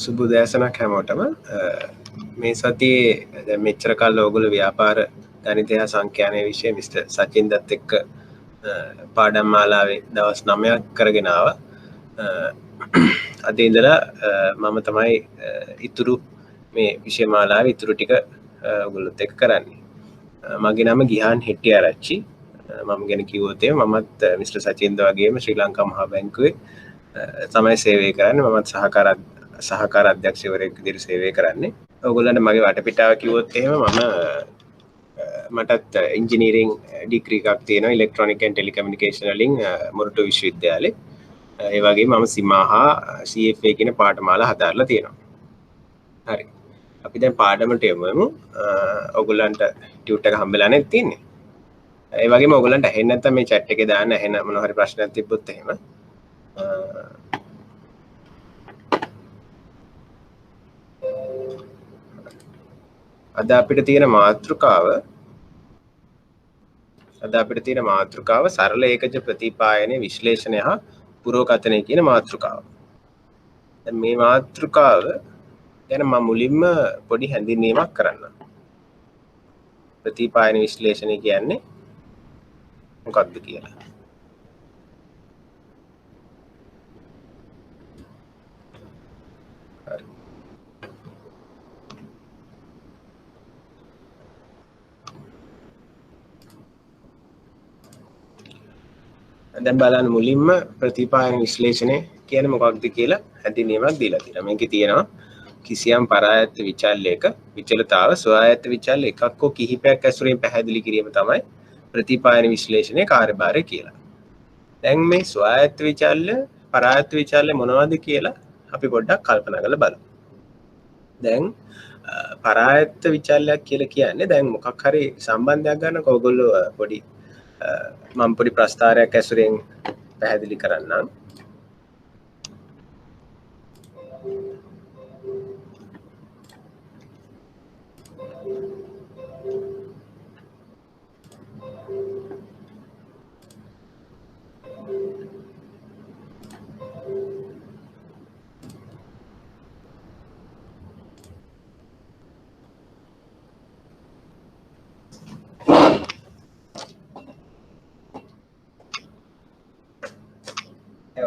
සුබුදෑසනක් හැමෝටම මේ සතියේ දැන් මෙච්චර කල් ඕගොල්ලෝ ව්‍යාපාර ගණිතය සංඛ්‍යානය විෂය මිස්ටර් සචින්දත් එක්ක පාඩම් මාලාවේ දවස් 9ක් කරගෙන ආවා. අද ඉඳලා මම තමයි ඉතුරු මේ විෂය මාලාවේ ඉතුරු ටික ඔයගොල්ලොත් එක්ක කරන්නේ. මගේ නම ගිහාන් හෙට්ටිආරච්චි. මම ගැන කිව්වොත් මමත් මිස්ටර් සචින්ද වගේම ශ්‍රී ලංකා මහා බැංකුවේ තමයි සේවය කරන්නේ. මමත් සහකාර අධ්‍යක්ෂවරයෙක් විදිහට සේවය කරන්නේ. ඔයගොල්ලන්ට මගේ වටපිටාව කිව්වොත් එහෙම මටත් ඉංජිනීරින් ඩිග්‍රී එකක් තියෙනවා ඉලෙක්ට්‍රොනික ඇන්ඩ් ටෙලිකමියුනිකේෂන් වලින් මොරටු විශ්වවිද්‍යාලේ. ඒ වගේම මම සිමාහා CFA කියන පාඨමාලා හදාarලා තියෙනවා. හරි. අපි දැන් පාඩමට යමු. ඔයගොල්ලන්ට ටියුට් එක හම්බෙලා නැත් තියන්නේ. ඒ වගේම ඔයගොල්ලන්ට ඇහෙන්නේ නැත්නම් මේ chat එකේ දාන්න ඇහෙන මොන හරි ප්‍රශ්නයක් තිබ්බොත් එහෙම අද අපිට තියෙන මාතෘකාව සරල ඒකජ ප්‍රතිපායනයේ විශ්ලේෂණය හා පුරෝකථනය කියන මාතෘකාව. දැන් මේ මාතෘකාව ගැන මම මුලින්ම පොඩි හැඳින්වීමක් කරන්නම්. ප්‍රතිපායන විශ්ලේෂණය කියන්නේ මොකක්ද කියලා. දැන් බලන්න මුලින්ම ප්‍රතිපායන විශ්ලේෂණය කියන්නේ මොකක්ද කියලා හැඳින්වීමක් දීලා තියෙනවා. මේකේ තියෙනවා කිසියම් පරායත්ත විචල්‍යයක විචලතාව ස්වායත්ත විචල්‍ය එකක් හෝ කිහිපයක් ඇසුරින් පැහැදිලි කිරීම තමයි ප්‍රතිපායන විශ්ලේෂණයේ කාර්යභාරය කියලා. දැන් මේ ස්වායත්ත විචල්‍ය පරායත්ත විචල්‍ය මොනවද කියලා අපි පොඩ්ඩක් කල්පනා කරලා බලමු. දැන් පරායත්ත විචල්‍යයක් කියලා කියන්නේ දැන් මොකක් හරි සම්බන්ධයක් ගන්නකො ඔයගොල්ලෝ පොඩි මම පොඩි ප්‍රස්තාරයක් ඇසුරෙන් පැහැදිලි කරන්නම්.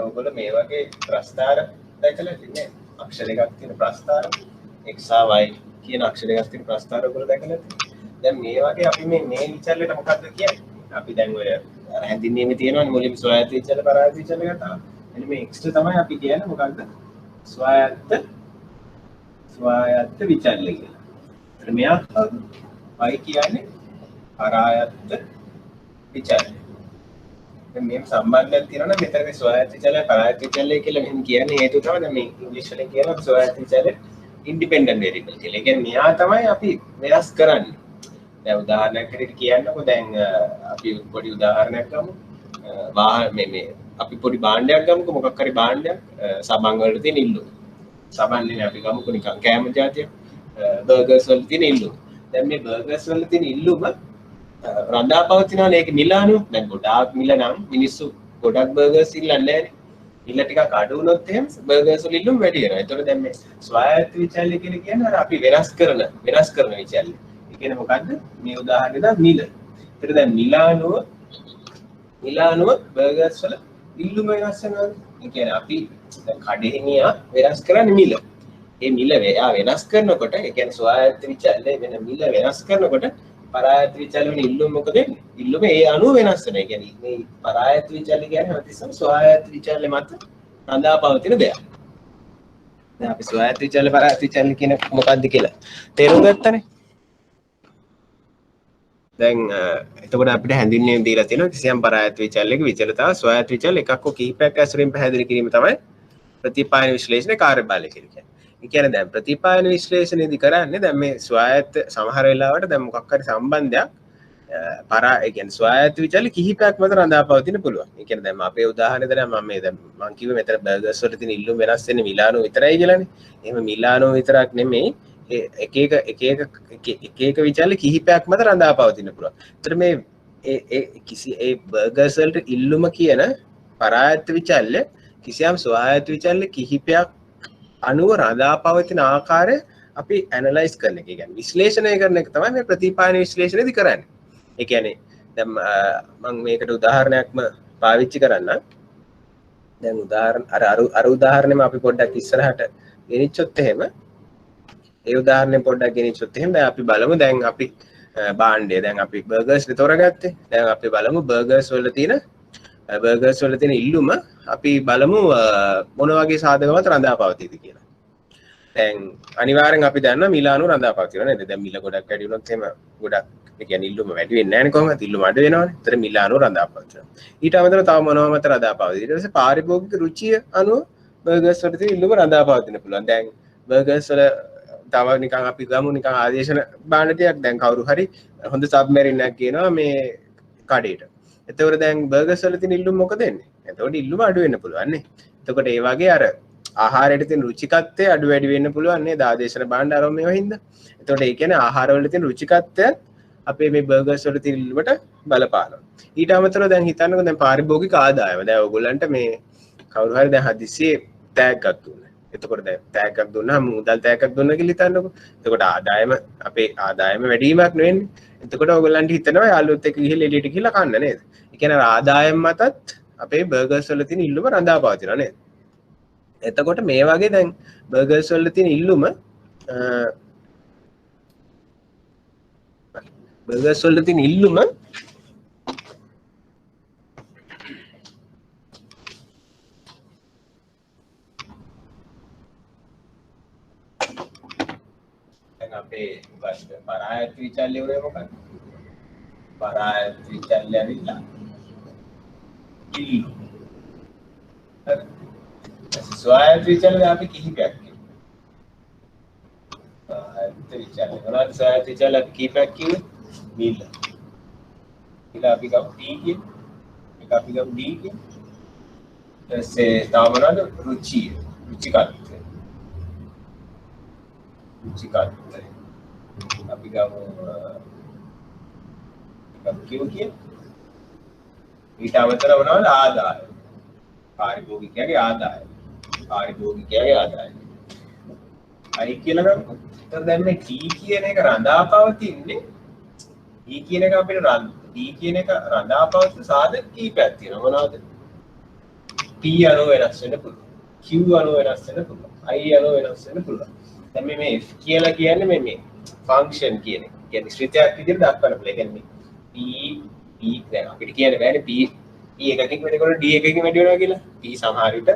ඔයගොල්ලෝ මේ වගේ ප්‍රස්තාර දැකලා තියන්නේ අක්ෂර එකක් තියෙන ප්‍රස්තාර x y කියන අක්ෂර එකක් තියෙන ප්‍රස්තාර ඔයගොල්ලෝ දැකලා තියෙන්නේ. දැන් මේ වගේ අපි මේ විචල්ලයට මොකක්ද කියන්නේ? අපි දැන් ඔය හැඳින්වීමේ තියෙනවනේ මුලින්ම ස්වායත්ත විචල්‍ය පරායත්ත විචල්‍ය ගත්තා. එන්න මේ x තමයි අපි කියන්නේ මොකක්ද? ස්වායත්ත විචල්‍ය කියලා. එතන මෙයා y කියන්නේ පරායත්ත විචල්‍ය. මේ සම්බන්ධයක් තියෙනවා නම් මෙතන මේ ස්වායත්ත විචල්‍ය පරායත්ත විචල්‍ය කියලා මෙහෙම කියන්නේ හේතුව තමයි දැන් මේ ඉංග්‍රීසි වලින් කියනවා ස්වායත්ත විචල්‍ය ඉන්ඩිපෙන්ඩන්ට් වෙරියබල් කියලා. ඒ කියන්නේ මෙයා තමයි අපි වෙනස් කරන්නේ. දැන් උදාහරණයක් විදිහට කියන්නකො දැන් අපි පොඩි උදාහරණයක් ගමු. මේ අපි පොඩි භාණ්ඩයක් ගමුකෝ මොකක් හරි භාණ්ඩයක් සබන් වල තියෙන ඉල්ලුම. සබන්නේ අපි ගමුකෝ නිකන් කෑම જાතියක් බර්ගර්ස් වල තියෙන ඉල්ලුම. දැන් මේ බර්ගර්ස් වල තියෙන ඉල්ලුම රඳා පවතිනවනේ ඒක මිල අනුව. දැන් ගොඩාක් මිල නම් මිනිස්සු ගොඩක් බර්ගර්ස් ඉල්ලන්නේ නැහැනේ. මිල ටිකක් අඩු වුණොත් එහෙම බර්ගර්ස් වල ඉල්ලුම වැඩි වෙනවා. ඒතකොට දැන් මේ ස්වායත්ත විචල්‍ය කියලා කියන්නේ අර අපි වෙනස් කරන විචල්‍ය. ඒ කියන්නේ මොකද්ද? මේ උදාහරණේ දා මිල. ඒතර දැන් මිල අනුව බර්ගර්ස් වල ඉල්ලුම වෙනස් වෙනවා. ඒ කියන්නේ අපි දැන් කඩේනියා වෙනස් කරන්නේ මිල. ඒ මිල වෙනස් කරනකොට ඒ කියන්නේ ස්වායත්ත විචල්‍ය වෙන මිල වෙනස් කරනකොට පරායත්ත විචල්‍ය වෙන ඉල්ලුම මොකද වෙන්නේ? ඉල්ලුම ඒ අනුව වෙනස් වෙනවා. ඒ කියන්නේ මේ පරායත්ත විචල්‍ය කියන්නේ හැමතිස්සම ස්වායත්ත විචල්‍ය මත රඳා පවතින දෙයක්. දැන් අපි ස්වායත්ත විචල්‍ය පරායත්ත විචල්‍ය කියන මොකක්ද කියලා තේරුම් ගත්තනේ. දැන් එතකොට අපිට හැඳින්වීම දීලා තියෙනවා කිසියම් පරායත්ත විචල්‍යයක විචලතාව ස්වායත්ත විචල්‍ය එකක් හෝ කිහිපයක් ඇසුරින් පැහැදිලි කිරීම තමයි ප්‍රතිපායන විශ්ලේෂණයේ කාර්යභාරය කියලා කියන්නේ. ඒ කියන්නේ දැන් ප්‍රතිපායන විශ්ලේෂණයේදී කරන්නේ දැන් මේ ස්වායත්ත සමහර වෙලාවට දැන් මොකක් හරි සම්බන්ධයක් ඒ කියන්නේ ස්වායත්ත විචල්‍ය කිහිපයක් මත රඳා පවතින පුළුවන්. ඒ කියන්නේ දැන් අපේ උදාහරණෙ දැන් මම කිව්වේ මෙතන බර්ගර්ස් වල තියෙන ඉල්ලුම වෙනස් වෙන්නේ මිලානෝ විතරයි කියලානේ. එහෙම මිලානෝ විතරක් නෙමෙයි එක එක විචල්‍ය කිහිපයක් මත රඳා පවතින පුළුවන්. ඒතර මේ ඒ බර්ගර්ස් වලට ඉල්ලුම කියන පරායත්ත විචල්‍ය කිසියම් ස්වායත්ත විචල්‍ය කිහිපයක් අණුව රඳා පවතින ආකාරය අපි ඇනලයිස් කරන එක. කියන්නේ විශ්ලේෂණය කරන එක තමයි මේ ප්‍රතිපායන විශ්ලේෂණයේදී කරන්නේ. ඒ කියන්නේ දැන් මම මේකට උදාහරණයක්ම පාවිච්චි කරන්නම්. දැන් උදාහරණ අර උදාහරණෙම අපි පොඩ්ඩක් ඉස්සරහට ගෙනිච්චොත් එහෙම ඒ උදාහරණය පොඩ්ඩක් ගෙනිච්චොත් එහෙම දැන් අපි බලමු දැන් අපි භාණ්ඩය දැන් අපි බර්ගර්ස් තෝරගත්තේ. දැන් අපි බලමු බර්ගර්ස් වල තියෙන ඉල්ලුම අපි බලමු මොන වගේ සාධකමත් රඳා පවතීද කියලා. දැන් අනිවාර්යෙන් අපි දන්නවා මිලානු රඳා පවතිනවා නේද? දැන් මිල ගොඩක් වැඩි වුණොත් එහෙම ගොඩක් ඒ කියන්නේ ඉල්ලුම වැඩි වෙන්නේ නැහැ නේ කොහොමද? ඉල්ලුම අඩු වෙනවනේ. ඒතර මිලානු රඳා පවතිනවා. ඊට අමතරව තව මොනවා මත රඳා පවතී. ඊට පස්සේ පාරිභෝගික රුචිය අනුව බර්ගර්ස් වල තියෙන ඉල්ලුම රඳා පවතින්න පුළුවන්. දැන් බර්ගර්ස් වල තව නිකන් අපි ගමු නිකන් ආදේශන භාණ්ඩ ටිකක් දැන් කවුරු හරි හොඳ සබ්මැරින් එකක් කියනවා මේ කඩේට. එතකොට දැන් බර්ගර්ස් වල තියෙන ඉල්ලුම මොකද වෙන්නේ? එතකොට ඉල්ලුම අඩු වෙන්න පුළුවන් නේ. එතකොට ඒ වගේ අර ආහාරයට තියෙන රුචිකත්වය අඩු වැඩි වෙන්න පුළුවන් නේද? ආදේශන භාණ්ඩ අරම මේවා හින්දා. එතකොට ඒ කියන්නේ ආහාර වල තියෙන රුචිකත්වය අපේ මේ බර්ගර්ස් වල තියෙන ඉල්ලුමට බලපානවා. ඊට අමතරව දැන් හිතන්නකෝ දැන් පාරිභෝගික ආදායම. දැන් ඔයගොල්ලන්ට මේ කවුරු හරි දැන් හදිස්සියේ ටැග් එකක් දුන්නා. එතකොට දැන් ටැග් එකක් දුන්නාම මුදල් ටැග් එකක් දුන්නා කියලා හිතන්නකෝ. එතකොට අපේ ආදායම වැඩිවීමක් නෙවෙන්නේ. එතකොට ඔයගොල්ලන්ට හිතනවා යාළුවොත් එක්ක ගිහිල්ලා එළියට ගිහිල්ලා කන්න නේද? ඒ කියන්නේ ආදායම මතත් අපේ බර්ගර්ස් වල තියෙන ඉල්ලුම රඳා පවතිනවා නේද? එතකොට මේ වගේ දැන් බර්ගර්ස් වල තියෙන ඉල්ලුම බර්ගර්ස් වල තියෙන ඉල්ලුම දැන් අපේ පරායත් විචල්්‍ය උනේ මොකක්ද? පරායත් විචල්්‍ය ඇවිල්ලා ඉල්ලුම. හරි. ස්වායත්ත විචල්්‍ය අපි කිහිපයක් කියනවා. ස්වායත්ත විචල්්‍ය මොනවද ස්වායත්ත විචල්්‍ය අපි කිහිපයක් කිව්වේ? මිල. මිල අපි ගමු T කියන. එක අපි ගමු D කියන. ඊටසේ තව මොනවද? රුචිය. රුචිකත්වය. රුචිකත්වය. අපි ගමු Q කියන. ඊට අමතරව මොනවද? ආදාය. පාරිභෝගිකයාගේ ආදාය. පාරිභෝගිකයාගේ ආදාය. අයි කියලා ගමු. එතකොට දැන් මේ T කියන එක රඳා පවතින්නේ D කියන එක අපිට D කියන එක රඳා පවතින සාධක කීපයක් තියෙනවා. මොනවද? P අණුව වෙනස් වෙන්න පුළුවන්. Q අණුව වෙනස් වෙන්න පුළුවන්. I අණුව වෙනස් වෙන්න පුළුවන්. දැන් මේ F කියලා කියන්නේ මේ ෆන්ක්ෂන් කියන එක. කියන්නේ ශ්‍රිතයක් විදිහට දක්වන්න පුළුවන්. ඒ කියන්නේ P දැන් අපිට කියන්න බෑනේ P එකකින් වැඩිකොට D එකකින් වැඩි වෙනවා කියලා. P සමහර විට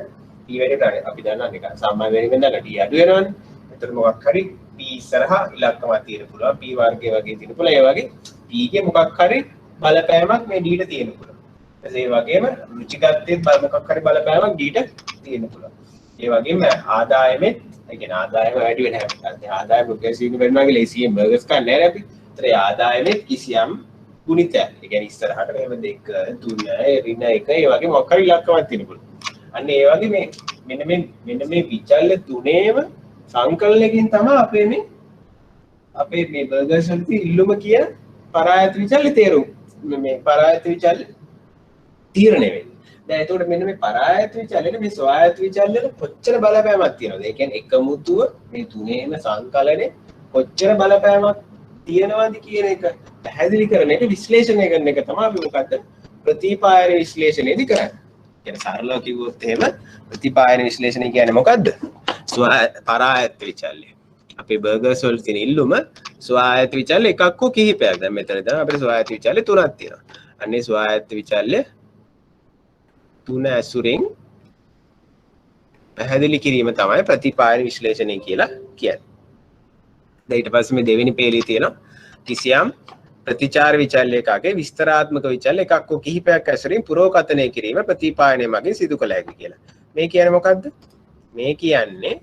P වැඩි වෙනවා. අපි දන්නා නිකන් සාමාන්‍ය වෙනින් දන්නා D අඩු වෙනවානේ. එතකොට මොකක් හරි P ඉස්සරහා ඉලක්කමක් තියෙන පුළුවන්. P වර්ගය වගේ තියෙන පුළුවන්. ඒ වගේ P ගේ මොකක් හරි බලපෑමක් මේ D ට තියෙන පුළුවන්. ඒ වගේම රුචිකත්වයේ මොකක් හරි බලපෑමක් D ට තියෙන පුළුවන්. ඒ වගේම ආදායමෙත් ඒ කියන්නේ ආදායම වැඩි වෙන හැටි. ආදායම රුපියල් 100 වෙනවා කියලා ACM බර්ගර්ස් කන්නේ නැහැ අපි. ඒතර ඒ ආදායමෙත් කිසියම් ගුණිතයක්. ඒ කියන්නේ ඉස්සරහට මෙහෙම 2 3 ඍණ 1 ඒ වගේ මොකක් හරි ඉලක්කමක් තියෙන පුළුවන්. අන්න ඒ වගේ මෙන්න මේ විචල්්‍ය තුනේම සංකලනයකින් තමයි අපේ මේ බර්ගර්ස් වල තියෙන ඉල්ලුම කියන පරායත විචල්්‍ය තේරුම් මේ පරායත විචල්්‍ය තීරණය වෙන්නේ. දැන් එතකොට මෙන්න මේ පරායත විචල්්‍යෙට මේ ස්වායත්ත විචල්්‍යෙට කොච්චර බලපෑමක් තියෙනවද? ඒ කියන්නේ එකමුතුව මේ තුනේම සංකලනේ කොච්චර බලපෑමක් තියෙනවද කියන එක පැහැදිලි කරන එක විශ්ලේෂණය කරන එක තමයි අපි මොකද්ද ප්‍රතිපායන විශ්ලේෂණයේදී කරන්නේ. කියන්නේ සරලව කිව්වොත් එහෙම ප්‍රතිපායන විශ්ලේෂණය කියන්නේ මොකද්ද? පරායත්ත විචල්්‍ය. අපේ බර්ගර්ස් වල තියෙන ඉල්ලුම ස්වායත්ත විචල්්‍ය එකක් හෝ කිහිපයක්. දැන් මෙතන තමයි අපිට ස්වායත්ත විචල්්‍ය තුනක් තියෙනවා. අන්නේ ස්වායත්ත විචල්්‍ය තුන ඇසුරින් පැහැදිලි කිරීම තමයි ප්‍රතිපායන විශ්ලේෂණය කියලා කියන්නේ. දැන් ඊට පස්සේ මේ දෙවෙනි පේළියේ තියෙනවා කිසියම් ප්‍රතිචාර විචල්්‍ය එකකගේ විස්තරාත්මක විචල්්‍ය එකක් හෝ කිහිපයක් ඇසුරින් පුරෝකථනය කිරීම ප්‍රතිපායනය මගින් සිදු කළ හැකි කියලා. මේ කියන්නේ මොකද්ද? මේ කියන්නේ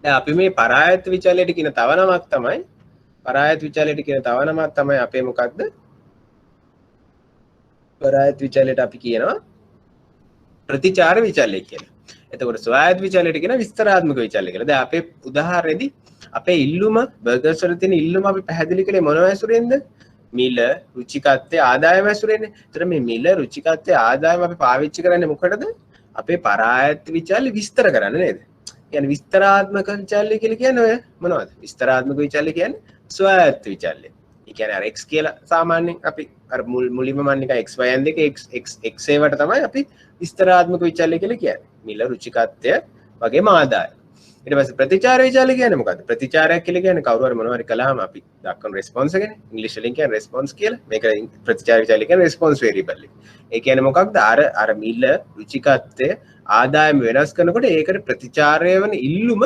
දැන් අපි මේ පරායත්ත විචල්්‍යයට කියන තව නමක් තමයි අපේ මොකද්ද? පරායත්ත විචල්්‍යයට අපි කියනවා ප්‍රතිචාර විචල්්‍ය කියලා. එතකොට ස්වායත්ත විචල්්‍යයට කියන විස්තරාත්මක විචල්්‍ය කියලා. දැන් අපේ උදාහරණෙදී අපේ ඉල්ලුම බර්ගර්ස් වල තියෙන ඉල්ලුම අපි පැහැදිලි කළේ මොන ඇසුරෙන්ද? මිල, රුචිකත්වය, ආදායම ඇසුරෙන්නේ. ඒතර මේ මිල, රුචිකත්වය, ආදායම අපි පාවිච්චි කරන්නේ මොකටද? අපේ පරායත්ත විචල්්‍ය විස්තර කරන්න නේද? කියන්නේ විස්තරාත්මක විචල්්‍ය කියලා කියන්නේ ඔය මොනවද? විස්තරාත්මක විචල්්‍ය කියන්නේ ස්වායත්ත විචල්්‍ය. ඒ කියන්නේ අර x කියලා සාමාන්‍යයෙන් අපි අර මුලින්ම මම නිකන් x y n දෙක x ඒවට තමයි අපි විස්තරාත්මක විචල්්‍ය කියලා කියන්නේ. මිල රුචිකත්වය වගේම ආදාය. ඊට පස්සේ ප්‍රතිචාර විචල්්‍ය කියන්නේ මොකද්ද? ප්‍රතිචාරයක් කියලා කියන්නේ කවුරු හරි මොනවා හරි කළාම අපි දක්වන රෙස්පොන්ස් එකනේ. ඉංග්‍රීසි වලින් කියන්නේ රෙස්පොන්ස් කියලා. මේක ප්‍රතිචාර විචල්්‍ය කියන්නේ රෙස්පොන්ස් වේරියබල් එක. ඒ කියන්නේ මොකක්ද? අර මිල රුචිකත්වය ආදායම වෙනස් කරනකොට ඒකට ප්‍රතිචාරය වෙන ඉල්ලුම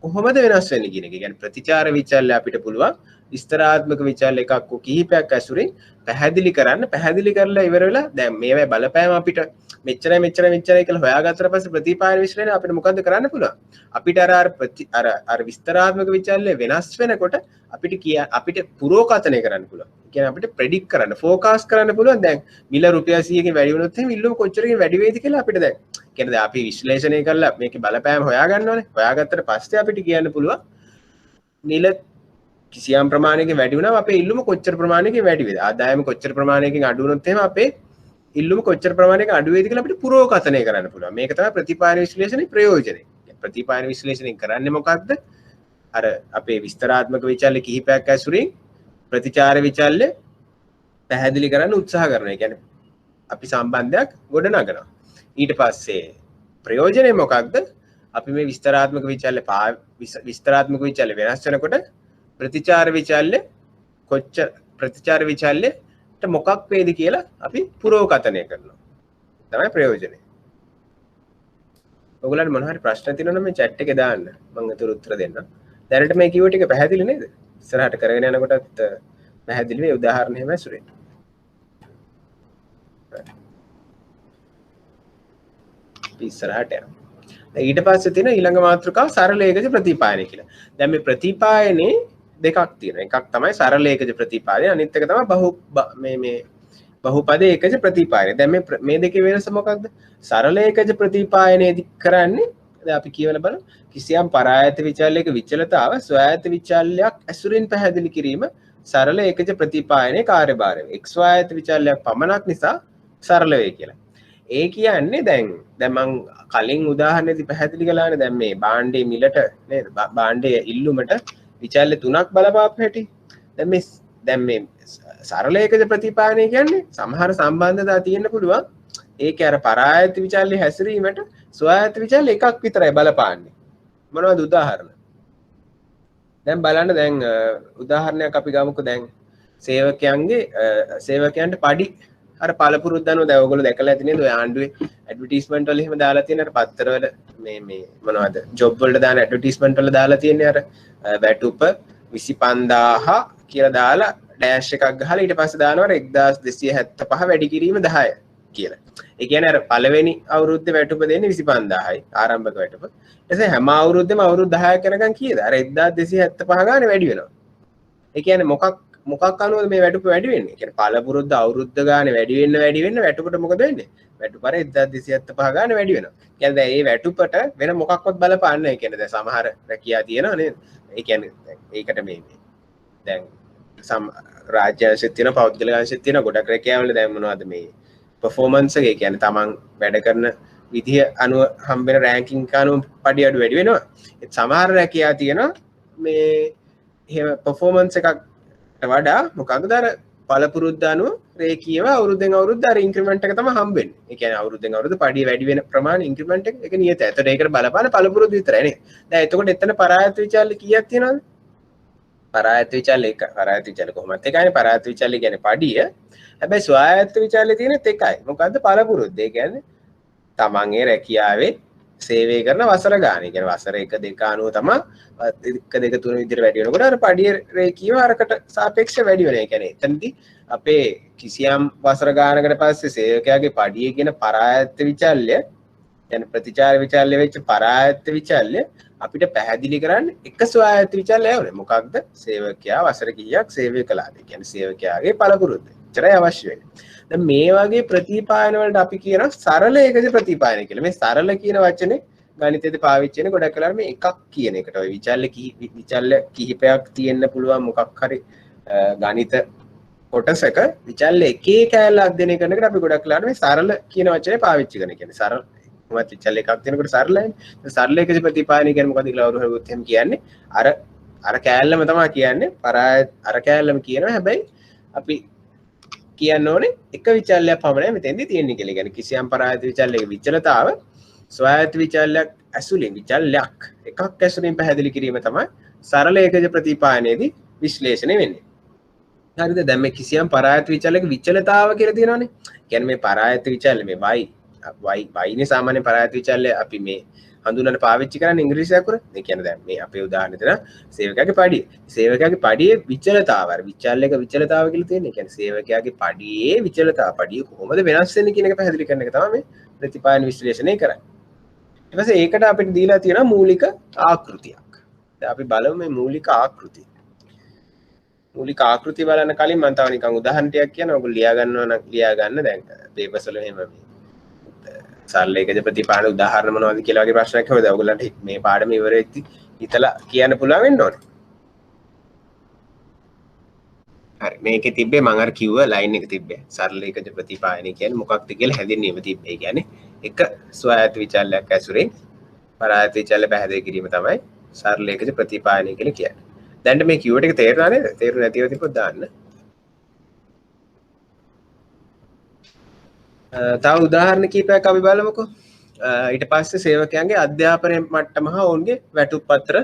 කොහොමද වෙනස් වෙන්නේ කියන එක. කියන්නේ ප්‍රතිචාර විචල්්‍ය අපිට පුළුවන් විස්තරාත්මක විචල්්‍ය එකක් කිහිපයක් ඇසුරින් පැහැදිලි කරලා ඉවර වෙලා දැන් මේවයි බලපෑම අපිට මෙච්චරයි කියලා හොයාගත්තට පස්සේ ප්‍රතිපායන විශ්ලේෂණය අපිට මොකද්ද කරන්න පුළුවන්? අපිට අර විස්තරාත්මක විචල්්‍ය වෙනස් වෙනකොට අපිට පුරෝකථනය කරන්න පුළුවන්. කියන්නේ අපිට ප්‍රෙඩික්ට් කරන්න, ෆෝකාස්ට් කරන්න පුළුවන්. දැන් මිල රුපියල් 100කින් වැඩි වුණොත් එහෙනම් ඉල්ලුම කොච්චරකින් වැඩි වෙයිද කියලා අපිට දැන් කියන්නේ දැන් අපි විශ්ලේෂණය කරලා මේකේ බලපෑම හොයාගන්නවනේ. හොයාගත්තට පස්සේ අපිට කියන්න පුළුවන් මිල කිසියම් ප්‍රමාණයකින් වැඩි වුණාම අපේ ඉල්ලුම කොච්චර ප්‍රමාණයකින් වැඩි වේද? ආදායම කොච්චර ප්‍රමාණයකින් අඩු වුණොත් එහෙම අපේ ඉල්ලුම කොච්චර ප්‍රමාණයකින් අඩු වේද කියලා අපිට පුරෝකථනය කරන්න පුළුවන්. මේක තමයි ප්‍රතිපායන විශ්ලේෂණයේ ප්‍රයෝජනය. ප්‍රතිපායන විශ්ලේෂණය කරන්නේ මොකක්ද? අර අපේ විස්තරාත්මක විචල්්‍ය කිහිපයක් ඇසුරින් ප්‍රතිචාර විචල්්‍ය පැහැදිලි කරන්න උත්සාහ කරනවා. ඒ කියන්නේ අපි සම්බන්ධයක් ගොඩනගනවා. ඊට පස්සේ ප්‍රයෝජනය මොකක්ද? අපි මේ විස්තරාත්මක විචල්්‍ය වෙනස් වෙනකොට ප්‍රතිචාර විචල්්‍යට මොකක් වේද කියලා අපි පුරෝකථනය කරනවා. තමයි ප්‍රයෝජනය. ඔයගොල්ලන්ට මොන හරි ප්‍රශ්න තියෙනවා නම් මේ chat එකේ දාන්න. මම ඒතර උත්තර දෙන්නම්. දැනට මේ කිව්ව ටික පැහැදිලි නේද? ඉස්සරහට කරගෙන යනකොටත් පැහැදිලි මේ උදාහරණ එහෙම ඇසුරෙන්. ඉස්සරහට යනවා. දැන් ඊට පස්සේ තියෙන ඊළඟ මාතෘකාව සරල ඒකජ ප්‍රතිපායනය කියලා. දැන් මේ ප්‍රතිපායනේ දෙකක් තියෙනවා. එකක් තමයි සරල ඒකජ ප්‍රතිපායනය, අනිත් එක තමයි බහුපද ඒකජ ප්‍රතිපායනය. දැන් මේ දෙකේ වෙනස මොකක්ද? සරල ඒකජ ප්‍රතිපායනයේදී කරන්නේ දැන් අපි කියවලා බලමු. කිසියම් පරායත විචල්‍යයක විචලතාව ස්වායත්ත විචල්‍යයක් ඇසුරින් පැහැදිලි කිරීම සරල ඒකජ ප්‍රතිපායනයේ කාර්යභාරය. x ආයත විචල්‍යයක් පමණක් නිසා සරල වේ කියලා. ඒ කියන්නේ දැන් මම කලින් උදාහරණෙදි පැහැදිලි කළානේ දැන් මේ භාණ්ඩයේ මිලට නේද? භාණ්ඩයේ ඉල්ලුමට විචල්්‍ය තුනක් බලපාපු හැටි. දැන් මේ සරල ඒකජ ප්‍රතිපායනය කියන්නේ සමහර සම්බන්ධතා තියෙන්න පුළුවන්. ඒකේ අර පරායත විචල්්‍ය හැසිරීමට ස්වායත්ත විචල්්‍ය එකක් විතරයි බලපාන්නේ. මොනවද උදාහරණ? දැන් බලන්න දැන් උදාහරණයක් අපි ගමුකෝ. දැන් සේවකයන්ට පඩි අර පළපුරුද්ද අනුව දැන් ඔයගොල්ලෝ දැකලා ඇති නේද? ඔය ආණ්ඩුවේ ඇඩ්වර්ටයිස්මන්ට් වල එහෙම දාලා තියෙන අර පත්තරවල මේ මොනවද ජොබ් වලට දාන ඇඩ්වර්ටයිස්මන්ට් වල දාලා තියෙන්නේ අර වැටුප 25000 කියලා දාලා ඩෑෂ් එකක් ගහලා ඊට පස්සේ දානවා 1275 වැඩි කිරීම 10 කියලා. ඒ කියන්නේ අර පළවෙනි අවුරුද්දේ වැටුප දෙන්නේ 25000යි ආරම්භක වැටුප. ඊට පස්සේ හැම අවුරුද්දෙම අවුරුදු 10ක් යනකම් කීයද? අර 1275 ගානේ වැඩි වෙනවා. ඒ කියන්නේ මොකක් අනුවද මේ වැටුප වැඩි වෙන්නේ? ඒ කියන්නේ පළපුරුද්ද අවුරුද්ද ගානේ වැඩි වෙන්න වැටුපට මොකද වෙන්නේ? වැටුප අර 1275 ගානේ වැඩි වෙනවා. කියන්නේ දැන් මේ වැටුපට වෙන මොකක්වත් බලපාන්නේ නැහැ. කියන්නේ දැන් සමහර රැකියා තියෙනවා නේද? ඒ කියන්නේ ඒකට මේ දැන් රාජ්‍ය අංශෙත් තියෙනවා, පෞද්ගලික අංශෙත් තියෙනවා. ගොඩක් රැකියාවල දැන් මොනවද මේ performance එක, ඒ කියන්නේ තමන් වැඩ කරන විදිය අනුව හම්බෙන රෑන්කින් එක අනුව පඩි අඩු වැඩි වෙනවා. ඒත් සමහර රැකියා තියෙනවා මේ එහෙම performance එකකට වඩා මොකක්ද අර පළපුරුද්ද අනුව රේඛීයව අවුරුද්දෙන් අවුරුද්ද අර ඉන්ක්‍රිමන්ට් එක තමයි හම්බෙන්නේ. ඒ කියන්නේ අවුරුද්දෙන් අවුරුද්ද පඩිය වැඩි වෙන ප්‍රමාණය ඉන්ක්‍රිමන්ට් එක ඒක නියතයි. ඒතකොට ඒකට බලපාන පළපුරුද්ද විතරයි නේ. දැන් එතකොට එතන පරායත විචල්්‍ය කීයක් තියෙනවද? පරායත විචල්්‍ය කොහොමද එකයිනේ. පරායත විචල්්‍ය කියන්නේ පඩිය. හැබැයි ස්වායත්ත විචල්්‍ය තියෙනෙත් එකයි. මොකද්ද? පළපුරුද්ද. ඒ කියන්නේ තමන් ඒ රැකියාවේ සේවය කරන වසර ගාන. ඒ කියන්නේ වසර 1 2 අනුව තමයි 1 2 3 විදිහට වැඩි වෙනකොට අර පඩිය රේඛීයව අරකට සාපේක්ෂව වැඩි වෙනවා. ඒ කියන්නේ එතනදී අපේ කිසියම් වසර ගානකට පස්සේ සේවකයාගේ පඩිය කියන පරායත්ත විචල්්‍ය කියන්නේ ප්‍රතිචාර විචල්්‍ය වෙච්ච පරායත්ත විචල්්‍ය අපිට පැහැදිලි කරන්න එක ස්වායත්ත විචල්්‍ය ඕනේ. මොකක්ද? සේවකයා වසර කීයක් සේවය කළාද? ඒ කියන්නේ සේවකයාගේ පළපුරුද්ද. එච්චරයි අවශ්‍ය වෙන්නේ. දැන් මේ වගේ ප්‍රතිපායන වලට අපි කියන සරල ඒකජ ප්‍රතිපායන කියලා. මේ සරල කියන වචනේ ගණිතයේදී පාවිච්චි වෙන ගොඩක් වෙලාවට මේ එකක් කියන එකට. ඔය විචල්්‍ය කිහිපයක් තියෙන්න පුළුවන් මොකක් හරි ගණිත කොටසක විචල්්‍ය එකේ කෑල්ල අධ්‍යයනය කරනකොට අපි ගොඩක් වෙලාවට මේ සරල කියන වචනේ පාවිච්චි කරන. කියන්නේ සරල කොහොමද විචල්‍ය එකක් දෙනකොට සරලයි. සරල ඒකජ ප්‍රතිපායනය කියන්නේ මොකද කියලා අවුරු හරුවොත් එහෙම කියන්නේ අර කෑල්ලම තමයි කියන්නේ පරායත අර කෑල්ලම කියනවා හැබැයි අපි කියන්න ඕනේ එක විචල්‍යයක් පමණයි මෙතෙන්දී තියෙන්නේ කියලා. කියන්නේ කිසියම් පරායත විචල්‍යයක විචලතාව ස්වායත්ත විචල්‍යයක් ඇසුරින් විචල්‍යයක් එකක් ඇසුරින් පැහැදිලි කිරීම තමයි සරල ඒකජ ප්‍රතිපායනයේදී විශ්ලේෂණය වෙන්නේ. හරිද? දැන් මේ කිසියම් පරායත විචල්‍යයක විචලතාව කියලා තියෙනවානේ. කියන්නේ මේ පරායත විචල්‍ය මේ y නේ සාමාන්‍ය පරායත විචල්‍ය අපි මේ හඳුනන පාවිච්චි කරන්නේ ඉංග්‍රීසි අකුර. ඒ කියන්නේ දැන් මේ අපේ උදාහරණ දෙන සේවකයාගේ පඩිය. සේවකයාගේ පඩියේ විචලතාව අර විචල්‍යක විචලතාව කියලා තියෙන්නේ. ඒ කියන්නේ සේවකයාගේ පඩියේ විචලතාව පඩිය කොහොමද වෙනස් වෙන්නේ කියන එක පැහැදිලි කරන එක තමයි මේ ප්‍රතිපායන විශ්ලේෂණය කරන්නේ. ඊට පස්සේ ඒකට අපිට දීලා තියෙනවා මූලික ආකෘතියක්. දැන් අපි බලමු මේ මූලික ආකෘතිය. මූලික ආකෘතිය බලන්න කලින් මම තව නිකන් උදාහරණයක් කියනවා. ඔයගොල්ලෝ ලියා ගන්නවා නම් ලියා ගන්න දැන් පේපර්ස් වල එහෙම මේ සරල ඒකජ ප්‍රතිපාදන උදාහරණ මොනවද කියලා වගේ ප්‍රශ්නයක් හොයද ඔයගොල්ලන්ට මේ පාඩම ඉවර වෙද්දි හිතලා කියන්න පුළුවන් වෙන්න ඕනේ. හරි මේකේ තිබ්බේ මම අර කිව්ව ලයින් එක තිබ්බේ. සරල ඒකජ ප්‍රතිපාදනය කියන්නේ මොකක්ද කියලා හැඳින්වීම තිබ්බේ. ඒ කියන්නේ එක ස්වායත්ත විචල්‍යයක් ඇසුරෙන් පරායත විචල්‍ය පැහැදිලි කිරීම තමයි සරල ඒකජ ප්‍රතිපාදනය කියලා කියන්නේ. දැන් මේ කිව්වට එක තේරුණා නේද? තේරුණ නැතිව තිබ්බොත් දාන්න. තව උදාහරණ කීපයක් අපි බලමුකෝ. ඊට පස්සේ සේවකයන්ගේ අධ්‍යාපනය මට්ටම හා ඔවුන්ගේ වැටුප් පත්‍ර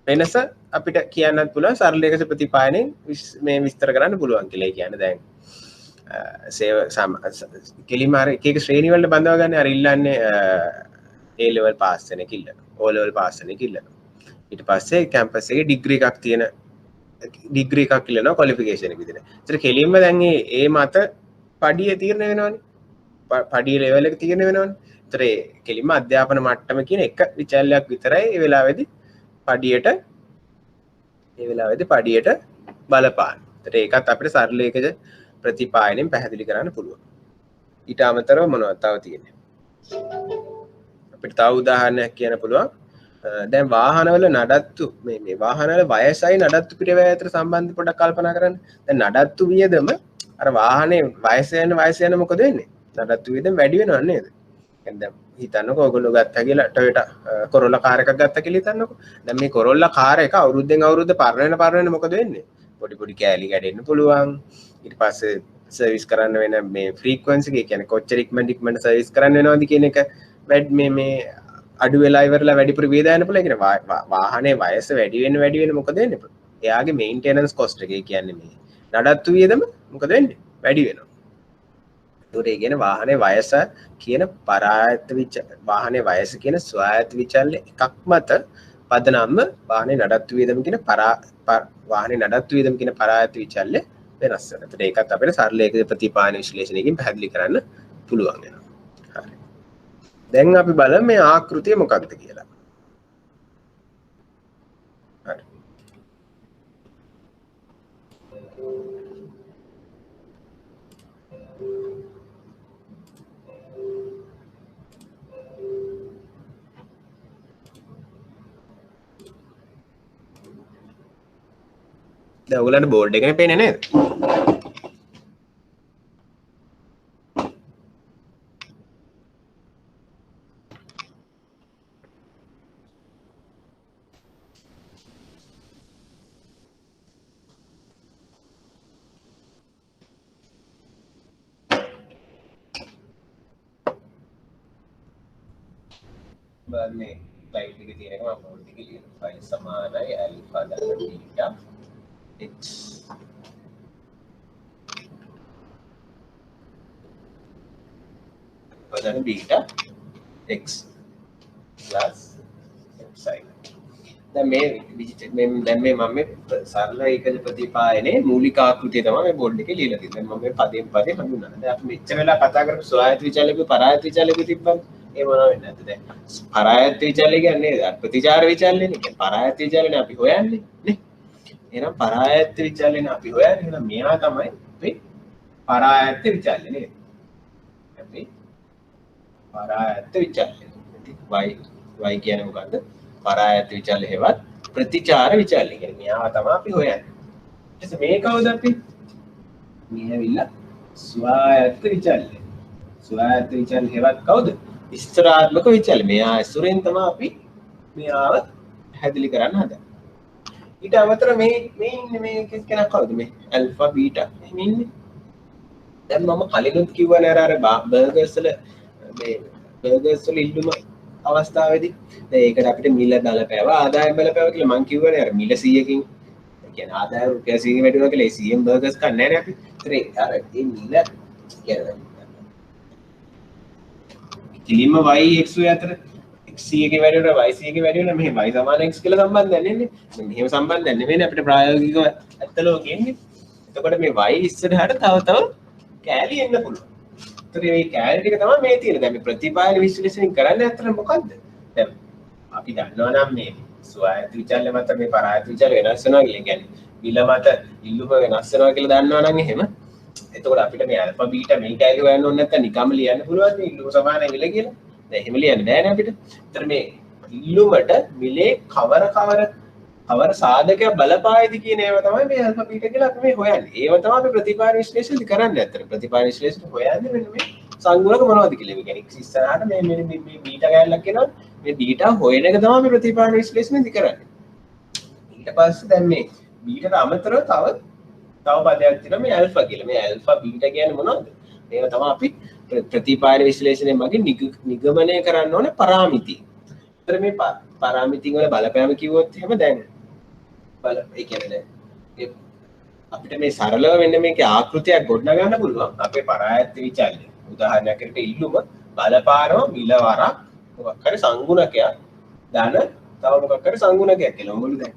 වෙනස අපිට කියන්නත් පුළුවන් සරල ඒකජ ප්‍රතිපායනයෙන් මේ විස්තර කරන්න පුළුවන් කියලා. ඒ කියන්නේ දැන් කෙලිම අර එක එක ශ්‍රේණි වලට බඳවා ගන්න අර ඉල්ලන්නේ A level පාස් වෙන කිල්ල O level පාස් වෙන කිල්ල. ඊට පස්සේ කැම්පස් එකේ ඩිග්‍රී එකක් තියෙන ඩිග්‍රී එකක් ඉල්ලනවා ක්වොලිෆිකේෂන් එක විදිහට. ඒතර කෙලින්ම දැන් ඒ මත පඩිය තීරණය වෙනවනේ. පඩිය ලෙවල් එක තීරණය වෙනවනේ. ඒතර ඒ කෙලින්ම අධ්‍යාපන මට්ටම කියන එක විචල්‍යයක් විතරයි ඒ වෙලාවේදී පඩියට බලපාන. ඒතර ඒකත් අපිට සරල ඒකජ ප්‍රතිපායනයෙන් පැහැදිලි කරන්න පුළුවන්. ඊට අමතරව මොනවද තව තියෙන්නේ? අපිට තව උදාහරණයක් කියන්න පුළුවන්. දැන් වාහනවල නඩත්තු මේ වාහනවල වයසයි නඩත්තු පිරිවැය අතර සම්බන්ධ පොඩ්ඩක් කල්පනා කරන්න. දැන් නඩත්තු වියදම අර වාහනේ වයස යන මොකද වෙන්නේ? නඩත්තු වියදම වැඩි වෙනව නේද? දැන් හිතන්නකෝ ඔයගොල්ලෝ ගත්තා කියලා Toyota Corolla කාර් එකක් ගත්තා කියලා හිතන්නකෝ. දැන් මේ Corolla කාර් එක අවුරුද්දෙන් අවුරුද්ද පරණ මොකද වෙන්නේ? පොඩි කෑලි ගැඩෙන්න පුළුවන්. ඊට පස්සේ සර්විස් කරන්න වෙන මේ ෆ්‍රීකවෙන්සි එක කියන්නේ කොච්චර ඉක්මනට සර්විස් කරන්න වෙනවද කියන එක මේ අඩු වෙලා ඉවරලා වැඩිපුර වියදම් යන්න පුළුවන්. ඒ කියන්නේ වාහනේ වයස වැඩි වෙන මොකද වෙන්නේ? එයාගේ මේන්ටෙනන්ස් කොස්ට් එක කියන්නේ මේ නඩත්තු වියදම මොකද වෙන්නේ? වැඩි වෙනවා. ඒකට ඒ කියන්නේ වාහනේ වයස කියන වාහනේ වයස කියන ස්වායත්ත විචල්‍ය එකක් මත පදනම්ම වාහනේ නඩත්තු වියදම කියන පරායත්ත විචල්‍ය වෙනස් වෙනවා. ඒකට ඒකත් අපිට සරල ඒකජ ප්‍රතිපායන විශ්ලේෂණයකින් පැහැදිලි කරන්න පුළුවන් වෙනවා. හරි. දැන් අපි බලමු මේ ආකෘතිය මොකක්ද කියලා. හරි. දැන් ඔයගලන්ට බෝඩ් එකනේ පේන්නේ නේද? මේ ස්ලයිඩ් එකේ තියෙන එක මම බෝඩ් එකේ ලියන ෆයිල් සමානයි ඇල්ෆා දාලා බීටා x දාලා බීටා x plus xi. දැන් මේ මම සරල ඒකජ ප්‍රතිපායනයේ මූලික ආකෘතිය තමයි මේ බෝඩ් එකේ ලියලා තියෙන්නේ. මම මේ පදයෙන් හඳුන්වනවා. දැන් අපි මෙච්චර වෙලා කතා කරපු ස්වායත්ත විචල්‍යක පරායත්ත විචල්‍යක තිබ්බනේ. ඒ මොනව වෙන්නේ නැද්ද? දැන් පරායත්ත විචල්‍ය කියන්නේ ප්‍රතිචාර විචල්‍යනේ. කියන්නේ පරායත්ත විචල්‍යනේ අපි හොයන්නේ නේ. එහෙනම් පරායත්ත විචල්‍යනේ අපි හොයන්නේ. එහෙනම් මෙයා තමයි අපේ පරායත්ත විචල්‍ය නේද? අපි පරායත්ත විචල්‍ය. y කියන්නේ මොකද්ද? පරායත්ත විචල්‍ය හේවත් ප්‍රතිචාර විචල්‍ය. කියන්නේ මෙයා තමයි අපි හොයන්නේ. ඊට මේ කවුද අපි? මේ ඇවිල්ලා ස්වායත්ත විචල්‍ය. ස්වායත්ත විචල්‍ය හේවත් කවුද? විස්තරාත්මක විචල්‍ය. මෙයා ඇසුරෙන් තමයි අපි මෙයාව පැහැදිලි කරන්න හදන්නේ. ඊට අමතරව මේ ඉන්නේ මේ කෙනෙක් කවුද මේ ඇල්ෆා බීටා එහෙම ඉන්නේ. දැන් මම කලිනුත් කිව්වනේ අර බර්ගර්ස් වල මේ බර්ගර්ස් වල ඉල්ලුම අවස්ථාවේදී දැන් ඒකට අපිට මිල බලපෑව ආදායම් බලපෑව කියලා මම කිව්වනේ අර මිල 100කින් කියන්නේ ආදායම් රුපියල් 100කින් වැඩි වෙනවා කියලා ඒ 100න් බර්ගර්ස් කන්නේ නැහැ නේ අපි. ඒතර අර ඒ මිල කියන්නේ කිලිම y x අතර x එකේ වැඩි වෙනවා y එකේ වැඩි වෙනවා මෙහෙම y සමාන x කියලා සම්බන්ධයක් නෙන්නේ. මෙහෙම සම්බන්ධයක් නෙමෙයිනේ අපිට ප්‍රායෝගිකව ඇත්ත ලෝකෙ ඉන්නේ. එතකොට මේ y ඉස්සරහට තව කෑලි එන්න පුළුවන්. ඒතර මේ කෑලි ටික තමයි මේ තියෙන්නේ. දැන් මේ ප්‍රතිපායන විශ්ලේෂණය කරන්නේ අතර මොකද්ද? දැන් අපි දන්නවා නම් මේ ස්වායත්ත විචල්‍ය මත මේ පරායත්ත විචල්‍ය වෙනස් වෙනවා කියලා කියන්නේ මිල මත ඉල්ලුම වෙනස් වෙනවා කියලා දන්නවා නම් එහෙම එතකොට අපිට මේ ඇල්ෆා බීටා මේ කෑලි හොයන්න ඕනේ නැත්නම් නිකම්ම ලියන්න පුළුවන් මේ ඉල්ලුම සමානයි මිල කියලා. දැන් එහෙම ලියන්න බෑනේ අපිට. ඒතර මේ ඉල්ලුමට මිලේ කවර සාධකයක් බලපායිද කියන ඒවා තමයි මේ ඇල්ෆා බීටා කියලා අපි මේ හොයන්නේ. ඒව තමයි අපි ප්‍රතිපායන විශ්ලේෂණය කරන්නේ. ඇත්තට ප්‍රතිපායන විශ්ලේෂණය හොයන්නේ මෙන්න මේ සංගුණක මොනවද කියලා. ඒ කියන්නේ ඉස්සරහට මේ බීටා කැලලක් එනවා. මේ බීටා හොයන එක තමයි අපි ප්‍රතිපායන විශ්ලේෂණය කරන්නේ. ඊට පස්සේ දැන් මේ බීටාට අමතරව තව පදයක් තියෙනවා මේ ඇල්ෆා කියලා. මේ ඇල්ෆා බීටා කියන්නේ මොනවද? මේවා තමයි අපි ප්‍රතිපායන විශ්ලේෂණය මගින් නිගමනය කරන්න ඕනේ පරාමිති. ඒතර මේ පරාමිතින් වල බලපෑම කිව්වොත් එහෙම දැන් ඒ කියන්නේ දැන් අපිට මේ සරලව වෙන්න මේකේ ආකෘතියක් ගොඩනගන්න පුළුවන්. අපේ පරායත්ත විචල්‍ය. උදාහරණයක් විදිහට ඉල්ලුම බලපාරව මිල වරක් මොකක් හරි සංගුණකයක් දාන තව මොකක් හරි සංගුණකයක් කියලා. මොකද දැන්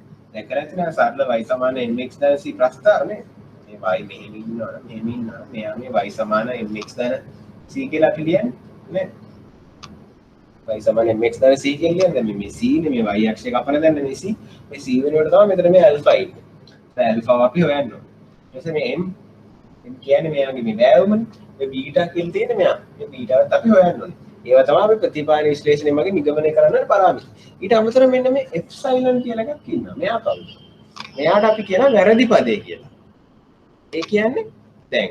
කරන්නේ නේද සරල y සමාන mx දාන c ප්‍රස්තාරනේ. මේ y මෙහෙම ඉන්නවා මෙහෙම ඉන්නවා. මෙයා මේ y සමාන mx දාන c කියලා අපි ලියන්නේ නේ. y සමාන mx දාන c කියලා ලියන්නේ. දැන් මේ c නේ මේ y අක්ෂය කපන දැන් මේ c වෙනුවට තමයි මෙතන මේ ඇල්ෆා ඉන්නේ. දැන් ඇල්ෆා අපි හොයන්න ඕනේ. ඊට මේ m කියන්නේ මෙයාගේ මේ වැයුමනේ. මේ බීටා කියලා තියෙන මෙයා. මේ බීටාවත් අපි හොයන්න ඕනේ. ඒවා තමයි අපි ප්‍රතිපායන විශ්ලේෂණය මගින් නිගමනය කරන්න පරාමිති. ඊට අමතරව මෙන්න මේ එප්සයිලන් කියලා එකක් ඉන්නවා. මෙයා කවුද? මෙයාට අපි කියනවා වැරදි පදේ කියලා. ඒ කියන්නේ දැන්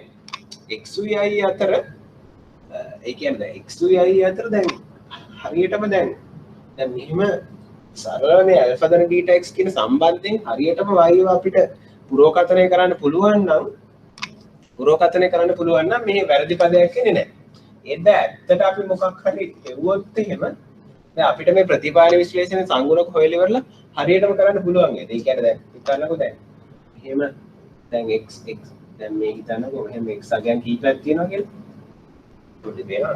x y අතර ඒ කියන්නේ x y අතර දැන් හරියටම දැන් මෙහිම සරලව මේ ඇල්ෆා ධන බීටා x කියන සම්බන්ධයෙන් හරියටම y අපිට පුරෝකථනය කරන්න පුළුවන් නම් මේ වැරදි පදයක් එන්නේ නැහැ. එද ඇත්තට අපි මොකක් හරි එවුවොත් එහෙම දැන් අපිට මේ ප්‍රතිපායන විශ්ලේෂණ සංගුණක හොයලා ඉවරලා හරියටම කරන්න පුළුවන් නේද? ඒ කියන්නේ දැන් හිතන්නකෝ දැන් එහෙම දැන් x දැන් මේ හිතන්නකෝ එහෙම x අගයන් කීපයක් තියෙනවා කියලා. පොඩි දෙනවා.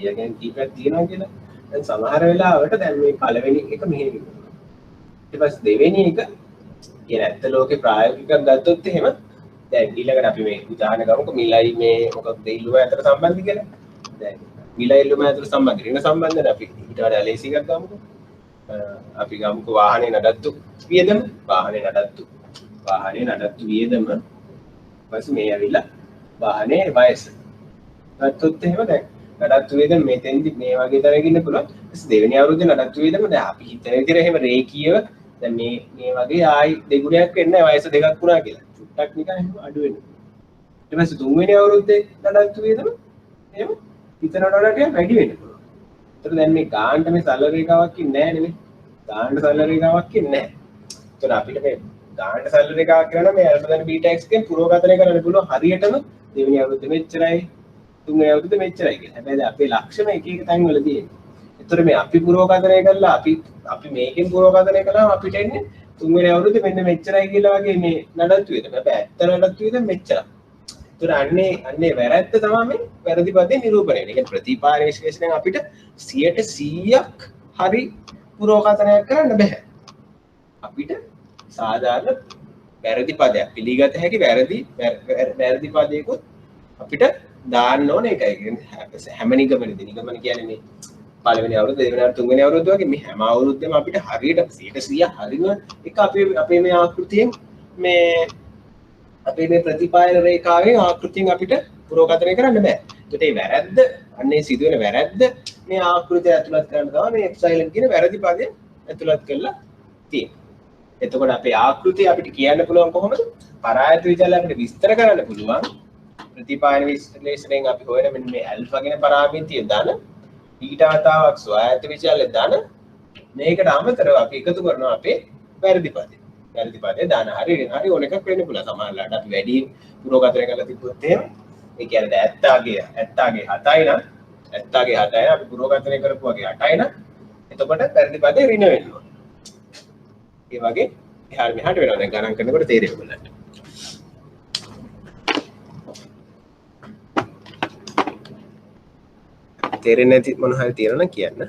y අගයන් කීපයක් තියෙනවා කියලා. දැන් සමහර වෙලාවට දැන් මේ පළවෙනි එක මෙහෙම ඉන්නවා. ඊට පස්සේ දෙවෙනි එක කියන ඇත්ත ලෝකේ ප්‍රායෝගිකව ගත්තොත් එහෙම දැන් ඊළඟට අපි මේ උදාහරණ ගමුකෝ මිලයි මේ මොකක්ද ඉල්ලුම අතර සම්බන්ධ කියලා. දැන් මිලයි ඉල්ලුම අතර සම්බන්ධ ඍණ සම්බන්ධනේ අපි ඊට වඩා ලේසි එකක් ගමුකෝ. අපි ගමුකෝ වාහනේ නඩත්තු වියදම ඊපස්සේ මේ ඇවිල්ලා වාහනේ වයස. ගත්තොත් එහෙම දැන් නඩත්තු වියදම මෙතෙන්දි මේ වගේ තරයක් ඉන්න පුළුවන්. ඊපස්සේ දෙවෙනි අවුරුද්දේ නඩත්තු වියදම දැන් අපි හිතන විදිහට එහෙම රේඛීයව දැන් මේ වගේ ආයි දෙගුණයක් වෙන්නේ වයස දෙකක් වුණා කියලා. ටක් නිකන් එහෙම අඩු වෙනවා. ඊට පස්සේ තුන්වෙනි අවුරුද්දේ නඩත්තු වියදම එහෙම හිතනට වඩා ටිකක් වැඩි වෙන්න පුළුවන්. ඒතර දැන් මේ ගානට මේ සරල රේඛාවක් ඉන්නේ නැහැ නෙමෙයි. ගානට සරල රේඛාවක් ඉන්නේ නැහැ. ඒතර අපිට මේ ගානට සරල රේඛාවක් කරනවා මේ ඇල්ෆා ධන බීටා x එකෙන් පුරෝගතනය කරන්න පුළුවන් හරියටම දෙවෙනි අවුරුද්දේ මෙච්චරයි තුන්වෙනි අවුරුද්දේ මෙච්චරයි කියලා. හැබැයි දැන් අපේ ලක්ෂණ එක එක තැන් වල තියෙනවා. ඒතර මේ අපි පුරෝගතනය කරලා අපි මේකෙන් පුරෝගතනය කළාම අපිට එන්නේ තුන්වෙනි අවුරුද්දේ මෙන්න මෙච්චරයි කියලා වගේ මේ නඩත්තු වියදම. හැබැයි ඇත්ත නඩත්තු වියදම මෙච්චරයි. ඒතර අන්නේ වැරද්ද තමයි මේ වැරදි පදේ නිරූපණය වෙන්නේ. ඒ කියන්නේ ප්‍රතිපායන විශ්ලේෂණයෙන් අපිට 100%ක් හරි පුරෝකථනයක් කරන්න බෑ. අපිට සාධාරණ වැරදි පදයක් පිළිගත හැකි වැරදි පදයකුත් අපිට දාන්න ඕනේ. ඒකයි කියන්නේ හැම නිගමනයේදී නිගමන කියන්නේ මේ පළවෙනි අවුරුද්ද දෙවෙනි අවුරුද්ද තුන්වෙනි අවුරුද්ද වගේ මේ හැම අවුරුද්දෙම අපිට හරියට 100% හරිම එක අපේ මේ ආකෘතියෙන් මේ අපේ මේ ප්‍රතිපායන රේඛාවේ ආකෘතියෙන් අපිට පුරෝකථනය කරන්න බෑ. ඒකට මේ වැරද්ද අන්නේ සිදුවෙන වැරද්ද මේ ආකෘතිය ඇතුළත් කරන්න තමයි මේ එප්සයිලන් කියන වැරදි පදය ඇතුළත් කරලා තියෙන්නේ. එතකොට අපේ ආකෘතිය අපිට කියන්න පුළුවන් කොහොමද? පරායත විචල්‍ය අපිට විස්තර කරන්න පුළුවන් ප්‍රතිපායන විශ්ලේෂණයෙන් අපි හොයන මෙන්න මේ ඇල්ෆා කියන පරාමිතිය දාන ඊටා වතාවක් ස්වායත්ත විචල්‍ය දාන මේකට අමතරව අපි එකතු කරනවා අපේ වැරදි පදේ. වැරදි පදේ දාන හරි ඕන එකක් වෙන්න පුළුවන්. සමහරවිට අපි වැඩි පුරෝගතනය කරලා තිබ්බොත් එහෙම ඒ කියන්නේ 70ගේ 7යි නම් 70ගේ 7යි අපි පුරෝගතනය කරපු වගේ 8යි නම් එතකොට වැරදි පදේ ඍණ වෙනවා. ඒ වගේ එහාට මෙහාට වෙනවා. දැන් ගණන් කරනකොට තේරෙයි ඔයගොල්ලන්ට. තේරෙන්නේ නැති මොන හරි තියෙනවා නම් කියන්න.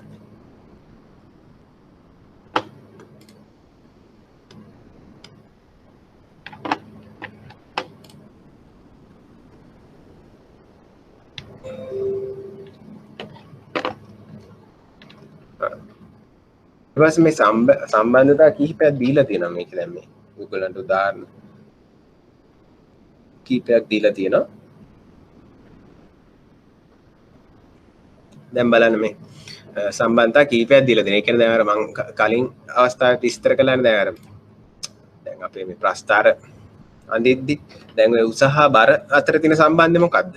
ඊපස් මේ සම්බන්ධතා කිහිපයක් දීලා තියෙනවා මේක දැන් මේ ඔයගොල්ලන්ට උදාහරණ කිහිපයක් දීලා තියෙනවා. දැන් බලන්න මේ සම්බන්ධතා කිහිපයක් දීලා තියෙනවා. ඒ කියන්නේ දැන් අර මම කලින් අවස්ථාවේ විස්තර කළානේ දැන් අර දැන් අපේ මේ ප්‍රස්ථාර අඳිද්දි දැන් ඔය උස හා බර අතර තියෙන සම්බන්ධය මොකක්ද?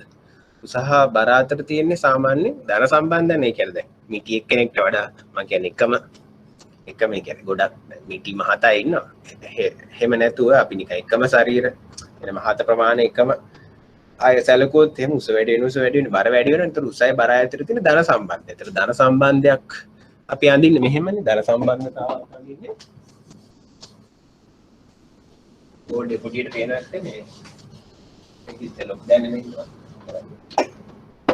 උස හා බර අතර තියෙන්නේ සාමාන්‍ය ධන සම්බන්ධයනේ. ඒ කියන්නේ දැන් මිටි එක්කෙනෙක්ට වඩා මම කියන්නේ එකම ඒ කියන්නේ ගොඩක් මිටි මහතයි ඉන්නවා. එහෙම නැතුව අපි නිකන් එකම ශරීර එන මහත ප්‍රමාණය එකම ආය සැලකුවොත් එහෙම උස වැඩි වෙන බර වැඩි වෙනවා. ඒතර උසයි බර අතර තියෙන ධන සම්බන්ධය. ඒතර ධන සම්බන්ධයක් අපි අඳින්නේ මෙහෙමනේ. ධන සම්බන්ධතාවක් අඳින්නේ බෝඩ් එක පොඩියට පේනවත් මේ ඉතින් ලොක් දැනෙන්නේ ඉන්නවා.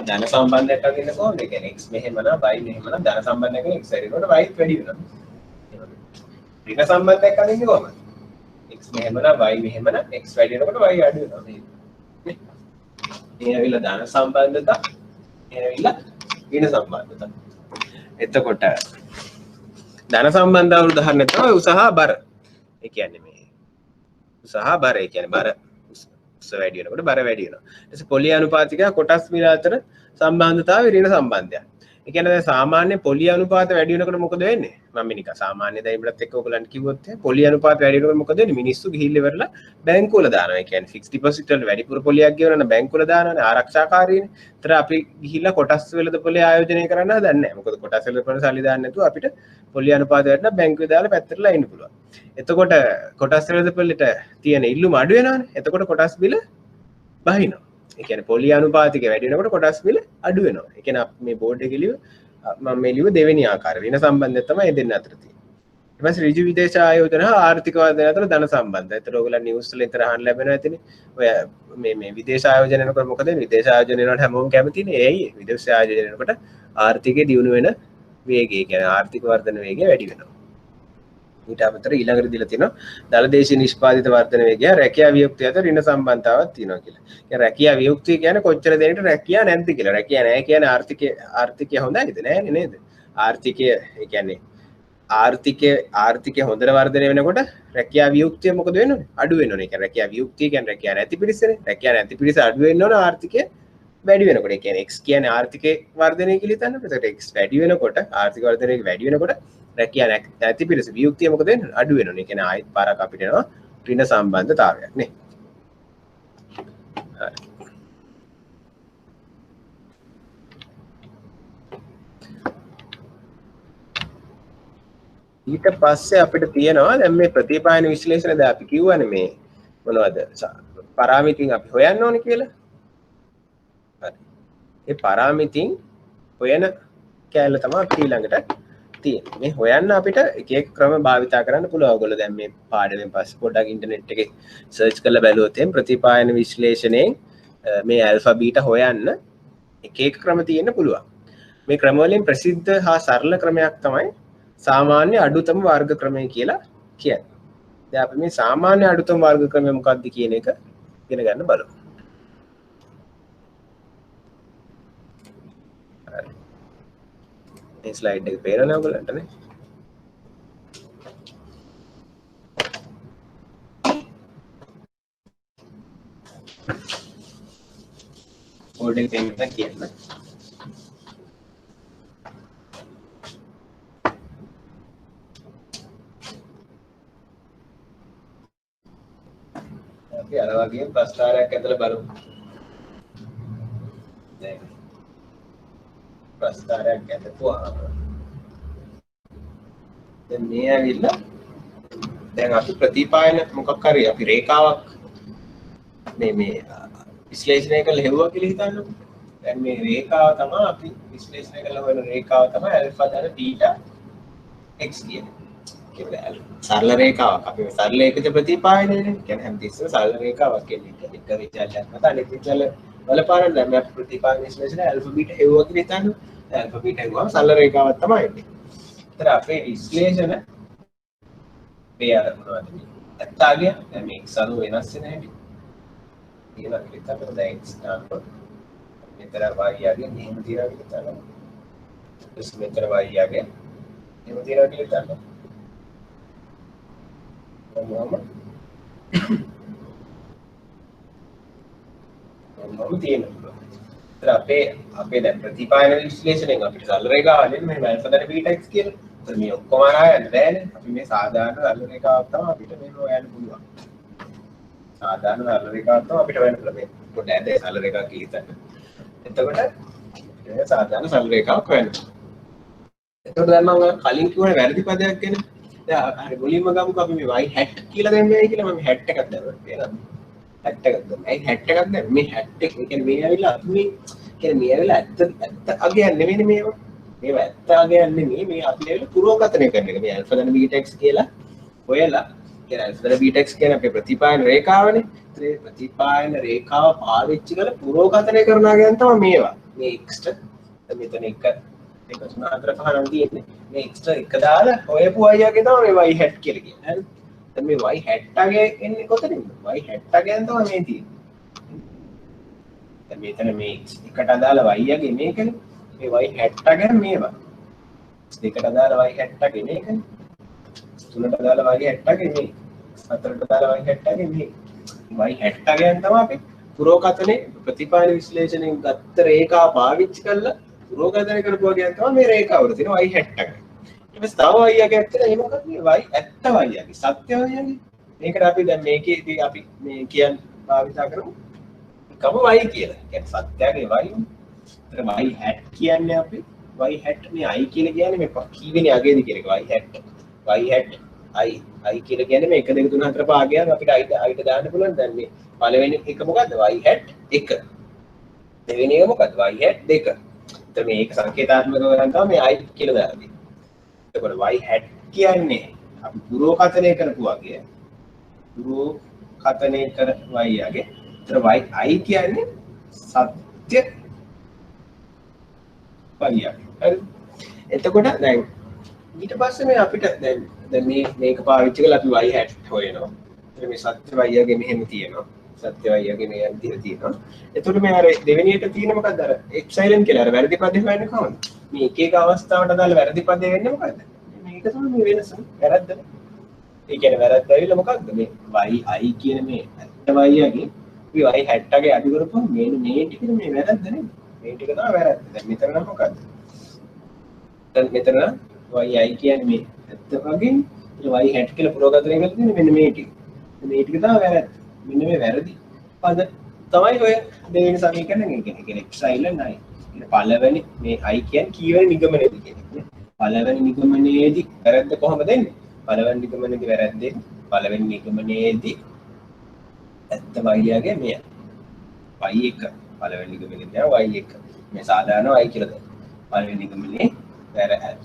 ධන සම්බන්ධයක් අඳින්න කොහොමද? ඒ කියන්නේ x මෙහෙම නම් y මෙහෙම නම් ධන සම්බන්ධයක් x හරිනකොට y වැඩි වෙනවා. ඍණ සම්බන්ධයක් අඳින්නේ කොහොමද? x මෙහෙම නම් y මෙහෙම නම් x වැඩි වෙනකොට y අඩු වෙනවා. මේ ඇවිල්ලා ධන සම්බන්ධතා ඇවිල්ලා ඍණ සම්බන්ධතා. එතකොට ධන සම්බන්ධතාව උදාහරණයක් තමයි උස හා බර. ඒ කියන්නේ මේ උස හා බර ඒ කියන්නේ බර උස වැඩි වෙනකොට බර වැඩි වෙනවා. ඊට පස්සේ පොලි අනුපාතික කොටස් මිල අතර සම්බන්ධතාවය ඍණ සම්බන්ධයක්. ඒ කියන්නේ දැන් සාමාන්‍ය පොලි අනුපාත වැඩි වෙනකොට මොකද වෙන්නේ? මම නිකන් සාමාන්‍ය දැන් ඉබලත් එක්ක ඔයගලන්ට කිව්වොත් පොලි අනුපාත වැඩි වෙනකොට මොකද වෙන්නේ? මිනිස්සු ගිහිල්ලා ඉවරලා බැංකු වල දානවා. ඒ කියන්නේ ෆික්ස් ඩිපොසිට් වල වැඩිපුර පොලියක් ගෙවනවා නම් බැංකු වල දානවානේ ආරක්ෂාකාරීනේ. ඒතර අපි ගිහිල්ලා කොටස් වලද පොලේ ආයෝජනය කරන්න හදන්නේ නැහැ. මොකද කොටස් වල පොලේ සල්ලි දාන්න නැතුව අපිට පොලි අනුපාත වැඩිලා බැංකුවේ දාලා පැත්තටලා ඉන්න පුළුවන්. එතකොට කොටස් වලද පොලේට තියෙන ඉල්ලුම අඩු වෙනවානේ. එතකොට කොටස් බිල බහිනවා. ඒ කියන්නේ පොලි අනුපාතික වැඩි වෙනකොට කොටස් බිල අඩු වෙනවා. ඒ කියන්නේ මේ බෝඩ් එකේ ලියුව මම මේ ලියුව දෙවෙනි ආකාරය. ඍණ සම්බන්ධය තමයි දෙන්න අතර තියෙන්නේ. ඊට පස්සේ ඍජු විදේශ ආයෝජන හා ආර්ථික වර්ධනය අතර ධන සම්බන්ධය. ඒතර ඔයගොල්ලෝ නිවුස් වල ඉතර අහන්න ලැබෙනවා ඇතිනේ. ඔය මේ විදේශ ආයෝජන වෙනකොට මොකද වෙන්නේ? විදේශ ආයෝජන වෙනකොට හැමෝම කැමතිනේ. ඒයි විදේශ ආයෝජන වෙනකොට ආර්ථිකය දියුණු වෙන වේගය කියන්නේ ආර්ථික වර්ධන වේගය වැඩි වෙනවා. ඊට අමතරව ඊළඟට දීලා තියෙනවා දලදේශීය නිෂ්පාදිත වර්ධන වේගය රැකියා වියුක්තිය අතර ඍණ සම්බන්ධතාවක් තියෙනවා කියලා. ඒ රැකියා වියුක්තිය කියන්නේ කොච්චර දෙනෙක්ට රැකියා නැද්ද කියලා. රැකියා නැහැ කියන්නේ ආර්ථිකය හොඳයිද? නෑනේ නේද? ආර්ථිකය ඒ කියන්නේ ආර්ථිකය හොඳට වර්ධනය වෙනකොට රැකියා වියුක්තිය මොකද වෙන්නේ? අඩු වෙනවනේ. ඒ කියන්නේ රැකියා වියුක්තිය කියන්නේ රැකියා නැති පිරිසනේ. රැකියා නැති පිරිස අඩු වෙන්න ඕන ආර්ථිකය වැඩි වෙනකොට. ඒ කියන්නේ x කියන්නේ ආර්ථිකේ වර්ධනය කියලා හිතන්න. එතකොට x වැඩි වෙනකොට ආර්ථික වර්ධනය වැඩි වෙනකොට රැකියා නැති පිරිස වියුක්තිය මොකද වෙන්නේ? අඩු වෙනවනේ. ඒ කියන්නේ ආයෙත් පාරක් අපිට එනවා ඍණ සම්බන්ධතාවයක් නේ. හරි. ඊට පස්සේ අපිට තියෙනවා දැන් මේ ප්‍රතිපායන විශ්ලේෂණ දැන් අපි කිව්වනේ මේ මොනවද පරාමිතින් අපි හොයන්න ඕනේ කියලා. හරි. ඒ පරාමිතින් හොයන කැලල තමයි ඊළඟට තියෙන්නේ. මේ හොයන්න අපිට එක එක ක්‍රම භාවිතා කරන්න පුළුවන්. ඔයගොල්ලෝ දැන් මේ පාඩමෙන් පස්සේ පොඩ්ඩක් ඉන්ටර්නෙට් එකේ සර්ච් කරලා බැලුවොත් එම් ප්‍රතිපායන විශ්ලේෂණයෙන් මේ ඇල්ෆා බීටා හොයන්න එක එක ක්‍රම තියෙන්න පුළුවන්. මේ ක්‍රම වලින් ප්‍රසිද්ධ හා සරල ක්‍රමයක් තමයි සාමාන්‍ය අඩුතම වර්ග ක්‍රමය කියලා කියන්නේ. දැන් අපි මේ සාමාන්‍ය අඩුතම වර්ග ක්‍රමය මොකක්ද කියන එක ඉගෙන ගන්න බලමු. හරි. මේ ස්ලයිඩ් එක පේනවද ඔයගලන්ට නේ? බෝඩ් එකේ තියෙන කියන්න. අපි අර වගේ ප්‍රස්ථාරයක් ඇතුළේ බලමු. ප්‍රස්ථාරයක් ගැටපුවාම දැන් මේ ඇවිල්ලා දැන් අපි ප්‍රතිපායන මොකක් හරි අපි රේඛාවක් මේ විශ්ලේෂණය කරලා හෙව්වා කියලා හිතන්නකො. දැන් මේ රේඛාව තමයි අපි විශ්ලේෂණය කරලා හොයන රේඛාව තමයි ඇල්ෆා ධන බීටා x කියන්නේ. සරල රේඛාවක් අපි සරල ඒකජ ප්‍රතිපායනයනේ. කියන්නේ හැමතිස්සෙම සරල රේඛාවක් කියන්නේ එක විචාරයක් මත අනෙක් විචාර බලපාන දැන් අපි ප්‍රතිපායන විශ්ලේෂණය ඇල්ෆා බීටා හෙව්වා කියලා හිතන්න. ඇල්ෆා බීටා හෙව්වම සරල රේඛාවක් තමයි එන්නේ. ඒතර අපේ විශ්ලේෂණ මේ අර මොනවද මේ ඇත්තාගේ දැන් මේ x අණු වෙනස් වෙන හැටි කියලා හිතන්න දැන් x නාමක මෙතන y යගේ මෙහෙම තියනවා කියලා හිතන්න. ඊට මෙතන y යගේ මෙහෙම තියනවා කියලා හිතන්න. මොනවද තියෙනවා. ඒතර අපේ දැන් ප්‍රතිපායන විශ්ලේෂණයෙන් අපිට සරල රේඛාවලින් මේ ඇල්ෆා ධන බීටා x කියලා. ඒතර මේ ඔක්කොම ආයන්න බෑනේ. අපි මේ සාධාරණ සරල රේඛාවක් තමයි අපිට මේ හොයන්න පුළුවන්. සාධාරණ සරල රේඛාවක් තමයි අපිට හොයන්න පුළුවන්. මේ පොඩ්ඩක් ඇද සරල රේඛාවක් කියලා හිතන්න. එතකොට මේ සාධාරණ සරල රේඛාවක් හොයන්න. එතකොට දැන් මම කලින් කිව්වනේ වැරදි පදයක් ගැන. දැන් හරි මුලින්ම ගමුකෝ අපි මේ y hat කියලා දැම්මයි කියලා මම hat එකක් දැම්මා. තේරෙනවද? hat එකක් දැම්මා. ඒ hat එකක් දැම්මා. මේ hat එක කියන්නේ මේ ඇවිල්ලා අපි මේ කියන්නේ මේ ඇවිල්ලා ඇත්ත අගයක් නෙමෙයි මේවා. මේවා ඇත්ත අගයක් නෙමෙයි මේ අපි ඇවිල්ලා පුරෝකථනය කරන එක. මේ alpha ධන beta x කියලා හොයලා කියන්නේ alpha ධන beta x කියන්නේ අපේ ප්‍රතිපායන රේඛාවනේ. ඒ ප්‍රතිපායන රේඛාව පාවිච්චි කරලා පුරෝකථනය කරනවා කියන්නේ තමයි මේවා. මේ x මෙතන එක 1 3 4 5 නම් තියෙන්නේ. මේ x එක දාලා හොයපු y යගේ තමයි මේ y hat කියලා කියන්නේ. හරිද? දැන් මේ y hat අගේ එන්නේ කොතනින්ද? y hat අගෙන් තමයි මේ තියෙන්නේ. දැන් මෙතන මේ x එකට දාලා y යගේ මේකනේ. මේ y hat අගෙන් මේවා. දෙකට දාලා y hat අගේ මේකනේ. තුනට දාලා y hat අගේ මේ. හතරට දාලා y hat අගේ මේ. y hat අගෙන් තමයි අපි පුරෝකථනයේ ප්‍රතිපායන විශ්ලේෂණයෙන් ගත්ත රේඛා පාවිච්චි කරලා පුරෝකථනය කරපුවා කියන තමයි මේ රේඛාවල තියෙන y hat එක. ඊට පස්සේ තව y එකක් තියෙනවා. ඒ මොකක්ද මේ y ඇත්ත y යගේ සත්‍ය y යගේ. මේකට අපි දැන් මේකේදී අපි මේ කියන්නේ භාවිතා කරමු. කම y කියලා. කියන්නේ සත්‍යයේ y. ඒතර y hat කියන්නේ අපි y hat මේ i කියලා කියන්නේ මේ කීවෙනි අගේද කියන එක y hat. y hat i කියලා කියන්නේ මේ 1 2 3 4 5 අගයක් අපිට i දාන්න පුළුවන්. දැන් මේ පළවෙනි එක මොකද්ද? y hat 1. දෙවෙනි එක මොකද්ද? y hat 2. එතකොට මේක සංකේතාත්මකව ගන්න තමයි මේ i කියලා දාලා තියෙන්නේ. එතකොට y hat කියන්නේ අපි පුරෝකථනය කරපු වගේ පුරෝකථනය කර y යගේ. එතකොට y i කියන්නේ සත්‍ය y යගේ. හරි. එතකොට දැන් ඊට පස්සේ මේ අපිට දැන් මේක පාවිච්චි කරලා අපි y hat හොයනවා. එතකොට මේ සත්‍ය y යගේ මෙහෙම තියෙනවා. සත්‍ය y යගේ මේ විදිහට තියෙනවා. එතකොට මේ අර දෙවෙනියට තියෙන මොකක්ද අර එප්සයිලන් කියලා අර වැරදි පදේ හොයන්නේ කොහොමද? මේ එක එක අවස්ථාවට දාලා වැරදි පදේ වෙන්නේ මොකද්ද? මේක තමයි මේ වෙනස. වැරද්ද. ඒ කියන්නේ වැරද්ද ඇවිල්ලා මොකක්ද? මේ y i කියන මේ ඇත්ත y යගේ අපි y hat එකේ අඩු කරපුවම මේ ටික මේ වැරද්ද නෙමෙයි. මේ ටික තමයි වැරද්ද. දැන් මෙතන නම් මොකද්ද? දැන් මෙතන y i කියන්නේ මේ ඇත්ත වගේ y hat කියලා පුරෝගතනය කරලා තියෙන්නේ මෙන්න මේ ටික. මේ ටික තමයි වැරද්ද. මෙන්න මේ වැරදි පද තමයි ඔය දෙවෙනි සමීකරණය කියන්නේ එප්සයිලන් i. ඉතින් පළවෙනි මේ i කියන්නේ කීවෙනි නිගමනයේද කියන්නේ. පළවෙනි නිගමනයේදී වැරද්ද කොහොමද එන්නේ? පළවෙනි නිගමනයේදී වැරද්ද පළවෙනි නිගමනයේදී ඇත්ත y යගේ මෙය. y1 පළවෙනි නිගමනයේදී y1 මේ සාධාරණ y කියලා දෙන්න. පළවෙනි නිගමනයේ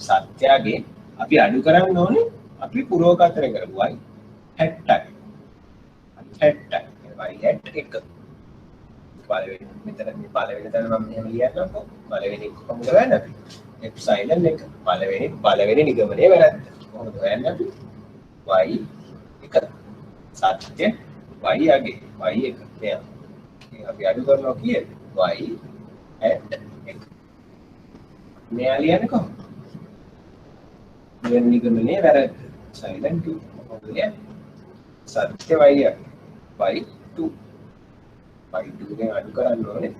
සත්‍යයේ අපි අඩු කරන්න ඕනේ අපි පුරෝකථනය කරපු y hat එක. hat y hat 1 පළවෙනි මෙතන මේ පළවෙනි තැන මම මෙහෙම ලියන්නම්කෝ පළවෙනි කොහොමද වෙන්නේ අපි එප්සයිලන් 1 පළවෙනි නිගමනයේ වැරද්ද කොහොමද වෙන්නේ අපි y 1 සත්‍ය y යගේ y 1 මෙයා අපි අඩු කරනවා කියන්නේ y hat 1 මෙයා ලියන්නේ කොහොමද දෙවෙනි නිගමනයේ වැරද්ද සයිලන් 2 කොහොමද ලියන්නේ සත්‍ය y යගේ y2 y2 ගෙන් අඩු කරන්න ඕනේ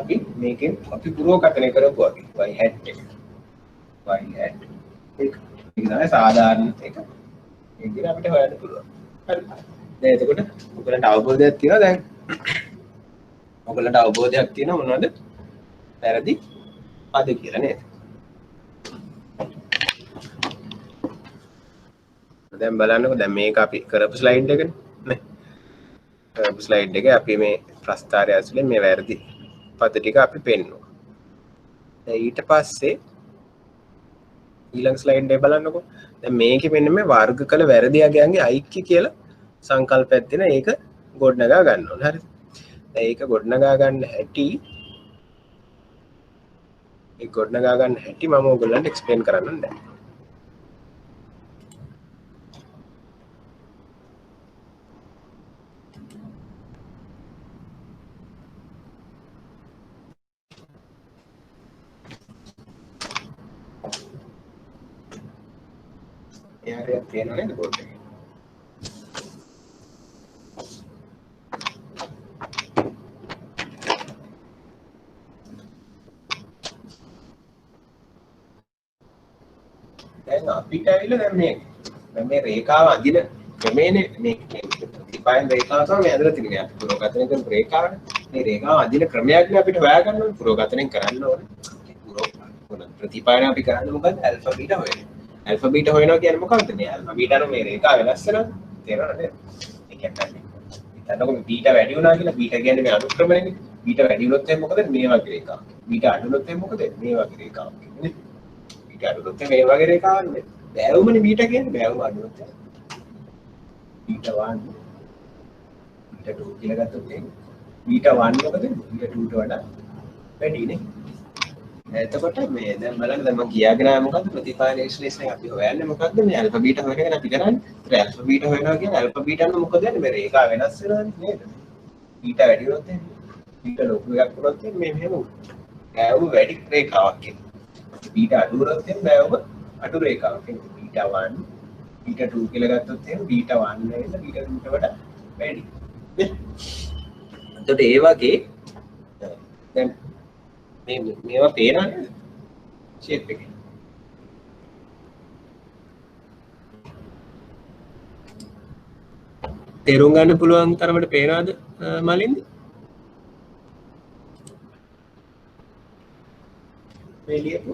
අපි මේකෙන් අපි පුරෝකථනය කරපු වගේ y hat එක ඒක තමයි සාධාරණ එක ඒක දින අපිට හොයන්න පුළුවන් හරි දැන් එතකොට ඔයගලන්ට අවබෝධයක් තියෙනවා දැන් ඔයගලන්ට අවබෝධයක් තියෙනවා මොනවද වැරදි පද කියලා නේද? දැන් බලන්නකො දැන් මේක අපි කරපු ස්ලයිඩ් එකනේ නේ. කරපු ස්ලයිඩ් එකේ අපි මේ ප්‍රස්ථාරය ඇතුලේ මේ වැරදි පද ටික අපි පෙන්නුවා. දැන් ඊට පස්සේ ඊළඟ ස්ලයිඩ් එක බලන්නකො. දැන් මේකේ මෙන්න මේ වර්ග කළ වැරදි අගයන්ගේ ඓක්‍ය කියලා සංකල්පයක් දෙන ඒක ගොඩනගා ගන්න ඕනේ. හරිද? දැන් ඒක ගොඩනගා ගන්න හැටි මම ඔයගොල්ලන්ට එක්ස්ප්ලেইন කරන්නම් දැන්. යාරියක් තියෙනවා නේද බෝඩ් එකේ? දැන් අපිට ඇවිල්ලා දැන් මේ රේඛාව අඳින ක්‍රමේනේ මේ ප්‍රතිපායන රේඛාව තමයි ඇදලා තියෙන්නේ. අපි පුරෝගතනය කරන රේඛාවනේ. මේ රේඛාව අඳින ක්‍රමයක් නේ අපිට හොයාගන්න ඕනේ. පුරෝගතනයෙන් කරන්න ඕනේ. ප්‍රතිපායන අපි කරන්නේ මොකද්ද? ඇල්ෆා බීටා හොයන්නේ. ඇල්ෆා බීටා හොයනවා කියන්නේ මොකක්ද? මේ ඇල්ෆා බීටාන මේ රේඛාව වෙනස් වෙනවා. තේරෙනවද? ඒ කියන්නේ හිතන්නකො මේ බීටා වැඩි වුණා කියලා. බීටා කියන්නේ මේ අනුක්‍රමයනේ. බීටා වැඩි වුණොත් එහෙනම් මොකද? මේ වගේ රේඛාවක්. බීටා අඩු වුණොත් එහෙනම් මොකද? මේ වගේ රේඛාවක් නේ. බීටා අඩු වුණොත් මේ වගේ රේඛාවක් නේ. බෑවුමනේ බීටා කියන්නේ. බෑවුම අඩු වුණොත් බීටා 1 බීටා 2 කියලා ගත්තොත් එහෙනම් බීටා 1 මොකද? බීටා 2ට වඩා වැඩි නේ. එතකොට මේ දැන් බලන්න දැන් මම කියාගෙන ආවේ මොකද්ද ප්‍රතිපායන විශ්ලේෂණය අපි හොයන්නේ මොකද්ද මේ ඇල්ෆා බීටා හොයන එක අපි කරන්නේ. ඒතර ඇල්ෆා බීටා හොයනවා කියන්නේ ඇල්ෆා බීටා නම් මොකද වෙන්නේ මේ රේඛා වෙනස් වෙනවානේ නේද? බීටා වැඩි වුණොත් එහෙනම් බීටා ලොකු එකක් වුණොත් එහෙනම් මේ මෙහෙම බෑවුම වැඩි රේඛාවක් එනවා. බීටා අඩු වුණොත් එහෙනම් බෑවුම අඩු රේඛාවක් එනවා. බීටා 1 බීටා 2 කියලා ගත්තොත් එහෙනම් බීටා 1 නෙවෙයි බීටා 2ට වඩා වැඩි. නේ? එතකොට ඒ වගේ දැන් මේවා පේනවා නේද? ෂේප් එකේ. තේරුම් ගන්න පුළුවන් තරමට පේනවද මලින්ද? මේ ලියපු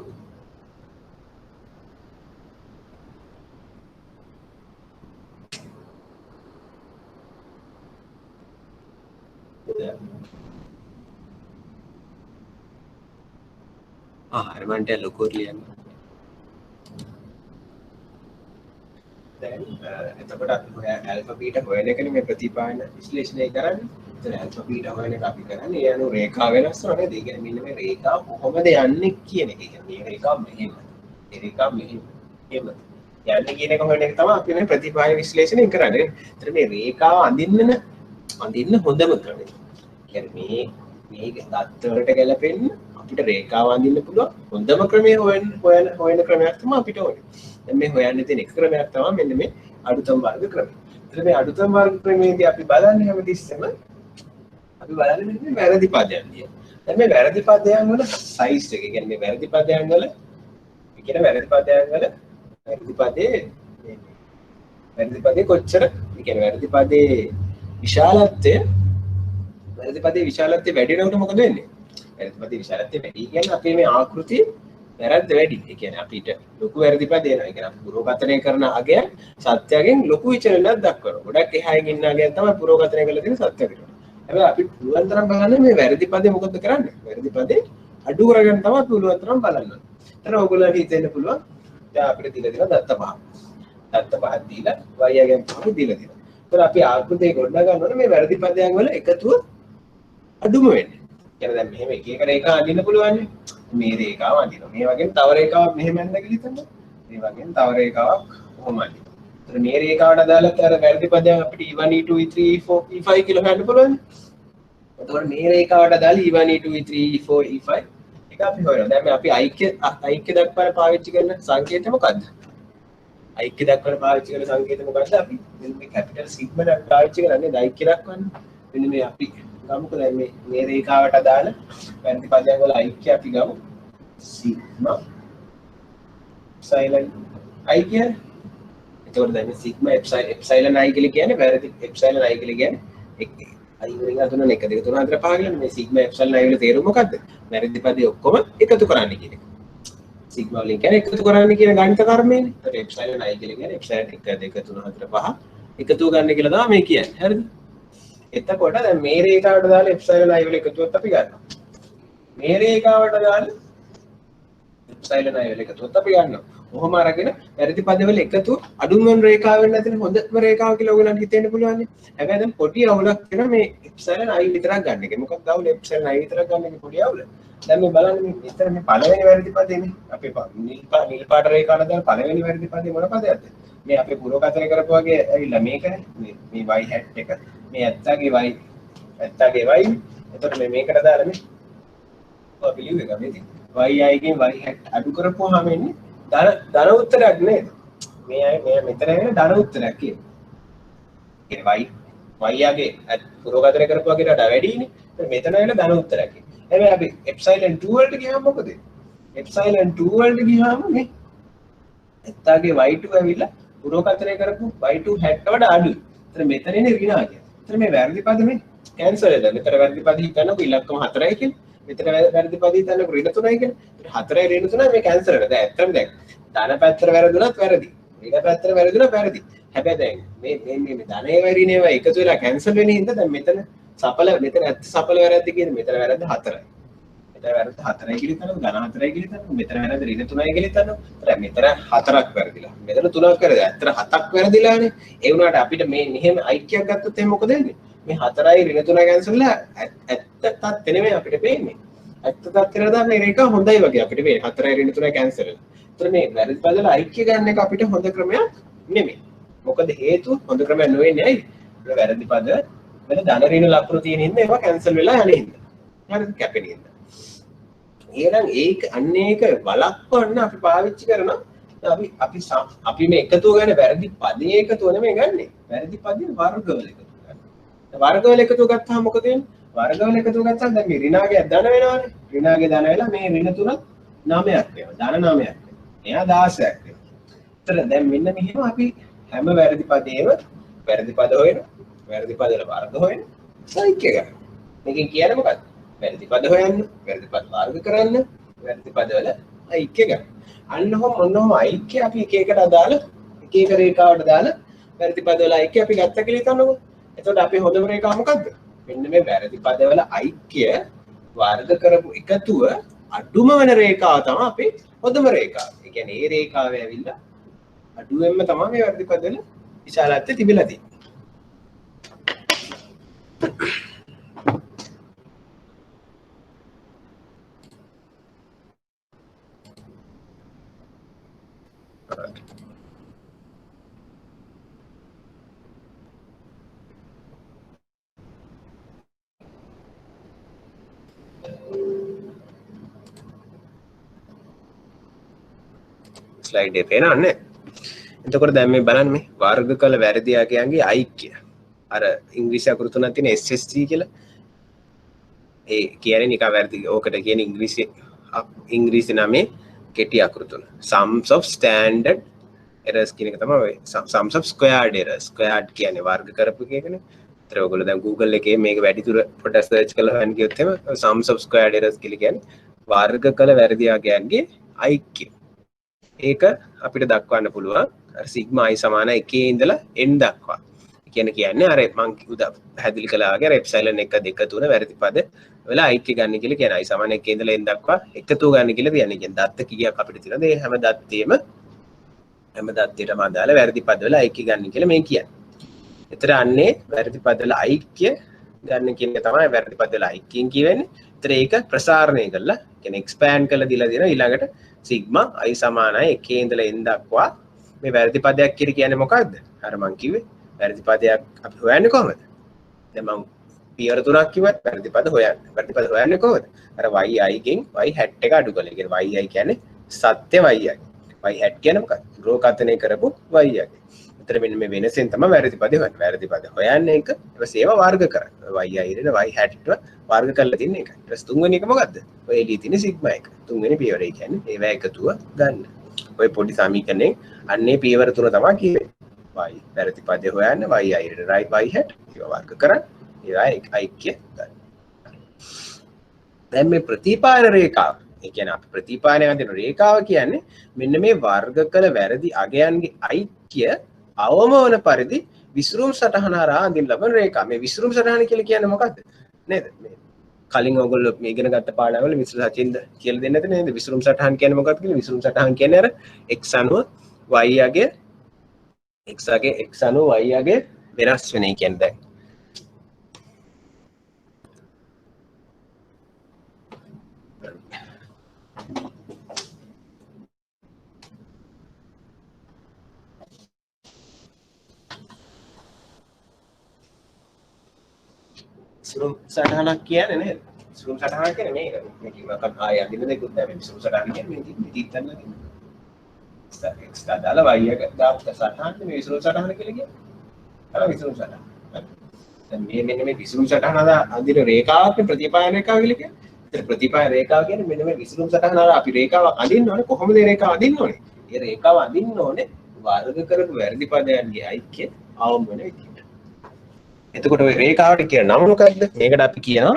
හරිමන්ට ලොකුවට ලියන්න. දැන් එතකොට අපි ඇල්ෆා බීටා හොයන එකනේ මේ ප්‍රතිපායන විශ්ලේෂණය කරන්නේ. එතන ඇල්ෆා බීටා හොයන එක අපි කරන්නේ ඒ අනුව රේඛා වෙනස් වෙනවා නේද? ඒ කියන්නේ මෙන්න මේ රේඛාව කොහොමද යන්නේ කියන එක. ඒ කියන්නේ මේ රේඛාව මෙහෙම. මේ රේඛාව මෙහෙම. එහෙම. යන්නේ කියන එක හොයන එක තමයි අපි මේ ප්‍රතිපායන විශ්ලේෂණය කරන්නේ. එතන මේ රේඛාව අඳින්න හොඳම ක්‍රමය. කියන්නේ මේක දත්ත වලට ගැලපෙන්න අපිට රේඛාව අඳින්න පුළුවන් හොඳම ක්‍රමය හොයන ක්‍රමයක් තමයි අපිට ඕනේ. දැන් මේ හොයන්න තියෙන එක ක්‍රමයක් තමයි මෙන්න මේ අඩුතම වර්ග ක්‍රමය. එතන මේ අඩුතම වර්ග ක්‍රමයේදී අපි බලන්නේ හැමතිස්සෙම අපි බලන්නේ මෙන්න මේ වැරදි පදයන් දිහා. දැන් මේ වැරදි පදයන් වල සයිස් එක. කියන්නේ මේ වැරදි පදයන් වල වැරදි පදේ කොච්චර කියන්නේ වැරදි පදේ විශාලත්වය වැඩි වෙනකොට මොකද වෙන්නේ? වැරදි පදේ විශාලත්වය වැඩි කියන්නේ අපේ මේ ආකෘතිය වැරද්ද වැඩි. ඒ කියන්නේ අපිට ලොකු වැරදි පද එනවා. ඒ කියන්නේ අපි පුරෝගතනය කරන අගය සත්‍යයෙන් ලොකු විචලනයක් දක්වනවා. ගොඩක් එහායින් ඉන්න අගයන් තමයි පුරෝගතනය කරලා තියෙන සත්‍යකට. හැබැයි අපි පුළුවන් තරම් බලන්නේ මේ වැරදි පදේ මොකද කරන්නේ? වැරදි පදේ අඩු කරගන්න තමයි පුළුවන් තරම් බලන්න. එතන ඔයගොල්ලන්ට හිතෙන්න පුළුවන් දැන් අපිට දීලා තියෙන දත්ත පහ. දත්ත පහක් දීලා y අගයන් පහක් දීලා තියෙනවා. ඒතර අපි ආකෘතිය ගොඩනගා ගන්න ඕනේ මේ වැරදි පදයන් වල එකතුව අඩුම වෙන්නේ. කියන්නේ දැන් මෙහෙම එක එක රේඛා අඳින්න පුළුවන් නේ. මේ රේඛාව අඳිනවා. මේ වගේ තව රේඛාවක් මෙහෙම යන්න කියලා හිතන්න. මේ වගේ තව රේඛාවක් කොහොම අඳිනවා. ඒතර මේ රේඛාවට අදාළව අර වැරදි පදයන් අපිට E1 E2 E3 E4 E5 කියලා හොයන්න පුළුවන්. එතකොට මේ රේඛාවට අදාළ E1 E2 E3 E4 E5 එක අපි හොයනවා. දැන් මේ අපි ඓක්‍ය දක්වන්න පාවිච්චි කරන සංකේතය මොකද්ද? ඓක්‍ය දක්වන්න පාවිච්චි කරන සංකේතය මොකද්ද? අපි මෙන්න මේ කැපිටල් සිග්මා දක්වන්න පාවිච්චි කරන්නේ ඓක්‍ය දක්වන්න. මෙන්න මේ අපි ගමුකෝ දැන් මේ රේඛාවට අදාළ වැරදි පදයන් වල ඓක්‍ය අපි ගමු සිග්මා එප්සයිලන් i කියන්නේ. එතකොට දැන් මේ සිග්මා එප්සයිලන් i කියලා කියන්නේ වැරදි එප්සයිලන් i කියලා කියන්නේ i වලින් හඳුනන 1 2 3 4 5 කියලා මේ සිග්මා එප්සයිලන් i වල තේරුම මොකද්ද? වැරදි පදේ ඔක්කොම එකතු කරන්න කියන එක. සිග්මා වලින් කියන්නේ එකතු කරන්න කියන ගණිත කර්මයනේ. ඒතර එප්සයිලන් i කියලා කියන්නේ එප්සයිලන් 1 2 3 4 5 එකතු ගන්න කියලා තමයි මේ කියන්නේ. හරිද? එතකොට දැන් මේ රේඛාවට දාලා එප්සයිලන් i වල එකතුවත් අපි ගන්නවා. මේ රේඛාවට දාලා එප්සයිලන් i වල එකතුවත් අපි ගන්නවා. ඔහොම අරගෙන වැරදි පදවල එකතු අඩුම වෙන රේඛාව වෙන්න නැතිනම් හොඳම රේඛාව කියලා ඔයගලන්ට හිතෙන්න පුළුවන් නේ. හැබැයි දැන් පොඩි අවුලක් වෙන මේ එප්සයිලන් i විතරක් ගන්න එක. මොකක්ද අවුල එප්සයිලන් i විතරක් ගන්න එක පොඩි අවුල. දැන් මේ බලන්න මේ විතර මේ පළවෙනි වැරදි පදේනේ. අපේ නිල් පාට රේඛාවට දාලා පළවෙනි වැරදි පදේ මොන පදයක්ද? මේ අපේ පුරෝකථන කරපු වගේ ඇවිල්ලා මේකනේ. මේ y hat එක මේ ඇත්තගේ y y. එතකොට මේකට දාලා මේ ඔය පිළිවෙල එක මේ yi ගෙන් y hat අඩු කරපුවාම එන්නේ ධන උත්තරයක් නේද? මේ අය මේ මෙතන වෙන ධන උත්තරයක් කියන්නේ. y යගේ පුරෝකථන කරපු වගේ වඩා වැඩිනේ. මෙතන වෙන ධන උත්තරයක්. හැබැයි අපි එප්සයිලන් 2 වලට ගියාම මොකද? එප්සයිලන් 2 වලට ගියාම මේ ඇත්තගේ y2 ඇවිල්ලා පුරෝකථනය කරපු y2 hat වඩා අඩුයි. එතන මෙතන එන්නේ ඍණා කියන්නේ. එතන මේ වැරදි පද මේ කැන්සල් වෙලා. මෙතන වැරදි පද හිතන්නකො ඉලක්කම 4යි කියලා. මෙතන වැරදි පද හිතන්නකො ඍණ 3යි කියලා. එතන 4යි ඍණ 3යි මේ කැන්සල් වෙලා. දැන් ඇත්තම දැන් ධන පැත්තට වැරදුනත් වැරදි. ඍණ පැත්තට වැරදුනත් වැරදි. හැබැයි දැන් මේ ධනේ වරිනේවා එකතු වෙලා කැන්සල් වෙන හින්දා දැන් මෙතන සඵල මෙතන ඇත්ත සඵල වැරද්ද කියන්නේ මෙතන වැරද්ද 4යි. මෙතන වැරද්ද 4යි කියලා හිතනවා ධන 4යි කියලා හිතනවා මෙතන වැරද්ද ඍණ 3යි කියලා හිතනවා. ඒතර මෙතන 4ක් වැරදිලා. මෙතන 3ක් වැරදිලා. ඇත්තට 7ක් වැරදිලානේ. ඒ වුණාට අපිට මේ මෙහෙම ඓක්‍යයක් ගත්තොත් එහෙනම් මොකද වෙන්නේ? මේ 4යි ඍණ 3යි කැන්සල් වෙලා ඇත්ත තත් නෙමෙයි අපිට පේන්නේ. ඇත්ත තත් කියලා දාන්න මේ රේඛාව හොඳයි වගේ අපිට මේ 4යි ඍණ 3යි කැන්සල් වෙලා. ඒතර මේ වැරදි පදවල ඓක්‍ය ගන්න එක අපිට හොඳ ක්‍රමයක් නෙමෙයි. මොකද හේතුව හොඳ ක්‍රමයක් නොවෙන්නේ ඇයි? මේ වැරදි පද වෙන ධන ඍණ ලක්ෂණ තියෙන හින්දා ඒවා කැන්සල් වෙලා යන හින්දා. හරිද? කැපෙන හින්දා. එහෙනම් ඒක අන්න ඒක වළක්වන්න අපි පාවිච්චි කරන අපි මේ එකතුව ගන්න වැරදි පදේ එකතුව නෙමෙයි ගන්නෙ. වැරදි පදේ වර්ගවල එකතුව ගන්න. වර්ගවල එකතුව ගත්තාම මොකද වෙන්නේ? වර්ගවල එකතුව ගත්තාම දැන් මේ ඍණාගේ ධන වෙනවනේ. ඍණාගේ ධන වෙලා මේ ඍණ 3ක් 9ක් වෙනවා. ධන 9ක් වෙනවා. එයා 16ක් වෙනවා. ඒතර දැන් මෙන්න මෙහෙම අපි හැම වැරදි පදේම වැරදි පද හොයනවා. වැරදි පද වල වර්ග හොයනවා. ඓක්‍ය ගන්න. මේකෙන් කියන්නේ මොකක්ද? වැරදි පද හොයන්න, වැරදි පද වර්ග කරන්න, වැරදි පද වල ඓක්‍ය ගන්න. අන්න මොනම ඓක්‍ය අපි එක එකට අදාළ එක එක රේඛාවට දාලා වැරදි පද වල ඓක්‍ය අපි ගත්ත කියලා හිතන්නකෝ. එතකොට අපේ හොඳම රේඛාව මොකද්ද? මෙන්න මේ වැරදි පද වල ඓක්‍ය වර්ග කරපු එකතුව අඩුම වෙන රේඛාව තමයි අපේ හොඳම රේඛාව. ඒ කියන්නේ මේ රේඛාවේ ඇවිල්ලා අඩුවෙන්ම තමයි මේ වැරදි පද වල විශාලත්වය තිබිලා තියෙන්නේ. ස්ලයිඩ් එක පේනවන්නේ. එතකොට දැන් මේ බලන්න මේ වර්ග කළ වැරදි ආකයන්ගේ ඓක්‍ය. අර ඉංග්‍රීසි අකුරු තුනක් තියෙන SST කියලා. ඒ කියන්නේ නිකන් වැරදි. ඕකට කියන්නේ ඉංග්‍රීසි නමේ කෙටි අකුරු තුන. sums of standard errors කියන එක තමයි ඔය. sums of squared errors. squared කියන්නේ වර්ග කරපු එකනේ. ඒතර ඔයගොල්ලෝ දැන් Google එකේ මේක වැඩිදුර පොඩ්ඩක් සර්ච් කරලා හොයන්න ගියොත් එහෙම sums of squared errors කියලා කියන්නේ වර්ග කළ වැරදි ආකයන්ගේ ඓක්‍ය. ඒක අපිට දක්වන්න පුළුවන් සිග්මා i සමාන 1 ඉඳලා n දක්වා. කියන්නේ අර මං පැහැදිලි කළා වගේ අර එප්සයිලන් 1 2 3 වැරදි පද වල ඓක්‍ය ගන්න කියලා කියන i සමාන 1 ඉඳලා n දක්වා එකතු ගන්න කියලා කියන්නේ. කියන්නේ දත්ත කීයක් අපිට තියෙනවද? ඒ හැම දත්තේටම අදාළ වැරදි පද වල ඓක්‍ය ගන්න කියලා මේ කියන්නේ. ඒතර අන්නේ වැරදි පද වල ඓක්‍ය ගන්න කියන එක තමයි වැරදි පද වල ඓක්‍යයෙන් කියවෙන්නේ. ඒතර ඒක ප්‍රසාරණය කරලා කියන්නේ එක්ස්පෑන්ඩ් කරලා දීලා දෙනවා ඊළඟට සිග්මා i සමානයි 1 ඉඳලා n දක්වා මේ වැරදි පදයක් කියලා කියන්නේ මොකක්ද? අර මං කිව්වේ වැරදි පදයක් අපි හොයන්නේ කොහමද? දැන් මම පියවර තුනක් කිව්වත් වැරදි පද හොයන්න. වැරදි පද හොයන්නේ කොහොමද? අර yi ගෙන් y hat එක අඩු කරලා. ඒ කියන්නේ yi කියන්නේ සත්‍ය y යගේ. y hat කියන්නේ මොකක්ද? පුරෝකථනය කරපු y යගේ. එතන මෙන්න මේ වෙනසෙන් තමයි වැරදි පද හොයන්නේ. වැරදි පද හොයන්නේ එක ඊට පස්සේ ඒවා වර්ග කරන්නේ. yi ඉරන y hat එක වර්ග කරලා තින්නේ එක. ඊට පස්සේ තුන්වෙනි එක මොකද්ද? ඔය එළියේ තියෙන සිග්මා එක. තුන්වෙනි පියවර කියන්නේ ඒවා එකතුව ගන්න. ඔය පොඩි සමීකරණයෙන් අන්නේ පියවර තුන තමයි කියෙන්නේ. y වැරදි පදේ හොයන්න y ඉරන right y hat ඒවා වර්ග කරන්න. ඒවා ඓක්‍ය ගන්න. දැන් මේ ප්‍රතිපායන රේඛාව, ඒ කියන්නේ අපි ප්‍රතිපායනය කරන රේඛාව කියන්නේ මෙන්න මේ වර්ග කළ වැරදි අගයන්ගේ ඓක්‍ය අවම වන පරිදි විසුරුම් සටහන හරහා අඳින්න ලබන රේඛාව. මේ විසුරුම් සටහන කියලා කියන්නේ මොකක්ද? නේද? මේ කලින් ඔයගොල්ලෝ මේ ඉගෙන ගත්ත පාඩම්වල මිස්ටර් සචින්ද කියලා දෙන්නේ නැද්ද නේද? විසුරුම් සටහන් කියන්නේ මොකක්ද කියලා? විසුරුම් සටහන් කියන්නේ අර x අනුව y අගය x අගය x අනුව y අගය වෙනස් වෙන එක කියන්නේ දැන් විසුරුම් සටහනක් කියන්නේ නේද? විසුරුම් සටහන කියන්නේ මේක මොකක්ද ආය අදින්න දෙකුත් නැහැ. විසුරුම් සටහන කියන්නේ මේ තීත්තන්න කියන්නේ x දාලා y එක දාපු සටහන මේ විසුරුම් සටහන කියලා කියන්නේ. අර විසුරුම් සටහන. දැන් මේ මෙන්න මේ විසුරුම් සටහන අදින රේඛාවක් ප්‍රතිපායන රේඛාව කියලා කියන්නේ. ඒතර ප්‍රතිපායන රේඛාව කියන්නේ මෙන්න මේ විසුරුම් සටහන අර අපි රේඛාවක් අදින්න ඕනේ. කොහොමද මේ රේඛාව අදින්න ඕනේ? ඒ රේඛාව අදින්න ඕනේ වර්ග කරපු වැරදි පදයන්ගේ ඓක්‍ය අවම වෙන විදිහට. එතකොට ඔය රේඛාවට කියන නම මොකක්ද? මේකට අපි කියනවා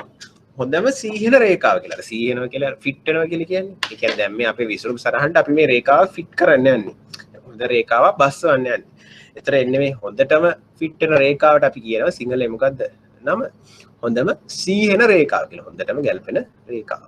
හොඳම සීහන රේඛාව කියලා. සීහනවා කියලා ෆිට වෙනවා කියලා කියන්නේ. ඒ කියන්නේ දැන් මේ අපේ විසුරුම් සටහනට අපි මේ රේඛාව ෆිට කරන්න යන්නේ. හොඳ රේඛාවක් බස්සවන්න යන්නේ. ඒතර එන්නේ මේ හොඳටම ෆිට වෙන රේඛාවට අපි කියනවා සිංහලයෙන් මොකද්ද? නම හොඳම සීහන රේඛාව කියලා. හොඳටම ගැලපෙන රේඛාව.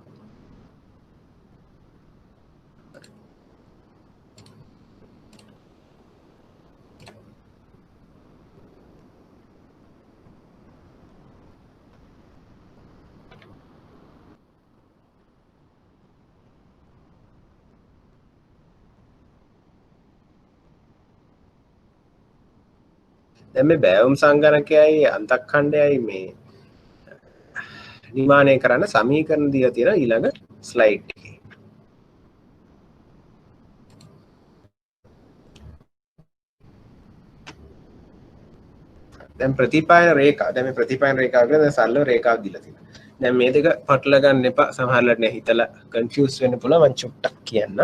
දැන් මේ බෑවුම් සංගණකයයි අන්තක්ඛණ්ඩයයි මේ නිර්මාණය කරන්න සමීකරණ දීලා තියෙන ඊළඟ ස්ලයිඩ් එකේ. දැන් ප්‍රතිපායන රේඛා. දැන් මේ ප්‍රතිපායන රේඛාව කියන්නේ දැන් සරල රේඛාවක් දීලා තියෙනවා. දැන් මේ දෙක පටල ගන්න එපා. සමහරවිට නේ හිතලා කන්ෆියුස් වෙන්න පුළුවන්. මම චුට්ටක් කියන්න.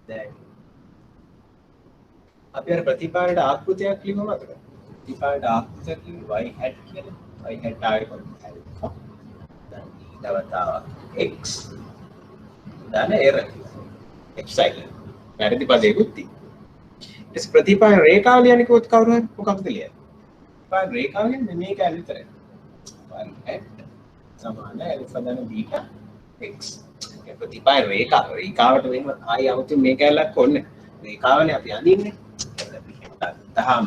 දැන් අපි අර ප්‍රතිපායනට ආකෘතියක් ලියමු මතකද? ප්‍රතිපායනට ආකෘතියක් ලියමු y hat කියලා. y hat ආයේ කොහොමද? දැන් ඊළඟට x දැන් error epsilon. වැරදි පදයකුත් තියෙනවා. ඊට ප්‍රතිපායන රේඛාව ලියන්නේ කොහොමද කවුරු හරි මොකක්ද ලියන්නේ? ප්‍රතිපායන රේඛාව කියන්නේ මේක විතරයි. y hat සමාන alpha ධන beta x. ප්‍රතිපායන රේඛාවට වෙන ආයි 아무තුම් මේක ඇල්ලක් ඕනේ. රේඛාවනේ අපි අඳින්නේ. තහම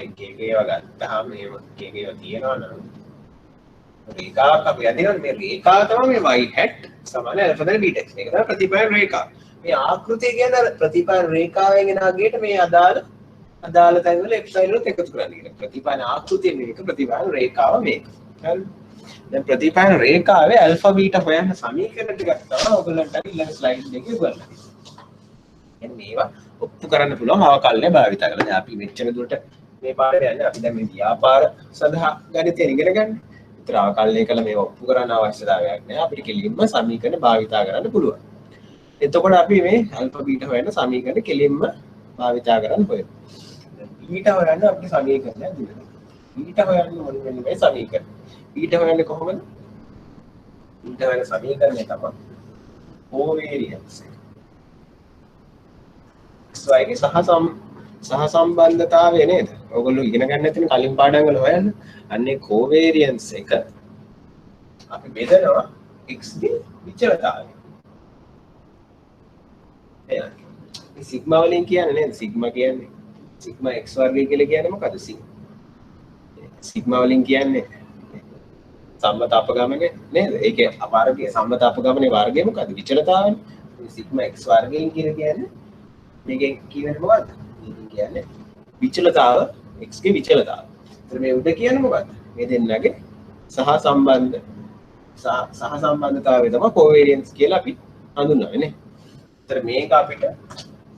එකේකේව ගත්තාම මේව එකේකේව තියෙනවා නම් රේඛාවක් අපි අඳිනවා. මේ රේඛාව තමයි මේ y hat සමාන alpha ධන beta x. මේක තමයි ප්‍රතිපායන රේඛාව. මේ ආකෘතිය කියන්නේ ප්‍රතිපායන රේඛාවෙන් එන ආගයට මේ අදාළ තැන්වල එප්සයිලොත් එකතු කරන්න කියලා. ප්‍රතිපායන ආකෘතිය මේක, ප්‍රතිපායන රේඛාව මේක. හරි. දැන් ප්‍රතිපායන රේඛාවේ ඇල්ෆා බීටා හොයන්න සමීකරණ ටිකක් තමයි ඔයගොල්ලන්ට ඊළඟ ස්ලයිඩ් එකේ බලන්න. එන්න මේවා ඔප්පු කරන්න පුළුවන් අවකලනය භාවිත කරලා. දැන් අපි මෙච්චර දුරට මේ පාඩේ යන්නේ අපි දැන් මේ ව්‍යාපාර සඳහා ගණිතය ඉගෙන ගන්න. විතර අවකලනය කළ මේවා ඔප්පු කරන්න අවශ්‍යතාවයක් නැහැ. අපිට කෙලින්ම සමීකරණ භාවිත කරන්න පුළුවන්. එතකොට අපි මේ ඇල්ෆා බීටා හොයන්න සමීකරණ කෙලින්ම භාවිත කරන්න හොයනවා. ඊට හොයන්න අපිට සමීකරණයක් දෙන්න. ඊට හොයන්න මොන වෙන්නේ මේ සමීකරණ. ඊට හොයන්නේ කොහොමද? ඊට හොයන සමීකරණය තමයි කොවේරියන්ස් එක. xy ගේ සහසම්බන්ධතාවය නේද? ඔයගොල්ලෝ ඉගෙන ගන්න නැතින කලින් පාඩම් වල හොයන්න. අන්නේ කොවේරියන්ස් එක අපි බෙදනවා x ගේ විචලතාවය. එහෙනම් සිග්මා වලින් කියන්නේ නේද? සිග්මා කියන්නේ සිග්මා x වර්ගය කියලා කියන්නේ මොකද? සිග්මා වලින් කියන්නේ සම්මත අපගමනය නේද? ඒකේ වර්ගයේ සම්මත අපගමනයේ වර්ගය මොකද? විචලතාවනේ. සිග්මා x වර්ගයෙන් කියන්නේ මේකෙන් කියන්නේ මොකද්ද? මේකෙන් කියන්නේ විචලතාව x ගේ විචලතාව. ඒතර මේ උඩ කියන්නේ මොකද්ද? මේ දෙන්නගේ සහ සම්බන්ධතාවය තමයි කොවේරියන්ස් කියලා අපි හඳුන්වන්නේ නේ. ඒතර මේක අපිට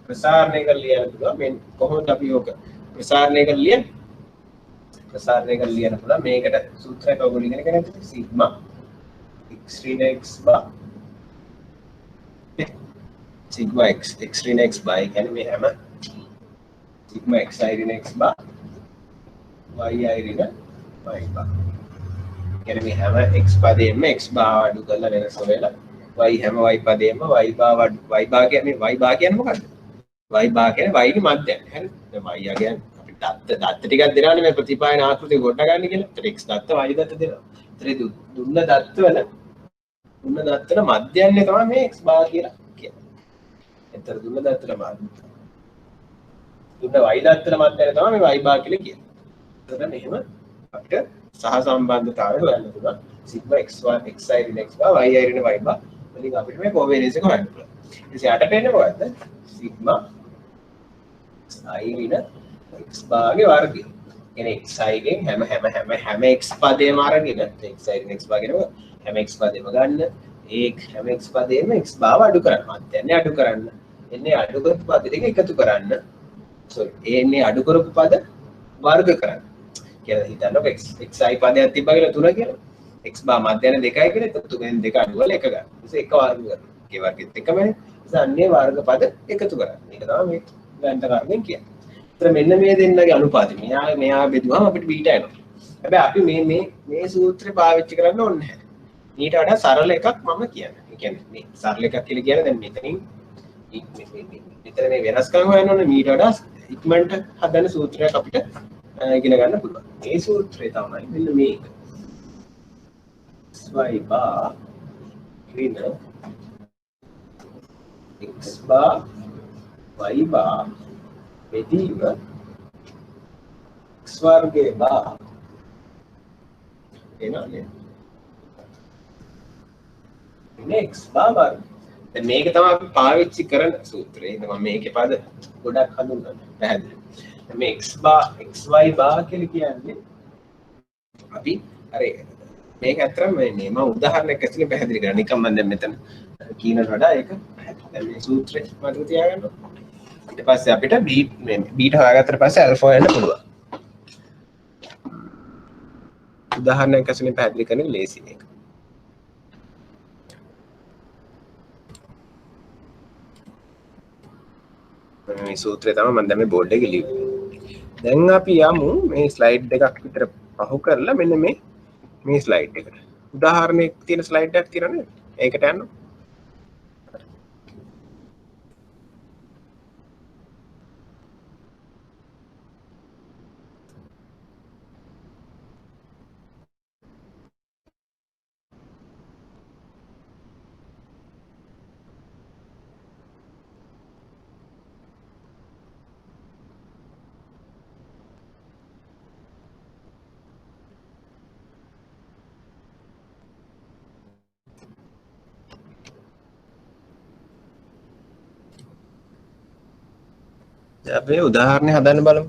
ප්‍රසාරණය කරලා ලියන්න පුළුවන්. මේ කොහොමද අපි ඕක ප්‍රසාරණය කරලා ලියන්නේ? ප්‍රසාරණය කරලා ලියන්න පුළුවන්. මේකට සූත්‍රයක් ඔයගොල්ලෝ ඉගෙන ගන්න තියෙන්නේ sigma x3 x bar sigma x3 x bar කියන්නේ මේ හැම sigma xi x bar yi y bar කියන්නේ මේ හැම x පදයෙන්ම x bar අඩු කරලා වෙනස වෙලා y හැම y පදයෙන්ම y bar y bar කියන්නේ y bar කියන්නේ මොකක්ද? y bar කියන්නේ y ගේ මධ්‍යයන්. හරි. දැන් y කියන්නේ අපි දත්ත ටිකක් දෙනවානේ මේ ප්‍රතිපායන ආකෘතිය ගොඩ ගන්න කියලා. ඒතර x දත්ත y දත්ත දෙනවා. ඒතර දුන්න දත්තවල මධ්‍යයන්නේ තමයි මේ x bar කියලා කියන්නේ. ඒතර දුන්න දත්තවල දුන්න y දත්තවල මධ්‍යයන්නේ තමයි මේ y bar කියලා කියන්නේ. එතන මෙහෙම අපිට සහ සම්බන්ධතාවය හොයන්න පුළුවන්. sigma x1 xi ඍණ x bar yi ඍණ y bar වලින් අපිට මේ කොවේරියන්ස් එක හොයන්න පුළුවන්. ඉතින් යට පෙන්නේ මොකද්ද? sigma i ඍණ x bar ගේ වර්ගය. කියන්නේ xi ගෙන් හැම x පදේම අරගෙන xi ඍණ x bar කියනවා හැම x පදේම ගන්න. ඒ හැම x පදේම x bar අඩු කරන්න. මධ්‍යයන්නේ අඩු කරන්න. එන්නේ අඩු කරපු පද දෙක එකතු කරන්න. එන්නේ අඩු කරපු පද වර්ග කරන්න. කියලා හිතන්නකො xi පදයක් තිබ්බා කියලා 3 කියලා. x bar මධ්‍යයන 2යි කියලා එතකොට 3ෙන් 2 අඩු කරලා 1 ගන්න. ඊට එක වර්ග කරනවා. ඒ වර්ගෙත් එකමනේ. ඊට අන්නේ වර්ග පද එකතු කරන්න. මේක තමයි මේ ගණිත කර්මෙන් කියන්නේ. ඒතර මෙන්න මේ දෙන්නගේ අනුපාතය. මෙයා බෙදුවාම අපිට බීටා එනවා. හැබැයි අපි මේ සූත්‍රය පාවිච්චි කරන්න ඕනේ නැහැ. ඊට වඩා සරල එකක් මම කියන්නේ. ඒ කියන්නේ මේ සරල එකක් කියලා කියන්නේ දැන් මෙතනින් මෙතන මේ වෙනස්කම් හොයන්න ඕනේ. ඊට වඩා ඉක්මනට හදන සූත්‍රයක් අපිට ඉගෙන ගන්න පුළුවන්. මේ සූත්‍රය තමයි මෙන්න මේක. y bar ඍණ x bar y bar බෙදීම x වර්ගයේ bar එනනේ x bar වර්ග. දැන් මේක තමයි අපි පාවිච්චි කරන සූත්‍රය. මම මේකේ පද ගොඩක් හඳුන්වන්න පැහැදිලි. මේ x bar xy bar කියලා කියන්නේ අපි අර මේක ඇත්තටම මේ මම උදාහරණයක් ඇතුලේ පැහැදිලි කරා. නිකම් මම දැන් මෙතන කියනට වඩා ඒක දැන් මේ සූත්‍රය මතක තියාගන්න. ඊට පස්සේ අපිට බීටා හොයාගත්තට පස්සේ ඇල්ෆා හොයන්න පුළුවන්. උදාහරණයක් ඇතුලේ පැහැදිලි කරන ලේසි මේක. මේ සූත්‍රය තමයි මම දැන් මේ බෝඩ් එකේ ලියුවේ. දැන් අපි යමු මේ ස්ලයිඩ් එකක් විතර පහු කරලා මෙන්න මේ ස්ලයිඩ් එකට. උදාහරණයක් තියෙන ස්ලයිඩ් එකක් තියෙනවා නේද? ඒකට යන්න. අපි උදාහරණයක් හදන්න බලමු.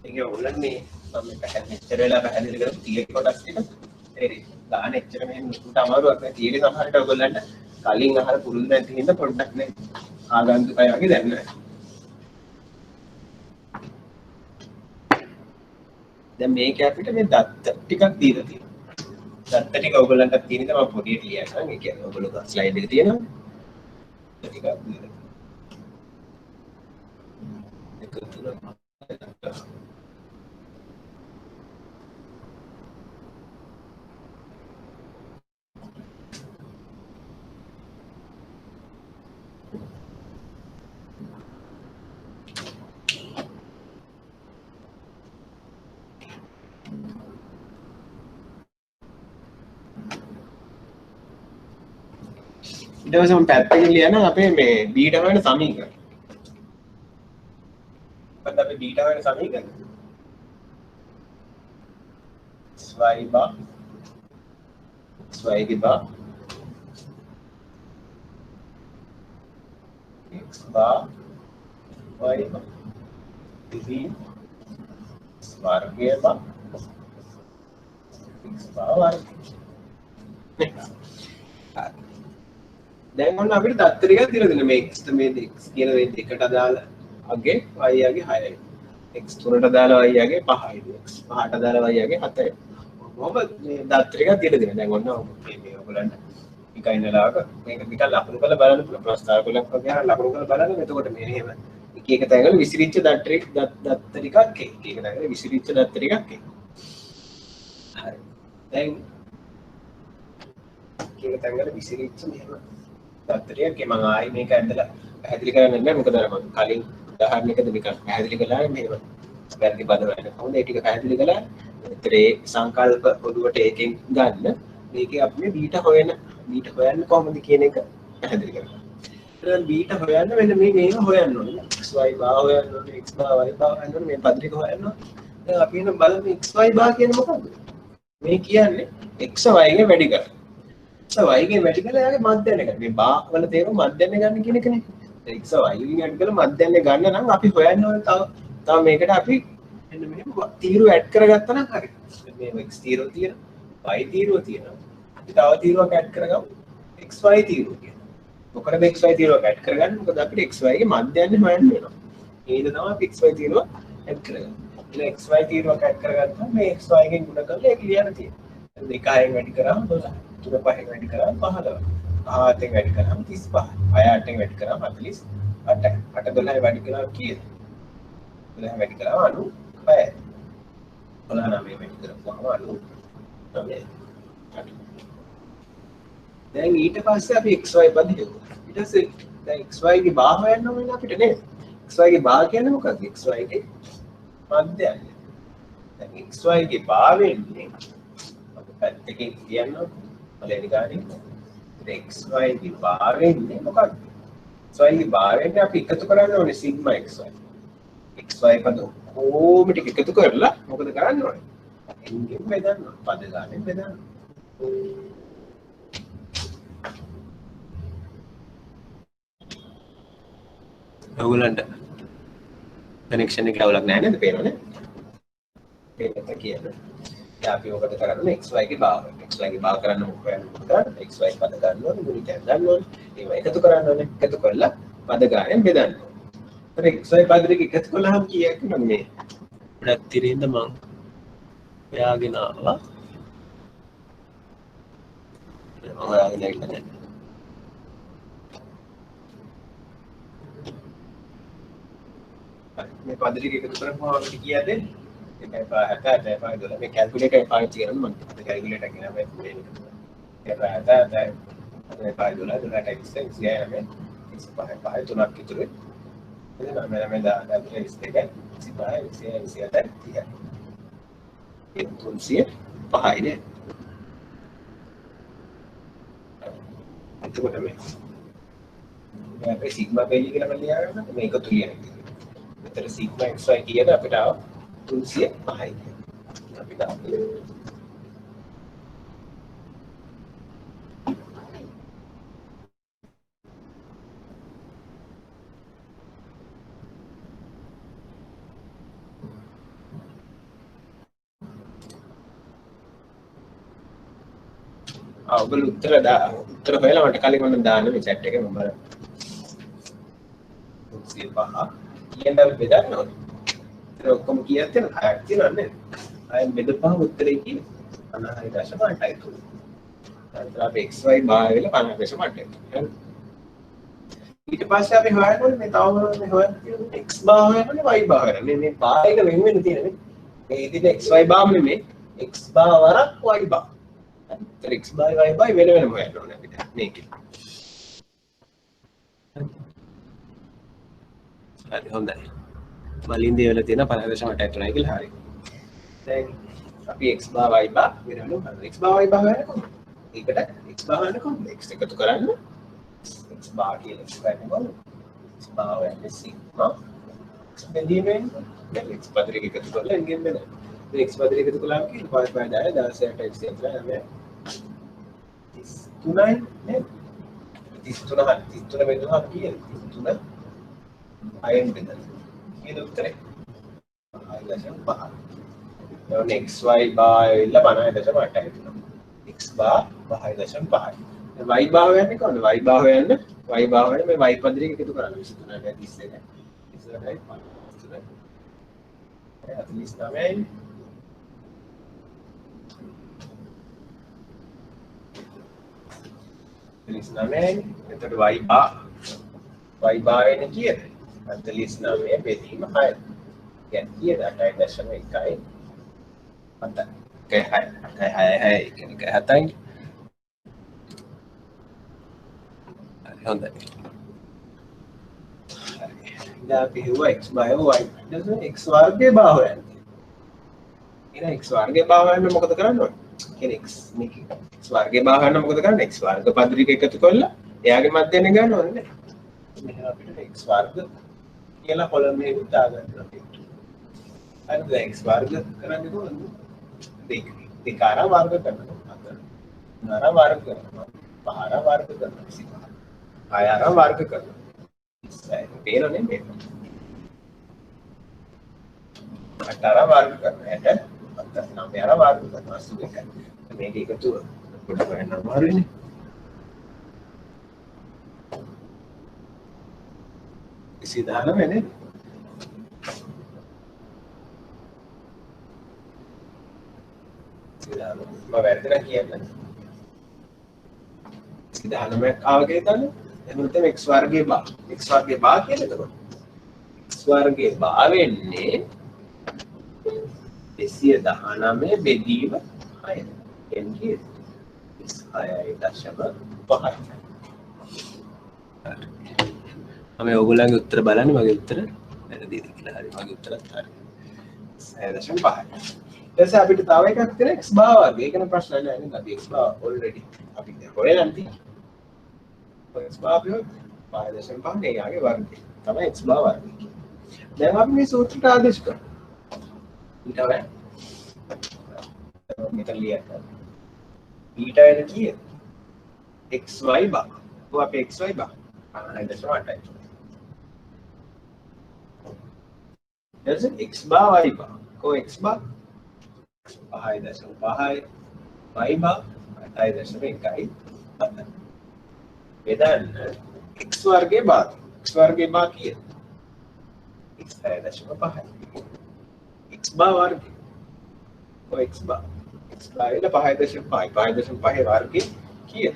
ඒක ඕනනේ මම පැහැදිලි වෙලා පැහැදිලි කරපු 30 කොටස් ටික තේරෙයි. ගාන එච්චර මෙහෙම උට අමාරුවක් නැහැ. තීරේ සමහරට ඔයගොල්ලන්ට කලින් අහලා පුරුදු නැති හින්දා පොඩ්ඩක් නේ ආගන්තුකයි වගේ දැනනවා. දැන් මේක අපිට මේ දත්ත ටිකක් දීලා තියෙනවා. දත්ත ටික ඔයගොල්ලන්ට තියෙන ඉතින් මම පොඩියට ලියන්නම්. ඒ කියන්නේ ඔයගොල්ලෝ ස්ලයිඩ් එක තියෙනවා. ටිකක් දීලා ඊට පස්සේ මම පැත්තකින් ලියන අපේ මේ බීටා වෙන සමීකරණ. මොකද අපි බීටා වෙන සමීකරණ? y bar y ගේ bar x bar y bar ඉතින් වර්ගය බා x බා වර්ගය. දැන් ඔන්න අපිට දත්ත ටිකක් දීලා දෙන්න මේ x මේ x කියන දේ දෙකට දාලා අගේ y යගේ 6යි. x 3ට දාලා y යගේ 5යි. x 5ට දාලා y යගේ 7යි. මොකද මේ දත්ත ටිකක් දීලා දෙන්න. දැන් ඔන්න මේ ඔයගලන්ට එකයි ඉඳලාක මේක පිට ලකුණු කරලා බලන්න පුළුවන්. ප්‍රස්තාව කරලා වගේ ලකුණු කරලා බලන්න. එතකොට මේ එහෙම එක එක තැන්වල විසිරිච්ච දත්ත ටිකක් එක එක තැන්වල විසිරිච්ච දත්ත ටිකක් එක. හරි. දැන් එක එක තැන්වල විසිරිච්ච මෙහෙම දත්තරයක් මම ආයි මේක ඇඳලා පැහැදිලි කරන්න බෑ මොකද අර මම කලින් උදාහරණයකදී මේක පැහැදිලි කළා මෙහෙම වැරදි පද වලට කොහොමද ඒ ටික පැහැදිලි කළා ඒතරේ සංකල්ප පොදුවට ඒකෙන් ගන්න මේකේ අපි මේ බීටා හොයන්න කොහොමද කියන එක පැහැදිලි කරනවා ඊට බීටා හොයන්න මෙන්න මේක හොයන්න ඕනේ xy බා හොයන්න ඕනේ x බා y බා හොයන්න ඕනේ මේ පද ටික හොයන්න ඕනේ දැන් අපි එන බලමු xy බා කියන්නේ මොකක්ද මේ කියන්නේ x y ගේ වැඩි කරලා y ගේ වැඩි කරලා යාගේ මධ්‍යයන ගන්න. මේ බා වල තේරුම මධ්‍යයන ගන්න කියන එකනේ. x y ගෙන් වැඩි කරලා මධ්‍යයන ගන්න නම් අපි හොයන්න ඕනේ තව මේකට අපි මෙන්න මෙහෙම තීරුව ඇඩ් කරගත්තා නම් හරි. මේ x තීරුව තියෙනවා. y තීරුව තියෙනවා. අපි තව තීරුවක් ඇඩ් කරගමු. x y තීරුව කියනවා. මොකද x y තීරුවක් ඇඩ් කරගන්න මොකද අපිට x y ගේ මධ්‍යයන හොයන්න වෙනවා. ඒක තමයි අපි x y තීරුව ඇඩ් කරගන්නේ. ඉතින් x y තීරුවක් ඇඩ් කරගත්තාම මේ x y ගෙන් ගුණ කරලා ඒක ලියන්න තියෙනවා. 2ෙන් වැඩි කරාම 12. 3 5ෙන් වැඩි කරාම 15. 5ෙන් වැඩි කරාම 35. 6 8ෙන් වැඩි කරාම 48. 8 12 වැඩි කරාම කීයද? 12 වැඩි කරාම 96. 19 වැඩි කරාම 99. දැන් ඊට පස්සේ අපි xy පද හෙව්වා. ඊට පස්සේ දැන් xy ගේ බා හොයන්න ඕනේ අපිට නේද? xy ගේ බා කියන්නේ මොකක්ද? xy ගේ මධ්‍යයයි. දැන් xy ගේ බා වෙන්නේ අපි පැත්තකින් කියනවා මලෙනි ගානේ xy ගේ බා වෙන්නේ මොකක්ද? xy ගේ බා වෙන්නේ අපි එකතු කරන්න ඕනේ සිග්මා xy. xy පද කොහොම ටික එකතු කරලා මොකද කරන්න ඕනේ? n ගෙන් බෙදන්න ඕනේ. පද ගානේ බෙදන්න. ඔයගොල්ලන්ට කනෙක්ෂන් එක ලවලක් නැහැ නේද? පේනවනේ. පේනත් කියන්නේ. දැන් අපි මොකද කරන්නේ? xy ගේ බාව. xy ගේ බාව කරන්න මොකද? xy පද ගන්න ඕනේ, ගුණිතයක් ගන්න ඕනේ. ඒවා එකතු කරන්න ඕනේ. එකතු කරලා පද ගානෙන් බෙදන්න ඕනේ. xy පද දෙක එකතු කළාම කීයක් වෙනවද මේ? ගොඩක් තිරින්ද මං එයාගෙන ආවා. මම ඔයාගෙන ඇවිල්ලා නැහැ. මේ පද ටික එකතු කරපුවම අපිට කීයද? 1.5 7.5 මේ කැල්කියුලේටර් එක පාවිච්චි කරන්න මම කැල්කියුලේටර් එක නම මේ 1.5 තුනක් ඉතුරු එතන මම දාලා 22 25 27 30 305 නේ එතකොට මේ අපේ සිග්මා වේලිය කියලා මම ලියාගන්න මේක තුලියන්නේ මෙතන සිග්මා xy කියන අපිට ආව 305යි අපි දාන්නේ ඔයගොල්ලෝ උත්තර හොයලා මට කලින් මම දාන්න මේ chat එකේ මම බලන්න 305 කියන දේ බෙදන්න ඕනේ ඒක ඔක්කොම කීයක් තියෙනවද 6ක් තියෙනවද නේද අයන් බෙදපුවම උත්තරේ කියන්නේ 56.8යි තුන දැන් අපි xy බාර වෙලා 56.8යි ඊට පස්සේ අපි හොයන්නේ මේ තව මේ හොයන්නේ x බාර හොයන්නේ y බාර හොයන්නේ මේ බාර එක වෙන වෙන තියෙන්නේ මේ ඉතින් xy බාර නෙමෙයි x බාර වරක් y බාර x by y by වෙන වෙනම හොයන්න ඕනේ අපිට මේකේ. හරි හොඳයි. මලින් දේවල තියෙන 50.8 කියලා හරි. දැන් අපි x bar y bar වෙනම x bar y bar හොයන්නේ කොහොමද? ඒකට x bar හොයන්නේ කොහොමද? x එකතු කරන්න x bar කියලා එකතු කරන්න ඕනේ. x bar වෙන්නේ sigma බෙදීමෙන් දැන් x පදරයක එකතු කරලා n ගෙන් බෙදන්න. x පදරයක එකතු කළාම කියලා 5 දාලා 16ට x කියලා හැම 39 නේ 33 බෙදුනහම කීයද 33 අයෙන් බෙදන්න කීයද උත්තරේ 5.5 එතකොට xy bar ඇවිල්ලා 50.8යි තියෙනවා. x bar 5.5යි. y bar හොයන්නේ කොහොමද? y bar හොයන්න මේ y පදරයක එකතු කරන්න 23යි 31යි 49යි 39යි. එතකොට y bar වෙන්නේ කීයද? 49 බෙදීම 6. කියන්නේ කීයද? 8.1යි. මත කයි 6 කියන්නේ 7යි. හොඳයි. දැන් අපි හිතුවා x by y ඊට x වර්ගයේ බාහ හොයන්නේ. එහෙනම් x වර්ගයේ බාහ හොයන්න මොකද කරන්න ඕනේ? කියන්නේ x මේක x වර්ගයේ බාහ හොයන්න මොකද කරන්නේ? x වර්ග පදරික එකතු කරලා එයාගේ මැදෙන් ගන්න ඕනේ නේ. මෙහෙම අපිට x වර්ග කියලා කොලම් එකක් දාගන්න ඕනේ. හරිද? x වර්ග කරන්නේ කොහොමද? දෙක අර වර්ග කරනවා. අර වර්ග කරනවා. පහර වර්ග කරනවා. 6 අර වර්ග කරනවා. පේනනේ මේක. 8 අර වර්ග කරනවා. 9 අර වර්ග කරනවා. 82. මේක එකතු පොඩ්ඩක් වෙන්න අමාරුයිනේ. ඉතින් වෙන්නේ මම වැරදිලා කියන්නේ. 19ක් ආවගේ තමයි. එහෙනම් තමයි x වර්ගයේ බා. x වර්ගයේ බා කියන්නේ එතකොට. x වර්ගයේ බා වෙන්නේ 219 බෙදීම 6. එන්නේ 6.5. මම ඔයගොල්ලන්ගේ උත්තර බලන්නේ මගේ උත්තර වැරදිද කියලා. හරි මගේ උත්තරත් හරි. 6.5. ඊට අපිට තව එකක් තියෙන x බා වර්ගය. ඒකන ප්‍රශ්න නෑ නේද? අපි x බා ඔල්රෙඩි අපි හොයලා තියෙනවා. x බා අපි 5.5 නේ යාගේ වර්ගය. තමයි x බා වර්ගය. දැන් අපි මේ සූත්‍රයට ආදේශ කරමු. ඊට වෙන මෙතන ලියන්න. ඊට වෙන කීයද? xy බා. කොහොම අපි xy බා 5.8යි. දැන් x බා y බා. කොහොම x බා 5.5යි y බා 8.1යි. බෙදන්න x වර්ගයේ බා. x වර්ගයේ බා කීයද? x 6.5යි. x බා වර්ගය. කොහොම x බා. x බා වල 5.5යි. 5.5 වර්ගය කීයද?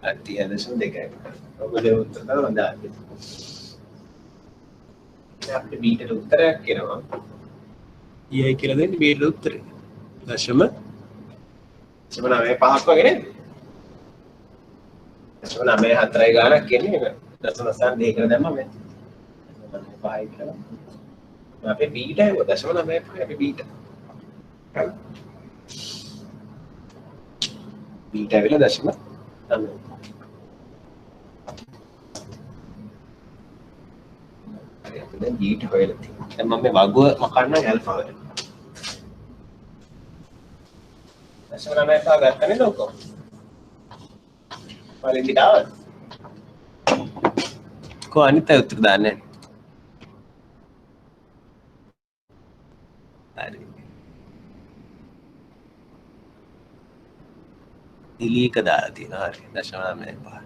අතියදසම දෙකයි. ඔබගේ උත්තර තමයි දාන්නේ. අපිට බීටට උත්තරයක් එනවා. ඊයි කියලා දෙන්නේ බීටට උත්තරේ. දශම 9.5ක් වගේ නේද? දශම 9.4යි ගානක් එන්නේ. දශම ස්ථාන දෙකකට දැම්මම මේ 5යි කියලා. අපේ බීට එක දශම 9.5 අපේ බීට. හරි. බීට වෙලා දශම 9. දැන් බීට හොයලා තියෙනවා. දැන් මම මේ වගුව මකන්න ඇල්ෆා වෙනවා. දශම 9.5 ගන්න නේද ඔක්කොම? පළවෙනි දාවද? කො අනිත් අය උත්තර දාන්නේ නැහැ. හරි. දිලීක දාලා තියෙනවා. හරි. දශම 9.5.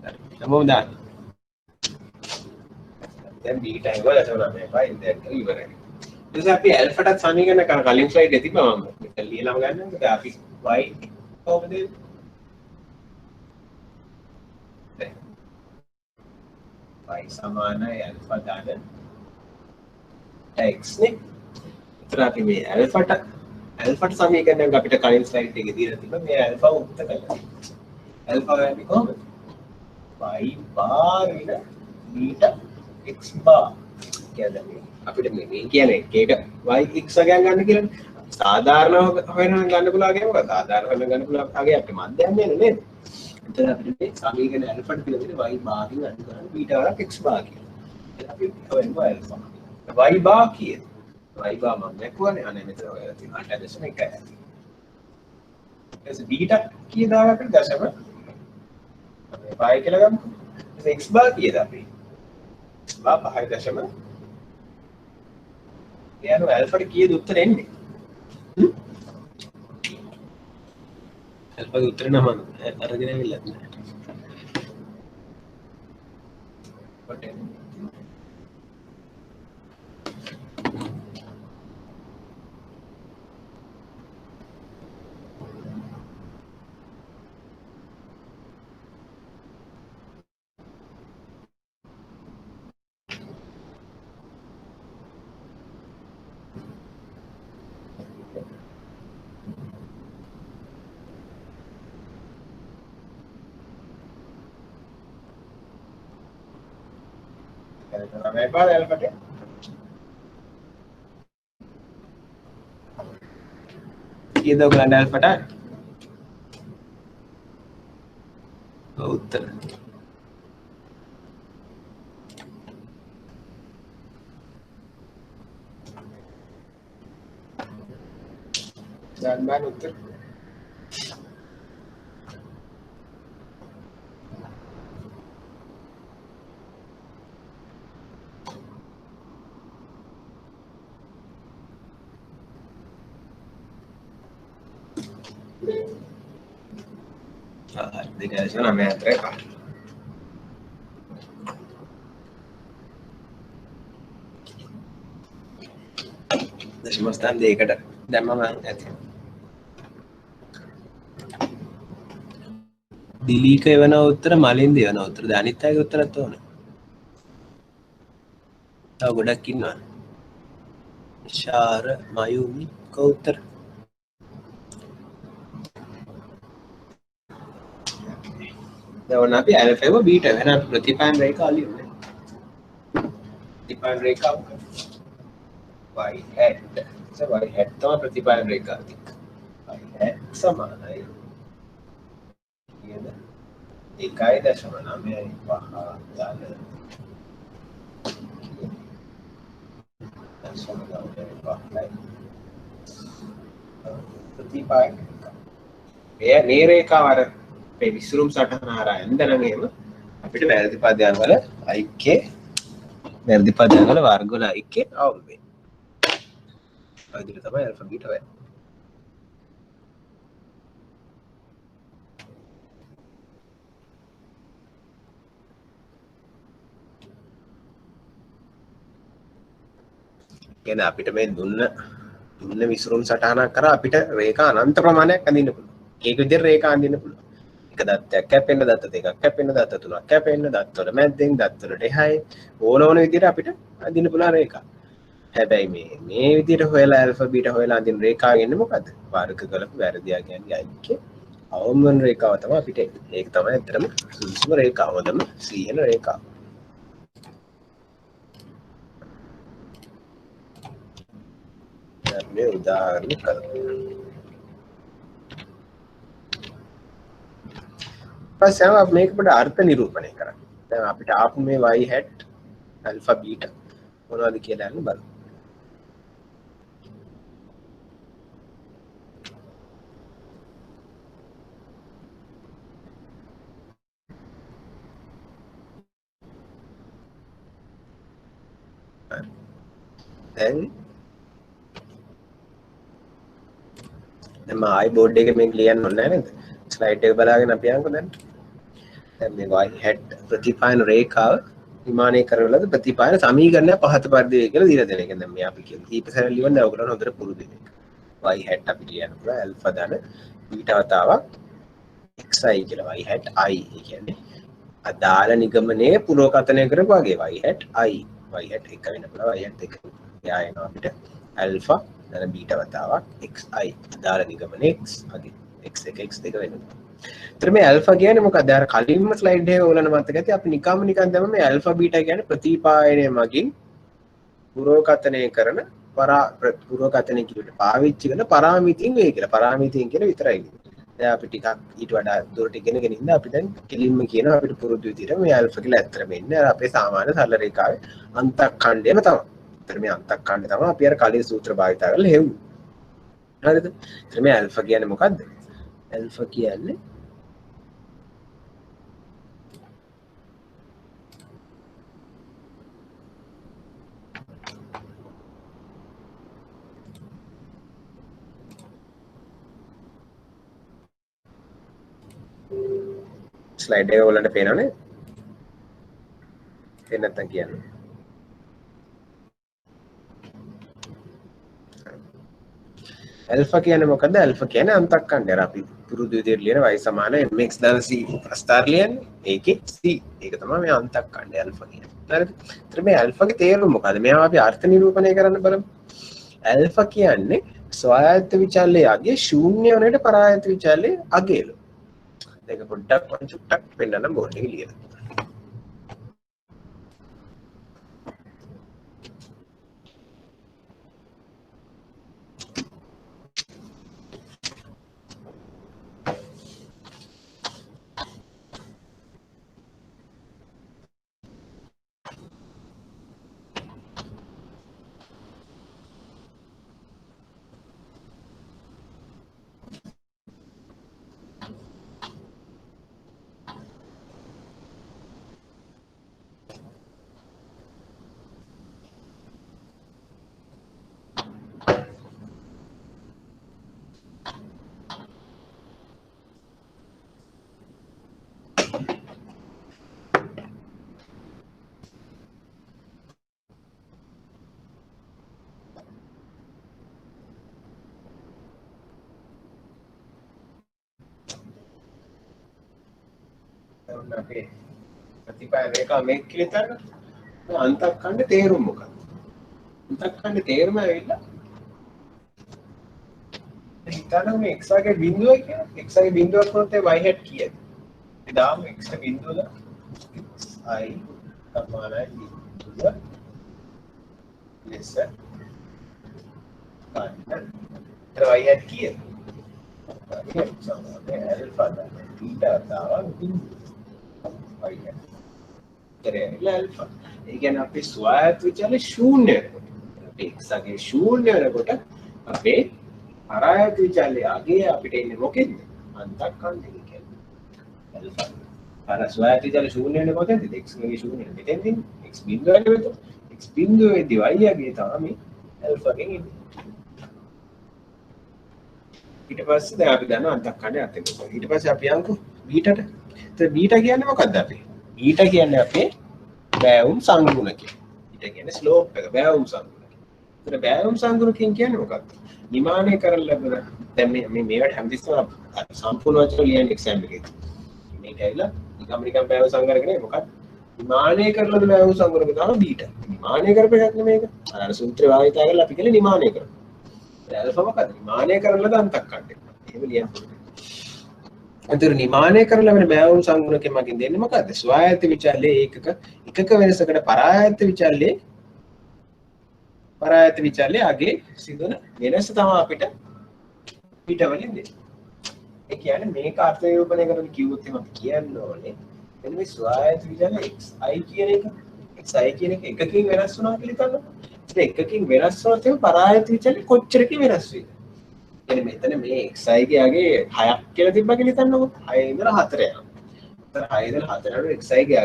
හරි. මොකද දාන්නේ? දැන් බීට එක දශම 9.5 ඉඳන් ඉවරයි. ඊට පස්සේ අපි ඇල්ෆාටත් සමීකරණ කරන කලින් ස්ලයිඩ් එකේ තිබ්බා මම මෙතන ලියලාම ගන්නවා. දැන් අපි y කොහොමද? y සමානයි ඇල්ෆා දාන x නේ. ඒතර අපි මේ ඇල්ෆාට සමීකරණයක් අපිට කලින් ස්ලයිඩ් එකේ දීලා තිබ්බා. මේ ඇල්ෆා උක්ත කරලා. ඇල්ෆා වෙන්නේ කොහොමද? y bar වින බීටා x bar කියන්නේ අපිට මේ කියන්නේ එක y x ගණන් ගන්න කියලා සාධාරණව හොයන ගන්න පුළුවන් වගේ මොකද සාධාරණ හොයන ගන්න පුළුවන් වගේ අපිට මැදයන් නේද නේද එතන අපිට මේ සමීකරණ ඇල්ෆාට කියලා දෙන්නේ y bar කින් අඩු කරලා බීටා වලක් x bar කියලා. එහෙනම් අපි හොයනවා ඇල්ෆා. y bar කීයද? y bar මම දැක්වන්නේ අනේ මෙතන හොයලා තියෙනවා 8.1යි. එතකොට බීටා කීයද අපිට දශම 5 කියලා ගමු. x bar කීයද අපි x bar 5.0 යන ඇල්ෆාට කීයද උත්තර එන්නේ ඇල්ෆාගේ උත්තර නම අරගෙන ඇවිල්ලා නැහැ කොට मैं बार अल्फा ये दो ग्लैंड अल्फा उत्तर जानमान उत्तर देखा ऐसा ना मैं अतरे का दशमस्थान देකට දැම්මම ඇති දිලීක එවන උත්තර මලින්ද එවන උත්තර අනිත් අයගේ උත්තරත් ඕන තව ගොඩක් ඉන්නවා ශාර මයුමි කෝ උත්තර දැන් අපි ඇල්ෆාව බීටා වෙන ප්‍රතිපයන් රේඛාව ලියන්නේ ප්‍රතිපයන් රේඛාව y hat so y hat තමයි ප්‍රතිපයන් රේඛාව y hat සමානයි කියන 1.95 ප්‍රතිපයන් මේ රේඛාව අර මේ විසුරුම් සටහන හරහා එන්දනම් එහෙම අපිට වැරදි පදයන් වල ik වැරදි පදයන් වල වර්ග වල ik අවුල් වෙන්නේ. ඒ විදිහට තමයි අල්ෆා බීටා වෙන්නේ. කියන්නේ අපිට මේ දුන්න විසුරුම් සටහනක් කරා අපිට රේඛා අනන්ත ප්‍රමාණයක් අඳින්න පුළුවන්. ඒක විදිහට රේඛා අඳින්න පුළුවන්. එක දත්තයක් කැපෙන්න දත්ත දෙකක් කැපෙන්න දත්ත තුනක් කැපෙන්න දත්ත වල මැද්දෙන් දත්ත වලට එහායි ඕන විදිහට අපිට අඳින්න පුළුවන් රේඛා. හැබැයි මේ විදිහට හොයලා ඇල්ෆා බීටා හොයලා අඳින රේඛාව කියන්නේ මොකද්ද? වර්ග කරපු වැරදියා කියන්නේ අයිකේ අවමන් රේඛාව තමයි අපිට එන්නේ. ඒක තමයි ඇත්තටම සුදුසුම රේඛාව. හොඳම සීහන රේඛාව. මේ උදාහරණ කරමු. පස්සේ අපි මේක පොඩ්ඩ අර්ථ නිරූපණය කරන්න. දැන් අපිට ආපු මේ y hat alpha beta මොනවද කියලා යන්න බලමු. දැන් මම ආයි බෝඩ් එකේ මේක ලියන්න ඕනේ නේද? ස්ලයිඩ් එක බලාගෙන අපි යන්නකෝ දැන්. දැන් මේ y hat ප්‍රතිපායන රේඛාව විමානය කරන ලද ප්‍රතිපායන සමීකරණය පහත පරිදි වේ කියලා දීලා දෙන එක. දැන් මේ අපි කියන කීප සැරයක් ලියවන්නේ ඔයගොල්ලෝ හොඳට පුරුදු වෙන්න. y hat අපි ලියන්න පුළුවන් alpha ධන beta වතාවක් xi කියලා y hat i කියන්නේ අදාළ නිගමනයේ පුරෝකථනය කරපු වගේ y hat i y hat එක වෙන පුළුවන් y hat දෙක. එයා එනවා අපිට alpha ධන beta වතාවක් xi අදාළ නිගමනයේ x අගේ x1 x2 වෙනවා. तर මේ ඇල්ෆා කියන්නේ මොකක්ද? අර කලින්ම ස්ලයිඩ් එකේ ඕලන මතක ඇති අපි නිකන් දැම්ම මේ ඇල්ෆා බීටා කියන්නේ ප්‍රතිපායනය මගින් පුරෝකථනය කරන පුරෝකථනය කිරීමට පාවිච්චි කරන පරාමිතින් වේ කියලා. පරාමිතින් කියන විතරයි. දැන් අපි ටිකක් ඊට වඩා දුරට ඉගෙනගෙන ඉඳලා අපි දැන් කෙලින්ම කියනවා අපිට පුරුදු විදිහට මේ ඇල්ෆා කියලා ඇත්තටම එන්නේ අර අපේ සාමාන්‍ය සරල රේඛාවේ අන්තක්ඛණ්ඩයම තමයි. तर මේ අන්තක්ඛණ්ඩය තමයි අපි අර කලින් සූත්‍ර භාවිත කරලා හෙව්වේ. හරිද? तर මේ ඇල්ෆා කියන්නේ මොකද්ද? ඇල්ෆා කියන්නේ ස්ලයිඩ් එක ඔයාලට පේනවනේ එන්න නැත්තම් කියන්න ඇල්ෆා කියන්නේ මොකද්ද ඇල්ෆා කියන්නේ අන්තක්කණ්ඩය අපි පුරුදු විදිහට ලියන y සමාන mx දාන c ප්‍රස්ථාර ලියන්නේ ඒකේ c ඒක තමයි මේ අන්තක්කණ්ඩය ඇල්ෆා කියන්නේ හරිද ඊට මේ ඇල්ෆාගේ තේරුම මොකද්ද මේවා අපි අර්ථ නිරූපණය කරන්න බලමු ඇල්ෆා කියන්නේ ස්වායත්ත විචල්ලයේ අගය ශූන්‍ය වනට පරායත්ත විචල්ලයේ අගයලු ඒක පොඩ්ඩක් මම චුට්ටක් පෙන්නන්න බෝඩ් එකේ ලියලා අපේ ප්‍රතිපය රේඛා මේක කියලා හිතන්න අන්තක්ඛණ්ඩ තේරුම මොකක්ද අන්තක්ඛණ්ඩ තේරුම ඇවිල්ලා හිතන්න මේ x ගේ බිඳුව කියලා x ගේ බිඳුවක් වුණොත් ඒ y hat කීයද අපි දාමු x ගේ බිඳුව i සමානයි බිඳුව less y hat කීයද y hat සමානයි alpha theta දාවා බිඳුව alpha. Again, අපේ ස්වායත්ත විචල්‍ය ශූන්‍ය වෙනකොට අපේ x ගේ ශූන්‍ය වෙනකොට අපේ පරායත්ත විචල්‍ය අගේ අපිට එන්නේ මොකෙන්ද? අන්තක්ඛණ්ඩය කියන්නේ. alpha. අර ස්වායත්ත විචල්‍ය ශූන්‍ය වෙන්නේ කොතෙන්ද? x ගේ ශූන්‍ය මෙතෙන්ද x බිඳුවනේ මෙතන. x බිඳුවේදී y ගේ තමයි alpha ගෙන් එන්නේ. ඊට පස්සේ දැන් අපි දන්නවා අන්තක්ඛණ්ඩය අතේ කොහොමද? ඊට පස්සේ අපි යන්කෝ බීටට බීටා කියන්නේ මොකක්ද අපි? බීටා කියන්නේ අපේ බෑවුම් සංගුණකය. බීටා කියන්නේ ස්ලෝප් එක බෑවුම් සංගුණකය. ඒතර බෑවුම් සංගුණකයෙන් කියන්නේ මොකක්ද? නිමානය කරලා ලැබෙන දැන් මේ මේවට හැමතිස්සම සම්පූර්ණ වචන ලියන එක්සැම් එකේ. මේක ඇවිල්ලා නිකම් බෑවුම් සංගුණකනේ මොකක්ද? නිමානය කරලා බෑවුම් සංගුණක තමයි බීටා. නිමානය කරපේයක් නෙමේක. අර සූත්‍රය වායිතා කරලා අපි කියන්නේ නිමානය කරනවා. ඇල්ෆා මොකක්ද? නිමානය කරලා අන්තක්ඛණ්ඩය. එහෙම ලියන්න. අතර නිමානය කරලා ලැබෙන බෑවුම් සංගුණකෙන් මගින් දෙන්නේ මොකද්ද? ස්වායත්ත විචල්‍යයේ එකක වෙනසකට පරායත්ත විචල්‍යයේ අගේ සිදුවන වෙනස තමයි අපිට පිටවලින් දෙන්නේ. ඒ කියන්නේ මේක අර්ථ නිරූපණය කරන්න කිව්වොත් එහෙම අපි කියන්න ඕනේ එන්න මේ ස්වායත්ත විචල්‍ය xi කියන එක xi කියන එක එකකින් වෙනස් වුණා කියලා හිතන්න. ඒක එකකින් වෙනස් වුණොත් එහෙම පරායත්ත විචල්‍ය කොච්චරකින් වෙනස් වෙයිද? يعني මෙතන මේ xi ගේ 6ක් කියලා තිබ්බා කියලා හිතන්නකො 6 ඉඳලා 4 යනවා. එතන 6 ඉඳලා 4 යනකොට xi ගේ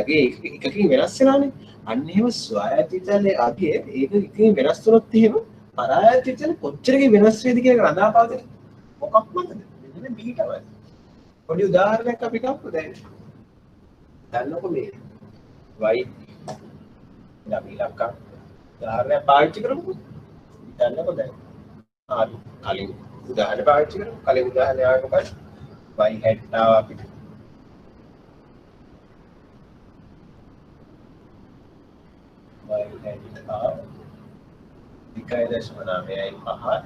එකකින් වෙනස් වෙනානේ. අන්න එහෙම ස්වායත්ත විචල්‍යයේ අගේ ඒක එකකින් වෙනස් වුණොත් එහෙම පරායත්ත විචල්‍ය කොච්චරකින් වෙනස් වේද කියලා රඳාපවතින මොකක් මතද? මෙන්න බීටවල. පොඩි උදාහරණයක් අපි ගමු දැන්. දන්නකො මේ y අපි ඉලක්ක උදාහරණයක් පාවිච්චි කරමුකෝ. දන්නකො දැන් කලින් උදාහරණ පාවිච්චි කරමු. කලින් උදාහරණය ආවේ මොකක්ද? y hat ආව අපිට. y hat ආව 1.95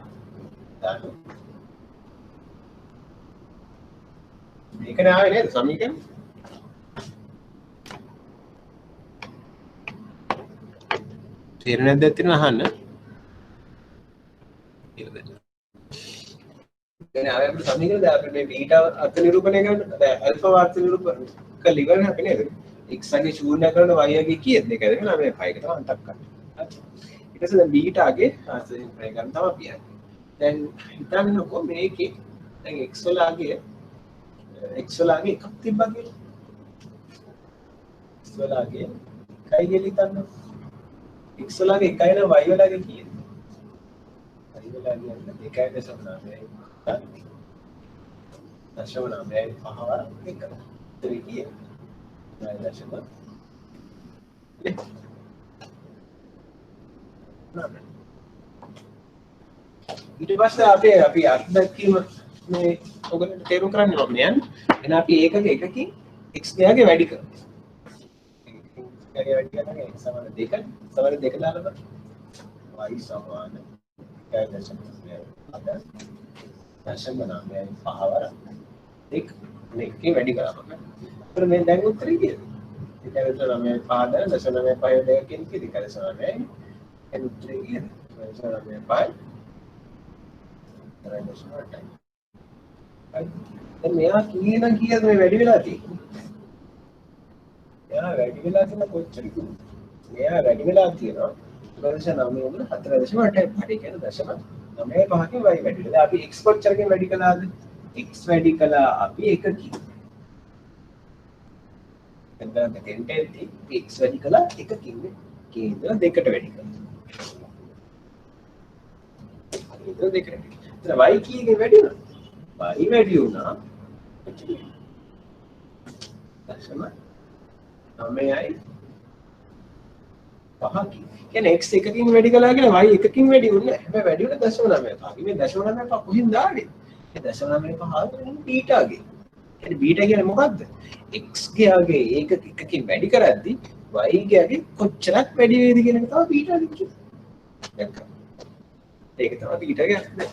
දාන්න. මේකනේ ආවේ නේද සමීකරණ? තේරුණාද නැත්නම් අහන්න. දැන් ආයෙත් සමීකරණ දැන් අපි මේ බීටා අර්ථ නිරූපණය කරන්න දැන් ඇල්ෆා අර්ථ නිරූපණය කළ ඉවරනේ අපි නේද x ගේ ශූන්‍ය කරන y ගේ කීයද මේක දෙන්න මේ 5 එක තමයි අන්තක්ඛණ්ඩය ඊට පස්සේ දැන් බීටා ගේ අර්ථ නිරූපණය කරන්න තමයි අපි යන්නේ දැන් හිතන්නකෝ මේකේ දැන් x වල ආගේ එකක් තිබ්බා කියලා x වල ආගේ එකයි කියලා හිතන්න x වල ආගේ එකයි නම් y වල ආගේ කීයද y වල ආගේ 1.9 දශම 9 පහවර එක. ඒක කියේ. දශම ඊට පස්සේ අපි අර්ථ දැක්වීම මේ ඔයගොල්ලන්ට තේරුම් කරන්න ඕනේ යන්නේ. එහෙනම් අපි එකකින් x ගාගේ වැඩි කරනවා. වැඩි කරනවා x සමාන 2 සමාන 2 දාලා බලන්න. y සමාන 1.9 දශම 9යි 5 වර 1 මේකේ වැඩි කරනවා. ඒතර මේ දැන් උත්තරේ කියද? ඒක විතර 9යි 5 දාලා දශම 9යි 5 දෙකකින් කිරි කරසනවා නේ. ඒ උත්තරේ කියද? දශම 9යි 5 දැන් මෙයා කීයනම් කීයද මේ වැඩි වෙලා තියෙන්නේ? මෙයා වැඩි වෙලා තියෙන කොච්චරද? මෙයා වැඩි වෙලා තියෙනවා 0.9 වල 4.8යි පහේ කියන දශම 9.5කින් y වැඩි වෙලා. අපි x කොච්චරකින් වැඩි කළාද? x වැඩි කළා අපි 1කින්. එතන දෙන්ටෙල්ටි x වැඩි කළා 1කින් නේ. k ඉඳලා 2ට වැඩි කළා. ඒක දෙකට. එතන y කීයකින් වැඩි වුණා? y වැඩි වුණා. දශම 9යි 5කින්. කියන්නේ x එකකින් වැඩි කළා කියලා y එකකින් වැඩි වුණේ නැහැ. හැබැයි වැඩි වුණේ දශම 9යි. මේ දශම 9යි කොහෙන්ද ආවේ? මේ දශම 9යි 5 කියන්නේ බීටාගේ. කියන්නේ බීටා කියන්නේ මොකද්ද? x ගාගේ එකකින් වැඩි කරද්දි y ගාගේ කොච්චරක් වැඩි වේද කියන එක තමයි බීටා කියන්නේ. ඒක තමයි බීටාගේ අර්ථය.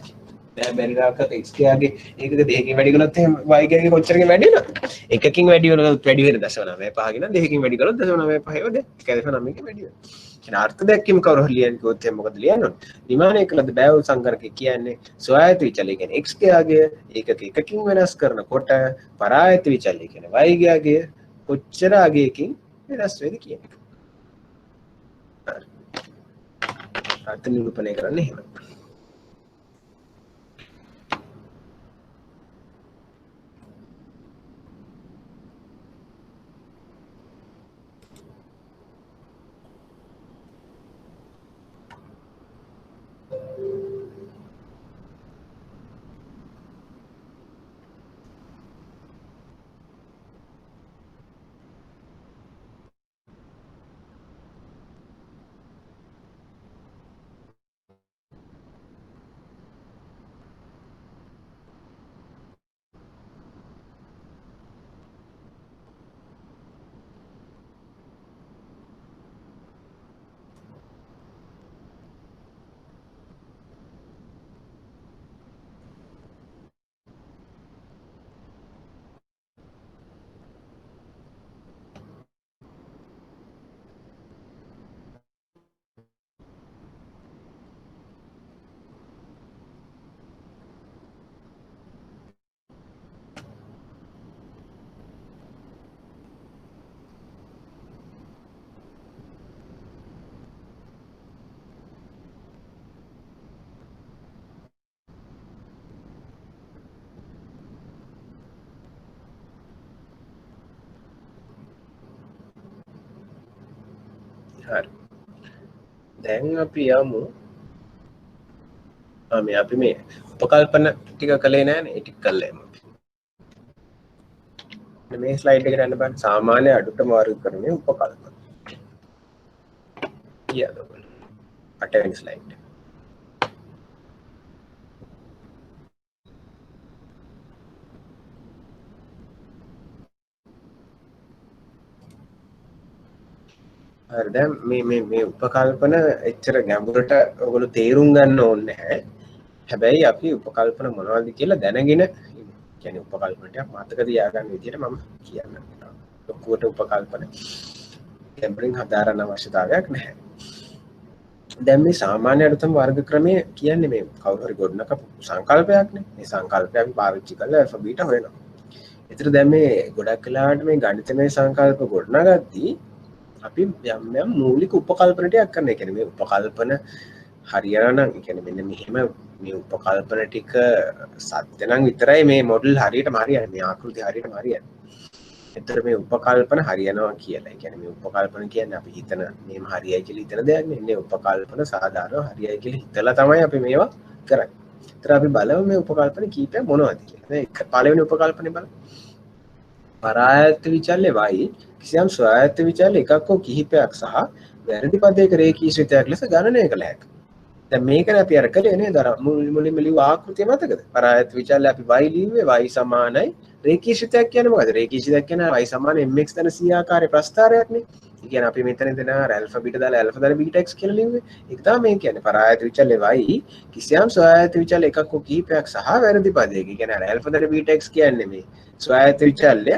දැන් බැරිලාකට x ගාගේ ඒකක දෙකකින් වැඩි කළොත් එහෙනම් y ගාගේ කොච්චරකින් වැඩි වෙනවද? එකකින් වැඩි වෙනොත් වැඩි වෙන දශම 9.5 කියන දෙකකින් වැඩි කළොත් දශම 9.5 වෙද 1.9කින් වැඩි වෙනවා. කියන අර්ථ දැක්වීම කවුරු හරි ලියන්න කිව්වොත් එහෙනම් මොකද ලියන්න ඕනේ? නිමානය කළද බෑවුල් සංකරකය කියන්නේ ස්වයායත විචලය කියන්නේ x ගාගේ එකකින් වෙනස් කරනකොට පරායත විචලය කියන්නේ y ගාගේ කොච්චර අගයකින් වෙනස් වෙද කියන එක. හරි. අර්ථ නිරූපණය කරන්න එහෙම. හරි. දැන් අපි යමු මේ අපි මේ උපකල්පන ටික කළේ නෑනේ ඒ ටික කළා යමු. මේ ස්ලයිඩ් එකට යන්න බලන්න සාමාන්‍ය අඩුතම වර්ගීකරණයේ උපකල්පන. කියලාද ඔයගොල්ලෝ 8 වෙනි ස්ලයිඩ් එක. හරි දැන් මේ උපකල්පන එච්චර ගැඹුරට ඔයගොල්ලෝ තේරුම් ගන්න ඕනේ නැහැ. හැබැයි අපි උපකල්පන මොනවද කියලා දැනගෙන කියන්නේ උපකල්පන ටික මතක තියාගන්න විදිහට මම කියන්නම්. ලොකුවට උපකල්පන ගැඹුරින් හදාරන්න අවශ්‍යතාවයක් නැහැ. දැන් මේ සාමාන්‍ය අඩුතම වර්ග ක්‍රමය කියන්නේ මේ කවුරු හරි ගොඩනගපු සංකල්පයක්නේ. මේ සංකල්පය අපි පාවිච්චි කරලා alpha beta හොයනවා. ඒතර දැන් මේ ගොඩක් වෙලාවට මේ ගණිතමය සංකල්ප ගොඩනගද්දී අපි යම් මූලික උපකල්පන ටිකක් කරන්න. ඒ කියන්නේ මේ උපකල්පන හරියනවා නම් ඒ කියන්නේ මෙන්න මෙහෙම මේ උපකල්පන ටික සත්‍ය නම් විතරයි මේ මොඩල් හරියටම හරියන්නේ. මේ ආකෘතිය හරියටම හරියන්නේ. එතකොට මේ උපකල්පන හරියනවා කියලා. ඒ කියන්නේ මේ උපකල්පන කියන්නේ අපි හිතන මේම හරියයි කියලා හිතන දෙයක් නෙවෙයි. මේ උපකල්පන සාධාරණව හරියයි කියලා හිතලා තමයි අපි මේවා කරන්නේ. ඒතර අපි බලමු මේ උපකල්පන කීපයක් මොනවද කියලා. දැන් පළවෙනි උපකල්පනේ බලමු. පරායත්ත විචල්්‍ය වයි කිසියම් ස්වායත්ත විචල් එකක්කෝ කිහිපයක් සහ වැරදි පදයක රේකීශ්‍රිතයක් ලෙස ගණනය කළ හැක. දැන් මේකනේ අපි අර කළේ නේද? අර මුලින්ම ලිව්ව ආකෘතිය මතකද? පරායත්ත විචල්්‍ය අපි y ලිව්වේ y සමානයි රේකීශ්‍රිතයක් කියන්නේ මොකද? රේකීශ්‍රිතයක් කියන්නේ y සමාන mx ධන c ආකාරයේ ප්‍රස්ථාරයක්නේ. ඒ කියන්නේ අපි මෙතන දෙන alpha beta දාලා alpha ධන beta x කියලා ලිව්වේ. ඒක තමයි මේ කියන්නේ පරායත්ත විචල්්‍ය y කිසියම් ස්වායත්ත විචල්්‍ය එකක්කෝ කිහිපයක් සහ වැරදි පදයක. ඒ කියන්නේ අර alpha ධන beta x කියන්නේ මේ ස්වායත්ත විචල්්‍ය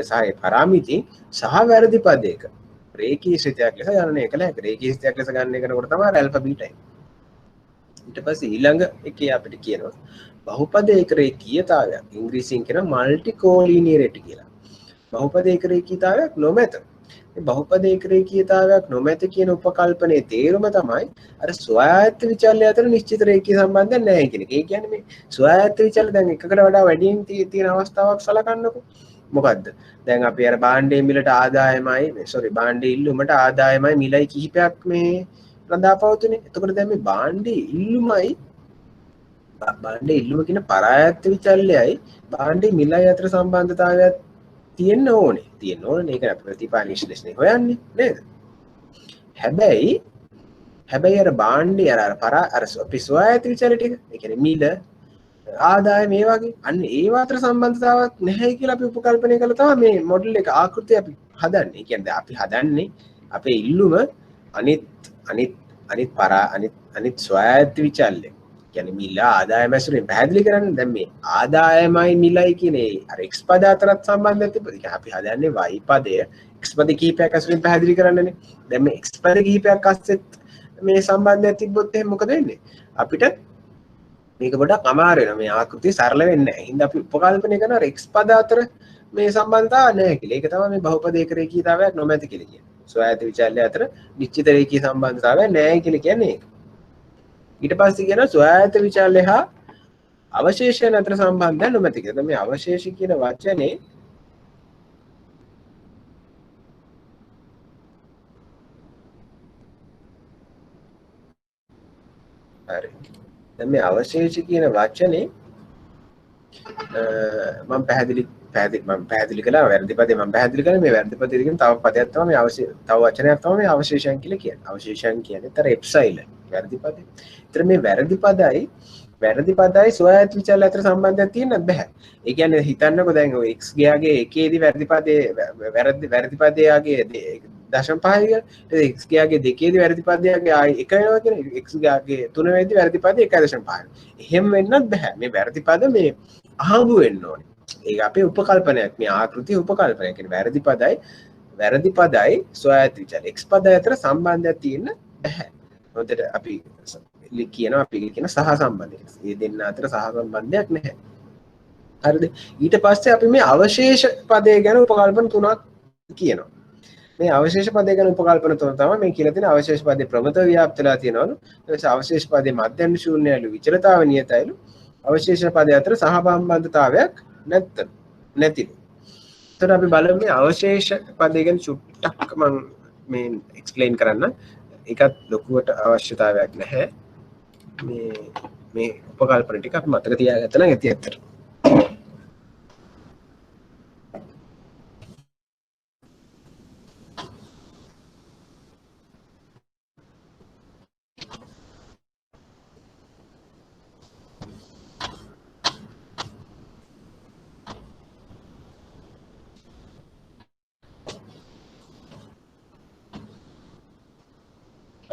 සහ පරාමිති සහ වැරදි පදයක රේඛීය ලෙස ගණනය කළ හැකි. රේඛීය ලෙස ගණනය කරනකොට තමයි ඇල්ෆා බීටා. ඊට පස්සේ ඊළඟ එකේ අපිට කියනවා බහුපදයක රේඛීයතාවයක්. ඉංග්‍රීසියෙන් කියන මල්ටි කෝලිනියරිටි කියලා. බහුපදයක රේඛීයතාවයක් නොමැත. මේ බහුපදයක රේඛීයතාවයක් නොමැත කියන උපකල්පනයේ තේරුම තමයි අර ස්වායත්ත විචල්්‍ය අතර නිශ්චිත රේඛීය සම්බන්ධයක් නැහැ කියන එක. ඒ කියන්නේ මේ ස්වායත්ත විචල්්‍ය දැන් එකකට වඩා වැඩියෙන් තියෙන අවස්ථාවක් සලකන්නකො. මොකද්ද? දැන් අපි අර භාණ්ඩයේ මිලට ආදායමයි භාණ්ඩයේ ඉල්ලුමට ආදායමයි මිලයි කිහිපයක් මේ රඳා පවතුනේ. එතකොට දැන් මේ භාණ්ඩයේ ඉල්ලුම කියන පරායත්ත විචල්්‍යයයි භාණ්ඩයේ මිලයි අතර සම්බන්ධතාවයක් තියෙන්න ඕනේ. ඒක අපි ප්‍රතිපාල විශ්ලේෂණය හොයන්නේ නේද? හැබැයි අර භාණ්ඩයේ අර අපි ස්වායත්ත විචල්්‍ය ටික, ඒ කියන්නේ මිල ආදාය මේ වගේ අන්න ඒ අතර සම්බන්ධතාවක් නැහැ කියලා අපි උපකල්පනය කළා තමයි මේ මොඩල් එක ආකෘතිය අපි හදන්නේ. ඒ කියන්නේ අපි හදන්නේ අපේ ඉල්ලුම අනිත් ස්වායත්ත විචල්්‍ය. කියන්නේ මිල ආදායම ඇසුරෙන් පැහැදිලි කරන්නේ. දැන් මේ ආදායමයි මිලයි කියන අර x පද අතරත් සම්බන්ධයක් තිබ්බද? අපි හදන්නේ y පදය x පද කිහිපයක් ඇසුරෙන් පැහැදිලි කරන්නනේ. දැන් මේ x පද කිහිපයක් අස්සෙත් මේ සම්බන්ධයක් තිබ්බොත් එහෙනම් මොකද වෙන්නේ? අපිට මේක පොඩක් අමාරු වෙනවා. මේ ආකෘතිය සරල වෙන්නේ නැහැ. හින්දා අපි උපකල්පනය කරනවා x පද අතර මේ සම්බන්ධතාවය නැහැ කියලා. ඒක තමයි මේ බහුපදයක රේඛීයතාවයක් නොමැති කියලා කියන්නේ. ස්වායත්ත විචල්්‍ය අතර නිශ්චිත රේඛීය සම්බන්ධතාවයක් නැහැ කියලා කියන්නේ ඒක. ඊට පස්සේ කියනවා ස්වායත්ත විචල්්‍ය හා අවශේෂයන් අතර සම්බන්ධයක් නොමැති කියලා. මේ අවශේෂ කියන වචනේ හරි. දැන් මේ අවශේෂ කියන වචනේ මම පැහැදිලි කළා වැරදි පදේ මම පැහැදිලි කළා. මේ වැරදි පදේ කියන තව පදයක් තමයි මේ තව වචනයක් තමයි මේ අවශේෂයන් කියලා කියන්නේ. අවශේෂයන් කියන්නේ තර එප්සයිලන් වැරදි පදේ. ඒතර මේ වැරදි පදයි ස්වායත්ත විචල්්‍ය අතර සම්බන්ධයක් තියෙන්න බෑ. ඒ කියන්නේ හිතන්නකෝ දැන් ඔය x ගයාගේ එකේදී වැරදි පදයාගේ 0.5 x ගයාගේ දෙකේදී වැරදි පදයාගේ ආයි 1 වෙනවා කියන්නේ x ගයාගේ 3 වෙනිදී වැරදි පදේ 1.5. එහෙම වෙන්නත් බෑ. මේ වැරදි පද මේ අහඹු වෙන්න ඕනේ. ඒක අපේ උපකල්පනයක්. මේ ආකෘතිය උපකල්පනයක්. කියන්නේ වැරදි පදයි ස්වායත්ත විචල්්‍ය x පදය අතර සම්බන්ධයක් තියෙන්න බෑ. හොඳට අපි කියන සහ සම්බන්ධය. මේ දෙන්න අතර සහ සම්බන්ධයක් නැහැ. හරිද? ඊට පස්සේ අපි මේ අවශේෂ පදය ගැන උපකල්පන තුනක් කියනවා. මේ අවශේෂ පදය ගැන උපකල්පන තුන තමයි මේ කියලා තියෙන අවශේෂ පදේ ප්‍රමත ව්‍යාප්තලා තියෙනවලු. ඊට අවශේෂ පදේ මධ්‍යම ශූන්‍යයලු විචලතාව නියතයිලු. අවශේෂ පදය අතර සහ සම්බන්ධතාවයක් නැතිලු. එතකොට අපි බලමු මේ අවශේෂ පදය ගැන චුට්ටක් මම මේ එක්ස්ප්ලেইন කරන්න. ඒකත් ලොකුවට අවශ්‍යතාවයක් නැහැ. මේ උපකල්පන ටික අපි මතක තියාගත්තා නම් ඇති ඇත්තට.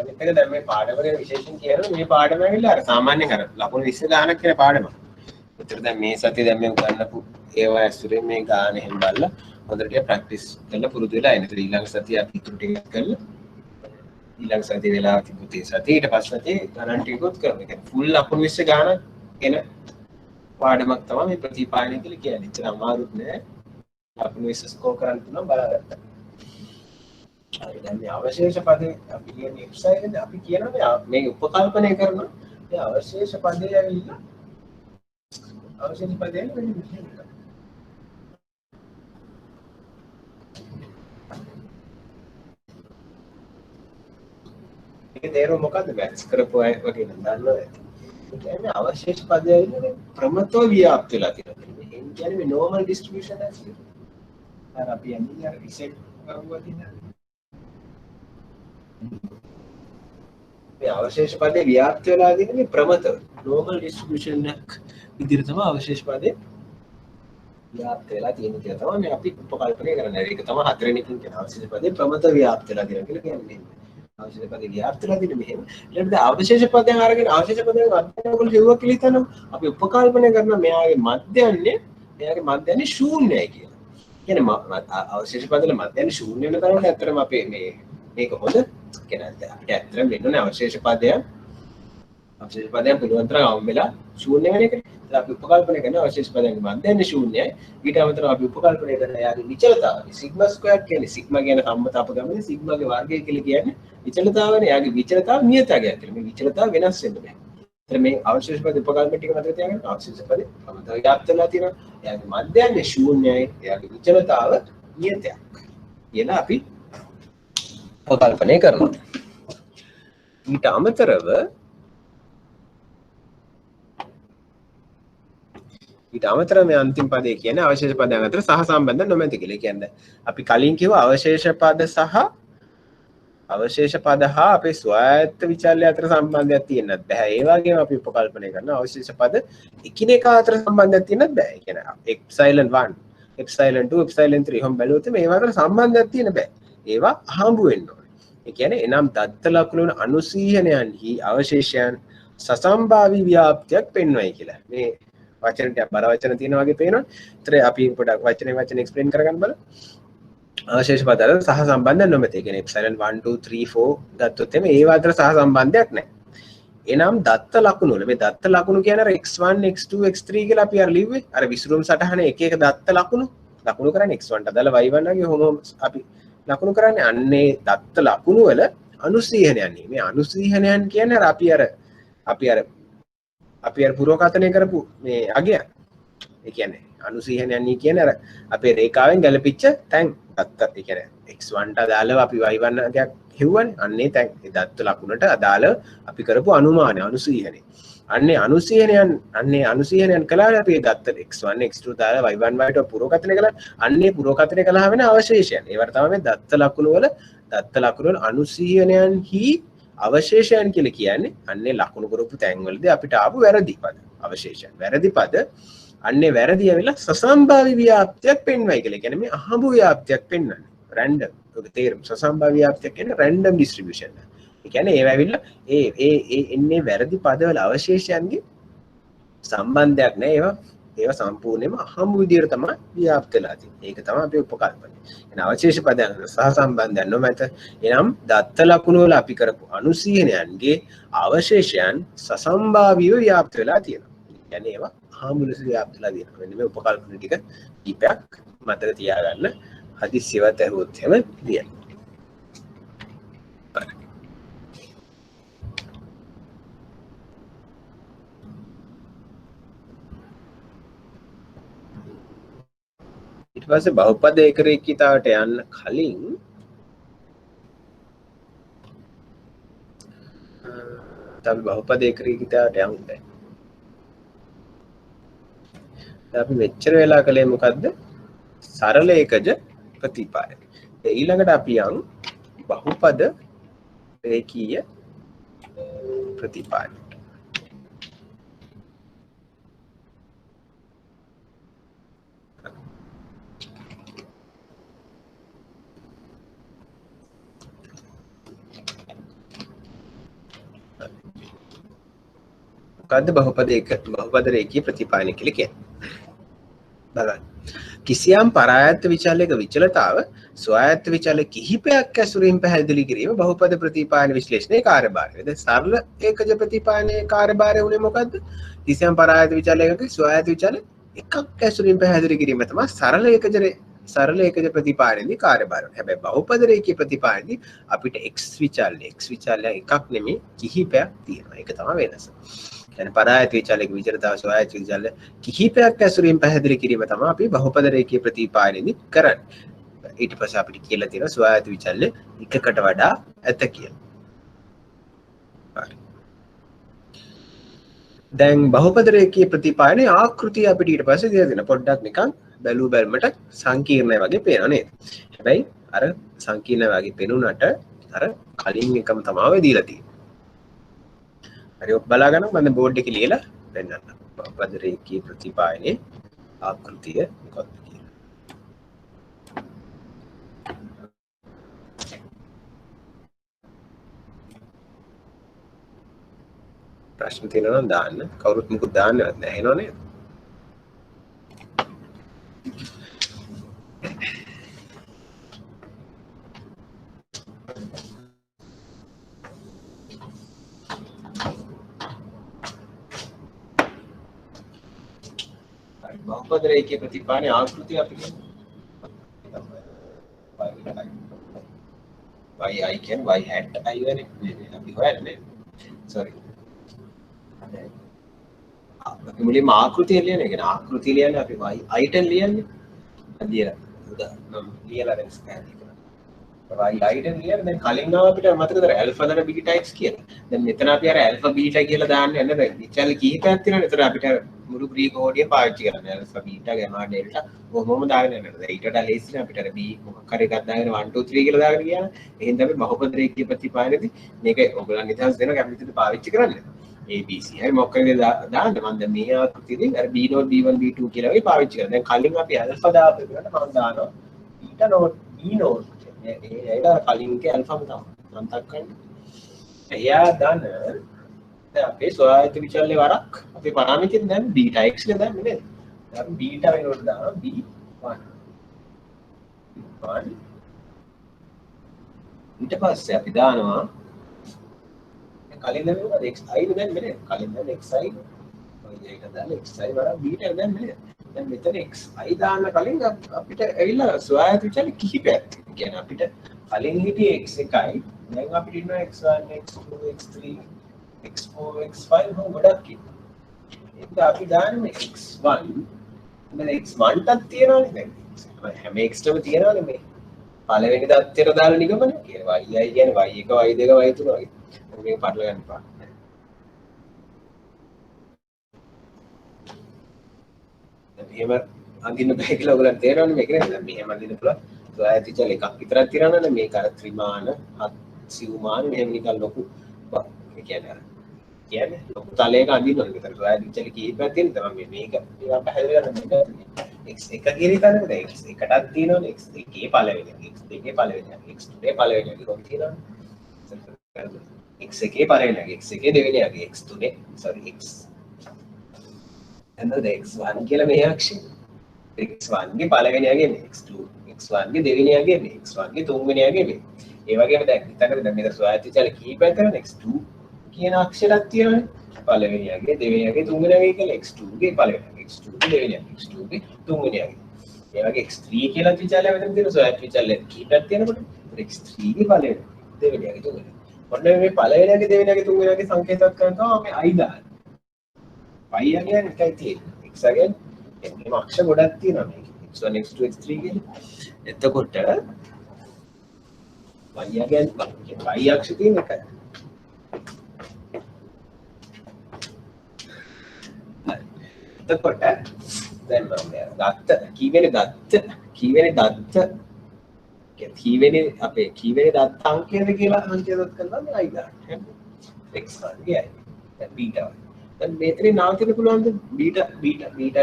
අනිත් එක දැන් මේ පාඩමේ විශේෂයෙන් කියනවා මේ පාඩම ඇවිල්ලා අර සාමාන්‍යයෙන් අර ලකුණු 20 ගානක් කියන පාඩම. ඒතර දැන් මේ සතිය දැන් මේ උගන්නපු ඒවා ඇසුරෙන් මේ ගාන එහෙම බලලා හොඳට ප්‍රැක්ටිස් කරලා පුරුදු වෙලා එන. ඒතර ඊළඟ සතිය අපි ඉතුරු ටිකක් කරලා ඊළඟ සතිය වෙලා තිබුත් ඒ සතිය ඊට පස්සේ සතිය ගණන් ටිකකුත් කරමු. ඒ කියන්නේ ෆුල් ලකුණු 20 ගානක් එන පාඩමක් තමයි මේ ප්‍රතිපාලනය කියලා කියන්නේ. ඒතර අමාරුත් නෑ. ලකුණු 20 ස්කෝර් කරන්න පුළුවන් බලාගත්තා. දැන් මේ අවශේෂ පදේ අපි කියන්නේ එප්සයිලන් අපි කියනවා මේ උපකල්පනය කරනවා මේ අවශේෂ පදේ ඇවිල්ලා අවශේෂ පදේ වෙන්නේ මෙහෙම. ඒක තේරුම මොකද්ද මැත්ස් කරපු අය වගේ නම් දන්නවා ඇති. ඒ කියන්නේ අවශේෂ පදේ ඇවිල්ලා ප්‍රමතව ව්‍යාප්ත වෙලා තියෙනවා. මේ කියන්නේ මේ normal distribution එකක් කියලා. අර අපි යන්නේ අර reset කරුවා තියෙනවා. මේ අවශේෂ පදේ ව්‍යාප්ත වෙලා තියෙන්නේ ප්‍රමත normal distribution එකක් විදිහට තමයි අවශේෂ පදේ ව්‍යාප්ත වෙලා තියෙන කියලා තමයි මේ අපි උපකල්පනය කරන්නේ. ඒක තමයි හතරවෙනි එකෙන් කියන අවශේෂ පදේ ප්‍රමත ව්‍යාප්ත වෙලා තියෙනවා කියලා කියන්නේ. අවශේෂ පදේ ව්‍යාප්ත වෙලා තියෙන මෙහෙම. ඊළඟට අවශේෂ පදයන් අරගෙන අවශේෂ පදයන් අධ්‍යයනවල හෙව්වා කියලා හිතනවා. අපි උපකල්පනය කරන මෙයාගේ මධ්‍යන්නේ ශූන්‍යයි කියලා. කියන්නේ අවශේෂ පදවල මධ්‍යන්නේ ශූන්‍ය වෙන තරමට ඇත්තටම අපේ මේක හොඳ කියන්නේ අපිට ඇත්තටම වෙන්න ඕනේ අවශේෂ පදයන් පුළුවන් තරම් අවම වෙලා ශූන්‍ය වෙන එක. අපි උපකල්පනය කරන අවශේෂ පදයන්ගේ මධ්‍යන්නේ ශූන්‍යයි. ඊට අමතරව අපි උපකල්පනය කරන යාගේ විචලතාවය සිග්මා ස්ක්වයර් කියන්නේ සිග්මා කියන සම්මත අපගමනේ සිග්මාගේ වර්ගය කියලා කියන්නේ විචලතාවනේ. යාගේ විචලතාව නියතයක් කියලා. මේ විචලතාව වෙනස් වෙන්න බෑ. ඒතර මේ අවශේෂ පද උපකල්පන ටික මතක තියාගන්න. අවශේෂ පද ප්‍රමතව ව්‍යාප්ත වෙලා තියෙනවා. යාගේ මධ්‍යන්නේ ශූන්‍යයි. යාගේ විචලතාව නියතයක්. කියලා අපි උපකල්පනය කරනවා. ඊට අමතරව මේ අන්තිම පදේ කියන්නේ අවශේෂ පදයන් අතර සහ සම්බන්ධ නොමැති කියලා. ඒ කියන්නේ අපි කලින් කිව්වා අවශේෂ පද හා අපේ ස්වායත්ත විචල්‍ය අතර සම්බන්ධයක් තියෙන්නත් බෑ. ඒ වගේම අපි උපකල්පනය කරන අවශේෂ පද එකිනෙකා අතර සම්බන්ධයක් තියෙන්නත් බෑ. ඒ කියන්නේ epsilon 1, epsilon 2, epsilon 3 හැම බැලුවොත් මේවා අතර සම්බන්ධයක් තියෙන්න බෑ. ඒවා හම්බු වෙන්න ඕනේ. ඒ කියන්නේ එනම් දත්ත ලකුණු වන අනුසීහනයන්හි අවශේෂයන් සසම්භාවී ව්‍යාප්තියක් පෙන්වයි කියලා. මේ වචන ටික බර වචන තියෙනවා වගේ පේනවා. ඒතර අපි පොඩක් වචන එක්ස්ප්ලেইন කරගන්න බලමු. අවශේෂ පද අතර සහ සම්බන්ධ නොමැති. ඒ කියන්නේ epsilon 1 2 3 4 ගත්තොත් එමේ ඒවා අතර සහ සම්බන්ධයක් නැහැ. එනම් දත්ත ලකුණු වල මේ දත්ත ලකුණු කියන්නේ අර x1 x2 x3 කියලා අපි අර ලිව්වේ. අර විසුරුම් සටහනේ එක එක දත්ත ලකුණු කරන්නේ x1 ට අදාළ y1 වගේ හොම අපි ලකුණු කරන්නේ. අන්නේ දත්ත ලකුණු වල අනුසීහනයන්. මේ අනුසීහනයන් කියන්නේ අර අපි අර පුරෝකථනය කරපු මේ අගය. ඒ කියන්නේ අනුසීහනයන් කියන්නේ අර අපේ රේඛාවෙන් ගැලපිච්ච තැන් දත්ත. ඒ කියන්නේ x1 ට අදාළව අපි y1 එකක් හෙව්වනේ. අන්නේ තැන් ඒ දත්ත ලකුණට අදාළව අපි කරපු අනුමානය අනුසීහනය. අන්නේ අනුසීහනයන් කළාට අපි දත්ත x1 x2 දාලා y1 y2 පුරෝකථනය කළා. අන්නේ පුරෝකථනය කළා වෙන අවශේෂයන්. ඒවට තමයි මේ දත්ත ලකුණු වල අනුසීහනයන්හි අවශේෂයන් කියලා කියන්නේ. අන්නේ ලකුණු කරපු තැන්වලදී අපිට ආපු වැරදි පද අවශේෂයන්. වැරදි පද අන්නේ වැරදි ඇවිල්ලා සසම්භාවී ව්‍යාප්තියක් පෙන්වයි කියලා. කියන්නේ මේ අහඹු ව්‍යාප්තියක් පෙන්වන්නේ. රැන්ඩම්. ඔක තේරුම්. සසම්භාවී ව්‍යාප්තියක් කියන්නේ රැන්ඩම් ඩිස්ට්‍රිබියුෂන්. ඒ කියන්නේ ඒව ඇවිල්ලා ඒ එන්නේ වැරදි පදවල අවශේෂයන්ගේ සම්බන්ධයක් නැහැ. ඒවා සම්පූර්ණයෙන්ම අහඹු විදියට තමයි ව්‍යාප්ත වෙලා තියෙන්නේ. ඒක තමයි අපි උපකල්පනය. එන අවශේෂ පදයන් සහ සම්බන්ධයක් නොමැත. එනම් දත්ත ලකුණු වල අපි කරපු අනුසීහනයන්ගේ අවශේෂයන් සසම්භාවීව ව්‍යාප්ත වෙලා තියෙනවා. කියන්නේ ඒවා අහඹු ලෙස ව්‍යාප්ත වෙලා තියෙනවා. මෙන්න මේ උපකල්පන ටික කීපයක් මතක තියාගන්න. හදිස්සියවත් ඇහුවොත් එහෙම ලියන්න. ඊට පස්සේ බහුපද ඒකරේඛිතාවට යන්න කලින් අපි බහුපද ඒකරේඛිතාවට යමු දැන්. අපි මෙච්චර වෙලා කලේ මොකද්ද? සරල ඒකජ ප්‍රතිපාය. ඊළඟට අපි යමු බහුපද රේඛීය ප්‍රතිපාය. මොකද්ද බහුපද රේඛීය ප්‍රතිපායන කියලා කියන්නේ? බලන්න. කිසියම් පරායත්ත විචලයක විචලතාව ස්වායත්ත විචල කිහිපයක් ඇසුරින් පැහැදිලි කිරීම බහුපද ප්‍රතිපායන විශ්ලේෂණයේ කාර්යභාරය. දැන් සරල ඒකජ ප්‍රතිපායනයේ කාර්යභාරය උනේ මොකද්ද? කිසියම් පරායත්ත විචලයක ස්වායත්ත විචල එකක් ඇසුරින් පැහැදිලි කිරීම තමයි සරල ඒකජ ප්‍රතිපායනයේ කාර්යභාරය. හැබැයි බහුපද රේඛීය ප්‍රතිපායනයේ අපිට x විචල්‍ය එකක් නෙමෙයි කිහිපයක් තියෙනවා. ඒක තමයි වෙනස. يعني පරායත්ත විචලයක විචලතාව ස්වායත්ත විචල කිහිපයක් ඇසුරින් පැහැදිලි කිරීම තමයි අපි බහුපද රේඛීය ප්‍රතිපායනයේදී කරන්නේ. ඊට පස්සේ අපිට කියලා තියෙනවා ස්වායත්ත විචල්‍ය එකකට වඩා ඇත කියලා. හරි. දැන් බහුපද රේඛීය ප්‍රතිපායනයේ ආකෘතිය අපිට ඊට පස්සේ දෙලා දෙන පොඩ්ඩක් නිකන් බැලු බැලමට සංකීර්ණයි වගේ පේනවා නේද? හැබැයි අර සංකීර්ණ වගේ පෙනුනට අර කලින් එකම තමයි දීලා තියෙන්නේ. හරි ඔක් බලා ගන්න මම බෝඩ් එකේ ලියලා පෙන්නන්න. බහුපද රේඛීය ප්‍රතිපායනයේ ආකෘතිය මොකක්ද කියලා. ප්‍රශ්න තියෙනවා නම් දාන්න. කවුරුත් මුකුත් දාන්නවත් නැහැ. එහෙනව නේද? බහුපද රේඛීය ප්‍රතිපායනයේ ආකෘතිය අපි කියමු. yi කියන්නේ y hat i වෙන්නේ අපි හොයන්නේ. sorry. අපි මුලින්ම ආකෘතිය ලියන්නේ. ඒ කියන්නේ ආකෘතිය ලියන්නේ අපි y ට ලියන්නේ. ලියලා උදාහරණ ලියලා දැන් ස්කෑන් කරනවා. y ට ලියන්නේ දැන් කලින් ආව අපිට මතකද alpha දර beta x කියලා. දැන් මෙතන අපි අර alpha beta කියලා දාන්නේ නැහැ. විචල් කීපයක් තියෙනවා. ඒතර අපිට මුළු ග්‍රීක කෝඩිය පාවිච්චි කරන්න. alpha beta gamma delta කොහොමම දාගෙන යනවා. ඊටට ලේසියි අපිට අර b මොකක් හරි එකක් දාගෙන 1 2 3 කියලා දාගෙන ගියා. එහෙනම් අපි බහුපද රේඛීය ප්‍රතිපායනයේදී මේක ඔයගොල්ලන් නිදහස් දෙනවා කැමතිද පාවිච්චි කරන්න. ABC හරි මොකක් හරි දාන්න මම දැන් මේ ආකෘතියෙන් අර B0 B1 B2 කියලා වගේ පාවිච්චි කරනවා. දැන් කලින් අපි alpha දාපු එකට මම දානවා beta not B0. ඒකට කලින් එකේ alpha ම තමයි. මම තක්කන්නේ. එයා දාන දැන් අපේ සොයායුතු විචල්්‍ය වරක් අපේ පරාමිතියෙන් දැන් beta x එක දැම්මේ නේද? දැන් beta වෙනකොට දානවා B1. ඊට පස්සේ අපි දානවා කලින් දැම්මේ xi නේ දැම්මේ නේද? කලින් දැම්මේ xi y එකට දාලා xi වරක් beta එක දැම්මේ නේද? දැන් මෙතන xi දාන්න කලින් අපිට ඇවිල්ලා සොයායුතු විචල්්‍ය කිහිපයක් තියෙනවා. කියන්නේ අපිට කලින් හිටියේ x එකයි දැන් අපිට ඉන්නවා x1 x2 x3 x4 x5 හො ගොඩක් ඉන්නවා. ඒක අපි දාන්නේ x1 දැන් x1 ටත් තියනවානේ දැන් හැම x ටම තියනවානේ මේ පළවෙනි දත්තයට දාලා නිගමනය කියලා y කියන්නේ y1 y2 y3 වගේ. මේක පටල ගන්න එපා. දැන් එහෙම අඳින්න බෑ කියලා ඔයගලන්ට තේරෙනවනේ මේක නේද? දැන් මෙහෙම අඳින්න පුළුවන්. සොයායුතු විචල්්‍ය එකක් විතරක් තියනවා නම් මේක අර ත්‍රිමාන සිව්මාන මෙහෙම නිකන් ලොකු ඒ කියන්නේ ලොකු තලයක අඳිනවා. විතර සොයායුතු විචල්්‍ය කීපයක් තියෙන තමයි මේක ඒවා පැහැදිලි කරන්න මේක x1 කියන එක නේද? x1 එකටත් තියෙනවනේ x2 එකේ පළවෙනි x2 එකේ පළවෙනි x2 එකේ පළවෙනි කොහොමද තියෙනවනේ x එකේ පළවෙනි x එකේ දෙවෙනි x3 sorry x and the x1 කියලා මේ අක්ෂය x1 ගේ පළවෙනි යගේ x2 x1 ගේ දෙවෙනි යගේ x1 ගේ තුන්වෙනි යගේ මේ ඒ වගේම දැන් හිතන්න දැන් මෙතන සොයායුතු විචල්්‍ය කීපයක් කරන x2 කියන අක්ෂරයක් තියෙනවනේ පළවෙනි යගේ දෙවෙනි යගේ තුන්වෙනි යගේ කියලා x2 ගේ පළවෙනි x2 ගේ දෙවෙනි යගේ x2 ගේ තුන්වෙනි යගේ ඒ වගේ x3 කියලා විචල්්‍ය මෙතන තියෙන සොයායුතු විචල්්‍ය කීපයක් තියෙනකොට x3 ගේ පළවෙනි දෙවෙනි යගේ තුන්වෙනි ඔන්න මේ පළවෙනි යගේ දෙවෙනි යගේ තුන්වෙනි යගේ සංකේතයක් කරනවා මේ i දාන්න y යගේ එකයි තියෙන්නේ x යගේ මේ අක්ෂර ගොඩක් තියෙනවා මේක x1 x2 x3 කියලා එතකොට y යගේ y අක්ෂය තියෙන එකයි එතකොට දැන් මම දත්ත කීවෙනි දත්ත කීවෙනි අපේ කීවෙනි දත්ත අංකයද කියලා අංකයක් කරනවා මේ i දාන්න x1 ගේ දැන් බීටා දැන් මෙතන නවතින්න පුළුවන්ද බීටා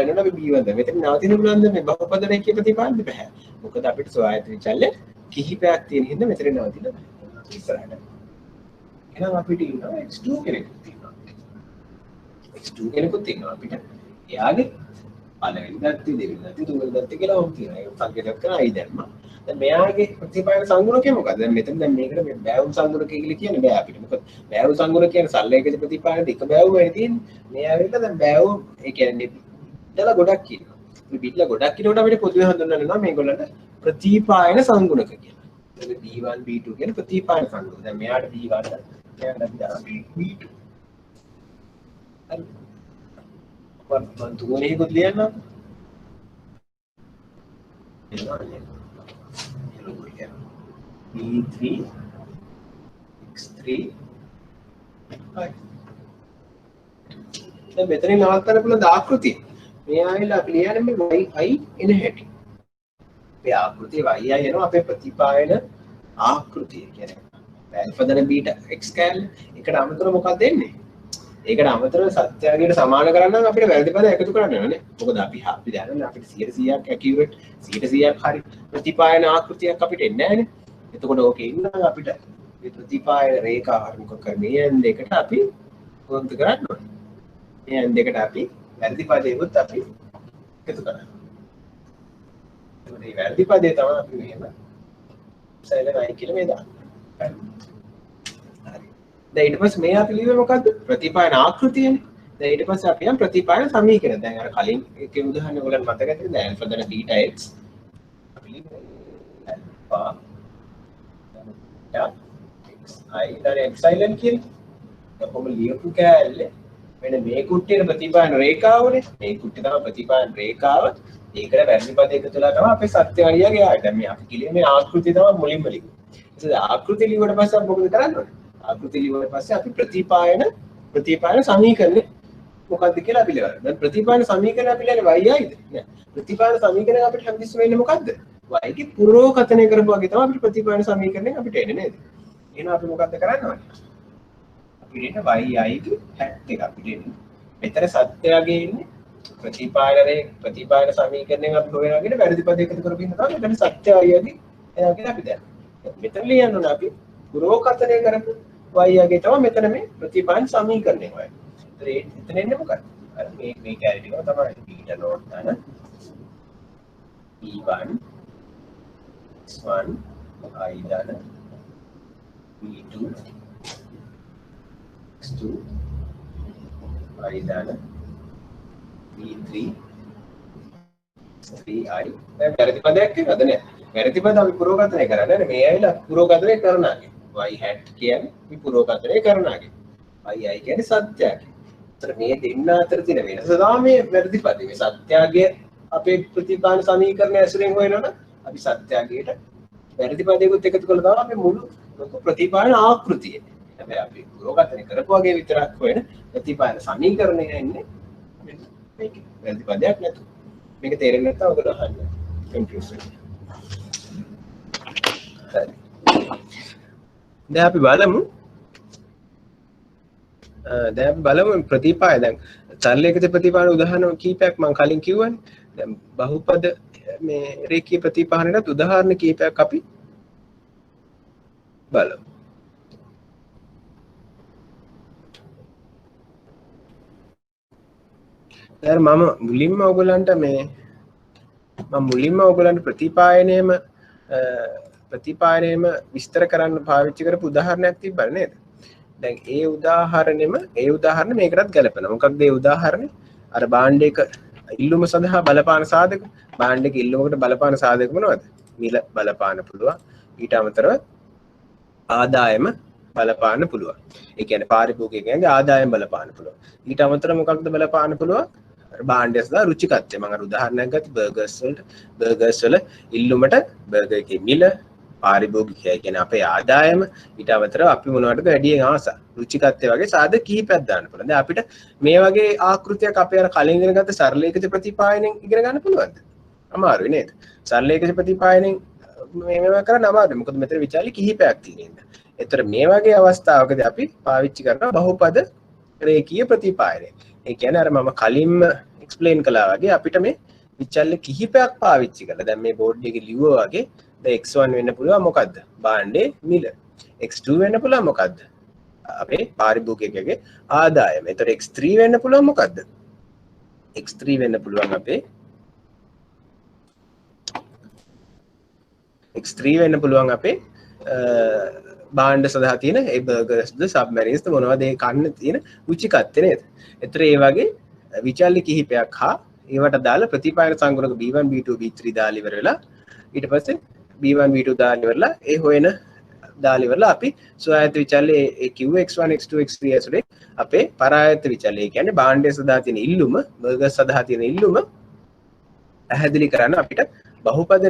වෙනවා අපි b1 දැන් මෙතන නවතින්න පුළුවන්ද මේ බහුපද රේඛීය ප්‍රතිපාදනය බෑ මොකද අපිට සොයායුතු විචල්්‍ය කිහිපයක් තියෙන හින්දා මෙතන නවතින්න බෑ ඉස්සරහට එහෙනම් අපිට ඉන්නවා x2 කෙනෙකුත් තියෙනවා x2 කෙනෙකුත් තියෙනවා අපිට එයාගේ පළවෙනි දත්තේ දෙවෙනි දත්තේ තුන්වෙනි දත්තේ කියලා වම් තියෙනවා ඒක සංකේතයක් කරන i දැම්මා දැන් මෙයාගේ ප්‍රතිපායන සංගුණකය මොකක්ද දැන් මෙතන දැන් මේකට මේ බෑවුම් සංගුණකය කියලා කියන්නේ බෑ අපිට මොකද බෑවුම් සංගුණක කියන්නේ සල්ලේකජ ප්‍රතිපායන දෙක බෑවුමයි තියෙන්නේ මේ ඇවිල්ලා දැන් බෑවුම් ඒ කියන්නේ පිටලා ගොඩක් කියනවා මේ පිටලා ගොඩක් කියනකොට අපිට පොදුවේ හඳුන්වනවා මේගොල්ලන්ට ප්‍රතිපායන සංගුණක කියලා දැන් b1 b2 කියන ප්‍රතිපායන සංගුණක දැන් මෙයාට b1 මෙයාට අපි දානවා b2 හරි මම තුනේ කොත් ලියන්න B3 x3 5 දැන් මෙතනින් නවත්තන්න පුළුවන් ආකෘතිය. මේ ආයෙලා අපි ලියන්නේ මේ yi එන හැටි. අපේ ආකෘතිය yi එනවා අපේ ප්‍රතිපායන ආකෘතිය කියන්නේ. alpha දන beta x කැලේ. ඒකට අමතරව මොකක්ද එන්නේ? ඒකට අමතරව සත්‍යයට සමාන කරන්න නම් අපිට වැරදි පද එකතු කරන්න ඕනේ. මොකද අපි දන්නේ අපිට 100%ක් accurate 100%ක් හරි ප්‍රතිපායන ආකෘතියක් අපිට එන්නේ නැහැනේ. එතකොට ඕකේ ඉන්නම් අපිට මේ ප්‍රතිපායන රේඛාව හරි මොකක් කර මේ n දෙකට අපි කොහොමද කරන්න ඕනේ? මේ n දෙකට අපි වැරදි පදේවත් අපි එකතු කරනවා. මේ වැරදි පදේ තමයි අපි මෙහෙම සයිලෙන් i කියලා මේ දාන්නේ. හරි. දැන් ඊට පස්සේ මේ අපි ලියුවේ මොකද්ද? ප්‍රතිපායන ආකෘතියනේ. දැන් ඊට පස්සේ අපි යම් ප්‍රතිපායන සමීකරණ. දැන් අර කලින් එකේ උදාහරණ ඔයගලන්ට මතක ඇතිද? දැන් alpha දන beta x අපි ලියන්නේ alpha x i දන epsilon කියන්නේ. දැන් කොහොම ලියපු කෑල්ලේ මෙන්න මේ කුට්ටියේ ප්‍රතිපායන රේඛාවනේ. මේ කුට්ටිය තමයි ප්‍රතිපායන රේඛාව. ඒකට වැරදි පද එකතුලා තමයි අපේ සත්‍ය වලියගේ ආයෙත් දැන් මේ අපි කිලියේ මේ ආකෘතිය තමයි මුලින්ම ලියුවේ. ඉතින් ආකෘතිය ලියුවට පස්සේ අපි මොකද කරන්නේ? ආකෘතිය ලියුවට පස්සේ අපි ප්‍රතිපායන සමීකරණය මොකක්ද කියලා අපි ලියනවා. දැන් ප්‍රතිපායන සමීකරණය අපි ලියන්නේ yi යිද? නෑ. ප්‍රතිපායන සමීකරණය අපිට හැමතිස්සෙම වෙන්නේ මොකද්ද? y ගේ පුරෝකථනය කරපු වගේ තමයි අපිට ප්‍රතිපායන සමීකරණය අපිට එන්නේ නේද? එහෙනම් අපි මොකද්ද කරන්න ඕනේ? අපිට yi ගේ hat එක අපිට එන්නේ. මෙතන සත්‍යයගේ ඉන්නේ ප්‍රතිපායන සමීකරණයෙන් අපි හොයනවාගෙන වැරදි පද එකතු කරගෙන තමයි මෙතන සත්‍ය y ගේ එනවා කියලා අපි දැන්. මෙතන ලියන්න ඕන අපි පුරෝකථනය කරපු y ගේ තමයි මෙතන මේ ප්‍රතිපායන සමීකරණය හොයන්නේ. ඒතර එතන එන්නේ මොකක්ද? අර මේ කැලේ ටික තමයි බීටා නෝට් දාන e1 x1 i දාන e2 x2 i දාන e3 3i දැන් වැරදි පදයක් කියනවද නෑ? වැරදි පද අපි පුරෝකථනය කරන්නේ නෑ. මේ ඇවිල්ලා පුරෝකථනය කරනාගේ. y hat කියන්නේ අපි පුරෝකථනය කරනාගේ. yi කියන්නේ සත්‍යයක්. ඒතර මේ දෙන්න අතර තියෙන වෙනස තමයි මේ වැරදි පදේ. මේ සත්‍යයේ අපේ ප්‍රතිපායන සමීකරණය ඇසුරෙන් හොයනවනම් අපි සත්‍යයට වැරදි පදයකට එකතු කළා තමයි මේ මුළු ලොකු ප්‍රතිපායන ආකෘතිය. හැබැයි අපි පුරෝකථනය කරපු වගේ විතරක් හොයන ප්‍රතිපායන සමීකරණය ඉන්නේ මේක වැරදි පදයක් නැතු. මේක තේරෙන්නේ නැත්නම් ඔයගොල්ලෝ අහන්න. කන්ෆියුස් වෙනවා. හරි. දැන් අපි බලමු ප්‍රතිපාය දැන් සරලයකට ප්‍රතිපායන උදාහරණ කීපයක් මම කලින් කිව්වනේ. දැන් බහුපද මේ රේඛීය ප්‍රතිපායනට උදාහරණ කීපයක් අපි බලමු. දැන් මම මුලින්ම ඔයගලන්ට ප්‍රතිපායනයේම විස්තර කරන්න පාවිච්චි කරපු උදාහරණයක් තිබ්බා නේද? දැන් ඒ උදාහරණ මේකටත් ගැලපෙනවා. මොකක්ද ඒ උදාහරණේ? අර භාණ්ඩයක ඉල්ලුම සඳහා බලපාන සාධක. භාණ්ඩයක ඉල්ලුමකට බලපාන සාධක මොනවද? මිල බලපාන පුළුවන්. ඊට අමතරව ආදායම බලපාන්න පුළුවන්. ඒ කියන්නේ පාරිභෝගිකයන්ගේ ආදායම බලපාන්න පුළුවන්. ඊට අමතරව මොකක්ද බලපාන්න පුළුවන්? භාණ්ඩය සඳහා රුචිකත්වය. මම අර උදාහරණයක් ගත්තා බර්ගර්ස් වල ඉල්ලුමට බර්ගර් එකේ මිල පාරිභෝගිකය කියන්නේ අපේ ආදායම ඊට අමතරව අපි මොනවටද වැඩියෙන් ආසා රුචිකත්වය වගේ සාධක කිහිපයක් දාන්න පුළුවන්. දැන් අපිට මේ වගේ ආකෘතියක් අපේ අර කලින් ඉගෙන ගත්ත සරලේඛිත ප්‍රතිපායනෙන් ඉගෙන ගන්න පුළුවන්ද? අමාරුයි නේද? සරලේඛිත ප්‍රතිපායනෙන් මේවා කරන්න අමාරුයි. මොකද මෙතන විචාරි කිහිපයක් තියෙනවා. ඒතර මේ වගේ අවස්ථාවකදී අපි පාවිච්චි කරන බහුපද රේඛීය ප්‍රතිපායනය. ඒ කියන්නේ අර මම කලින්ම එක්ස්ප්ලেইন කළා වගේ අපිට මේ විචල්්‍ය කිහිපයක් පාවිච්චි කරලා දැන් මේ බෝඩ් එකේ ලිව්වා වගේ දැන් x1 වෙන්න පුළුවන් මොකද්ද? භාණ්ඩේ මිල. x2 වෙන්න පුළුවන් මොකද්ද? අපේ පාරිභෝගිකයගේ ආදායම. ඒතර x3 වෙන්න පුළුවන් මොකද්ද? x3 වෙන්න පුළුවන් අපේ භාණ්ඩ සඳහා තියෙන ඒ බර්ගර්ස්ද සබ්මැරින්ස්ද මොනවද ඒ කන්න තියෙන රුචිකත්වය නේද? ඒතර ඒ වගේ විචල්්‍ය කිහිපයක් හා ඒවට දාලා ප්‍රතිපායන සංගුණක b1 b2 b3 දාලා ඉවර වෙලා ඊට පස්සේ b1 b2 දාලා ඉවරලා ඒ හොයන දාලා ඉවරලා අපි සොයායත විචල්්‍ය ඒ කිව්ව x1 x2 x3 ඇසුරේ අපේ පරායත විචල්්‍ය ඒ කියන්නේ භාණ්ඩය සඳහා තියෙන ඉල්ලුම බර්ගර්ස් සඳහා තියෙන ඉල්ලුම පැහැදිලි කරන්න අපිට බහුපද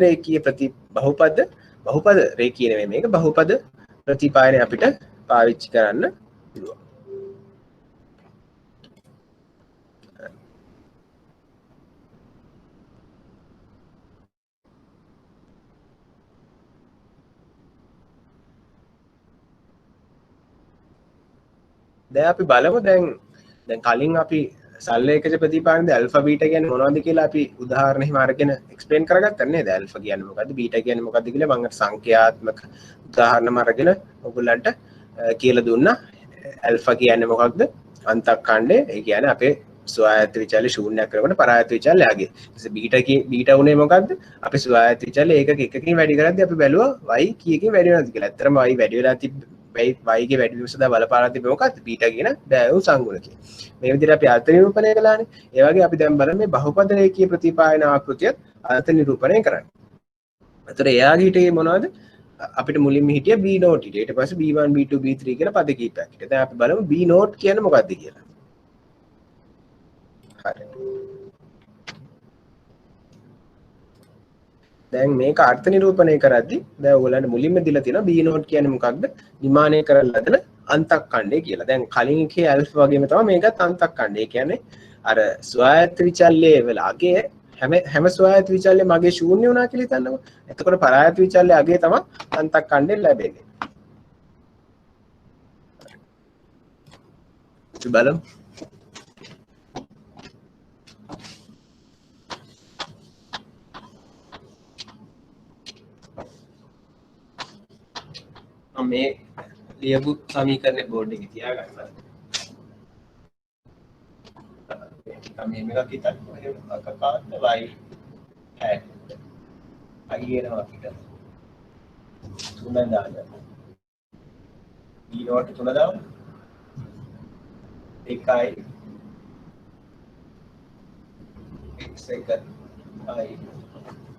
රේඛීය නෙමෙයි මේක බහුපද ප්‍රතිපායනය අපිට පාවිච්චි කරන්න පුළුවන්. දැන් අපි බලමු දැන් කලින් අපි සල්ලේකජ ප්‍රතිපාදනයේ ඇල්ෆා බීටා කියන්නේ මොනවද කියලා අපි උදාහරණ හිම අරගෙන එක්ස්ප්ලেইন කරගත්තා නේද? ඇල්ෆා කියන්නේ මොකද්ද? බීටා කියන්නේ මොකද්ද කියලා මම සංඛ්‍යාත්මක උදාහරණම අරගෙන ඔයගොල්ලන්ට කියලා දුන්නා. ඇල්ෆා කියන්නේ මොකක්ද? අන්තක්ඛණ්ඩය. ඒ කියන්නේ අපේ ස්වායත්ත විචල්‍ය ශූන්‍යයක් කරනකොට පරායත්ත විචල්‍ය යගේ. ඊට බීටා උනේ මොකද්ද? අපි ස්වායත්ත විචල්‍ය එකකින් වැඩි කරද්දී අපි බැලුවා y කීයකින් වැඩි වෙනවද කියලා. ඇත්තටම y වැඩි වෙලා y ගේ වැඩි වීම සඳහා බලපාලා තිබෙන්නේ මොකක්ද? බීටා කියන බෑවු සංගුණකය. මේ විදිහට අපි අර්ථ නිරූපණය කළානේ. ඒ වගේ අපි දැන් බලමු මේ බහුපද රේඛීය ප්‍රතිපායන ආකෘතියත් අර්ථ නිරූපණය කරන්න. ඒතර එයාගේ හිතේ මොනවද? අපිට මුලින්ම හිටිය b නෝට් හිටිය. ඊට පස්සේ b1 b2 b3 කියලා පද කීපයක් හිටියා. දැන් අපි බලමු b නෝට් කියන්නේ මොකක්ද කියලා. හරි. දැන් මේක අර්ථ නිරූපණය කරද්දී දැන් ඔයගොල්ලන්ට මුලින්ම දීලා තියෙනවා b නෝට් කියන්නේ මොකක්ද? නිමානය කරලා හදන අන්තක්ඛණ්ඩය කියලා. දැන් කලින් එකේ ඇල්ෆා වගේම තමයි මේකත් අන්තක්ඛණ්ඩය. ඒ කියන්නේ අර ස්වායත්ත විචල්්‍ය වල අගේ හැම ස්වායත්ත විචල්්‍ය මගේ ශූන්‍ය වුණා කියලා හිතන්නකෝ. එතකොට පරායත්ත විචල්්‍ය අගේ තමයි අන්තක්ඛණ්ඩයෙන් ලැබෙන්නේ. අපි බලමු. මේ ලියපු සමීකරණේ බෝඩ් එකේ තියාගන්න. මේ මේක හිතන්න අකකාන්න y hat I එනවා අපිට 3 දාන්න. e නෝට් 3 දාන්න. 1යි x එක i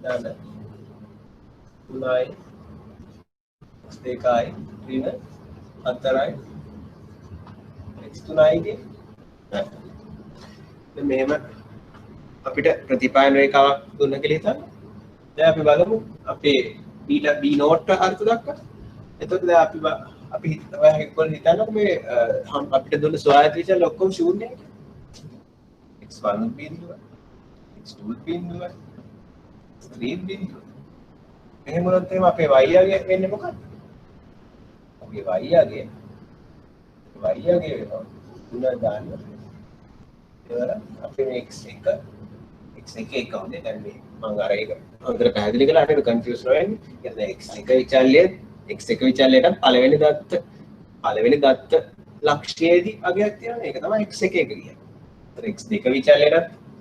දාන්න. 3යි දෙකයි ඍණ 4යි x3යි ගේ දැන් මෙහෙම අපිට ප්‍රතිපායන රේඛාවක් දුන්න කියලා හිතන්න. දැන් අපි බලමු අපේ බීටා b නෝට් අර්ථ දක්වා. එතකොට දැන් අපි ඔයගොල්ලෝ හිතන්නකෝ මේ අපිට දුන්න ස්වායත්ත විචල්‍ය ඔක්කොම ශූන්‍යයි කියලා. x1 බිඳුව x2 බිඳුව x3 බිඳුව. එහෙම වුණොත් එහෙම අපේ y යගේ වෙන්නේ මොකක්ද? අපේ y යගේ වෙනවා 3 දාන්න. ඒවල අපේ මේ x1 එක හොඳේ දැන් මේ මම අර ඒක හොඳට පැහැදිලි කළා අර කන්ෆියුස් නොවෙන්න. කියන්නේ x1 විචල්‍යය x1 විචල්‍යයට පළවෙනි දත්ත ලක්ෂ්‍යයේදී අගයක් තියෙනවා. ඒක තමයි x1 එක කියන්නේ. ඒතර x2 විචල්‍යයට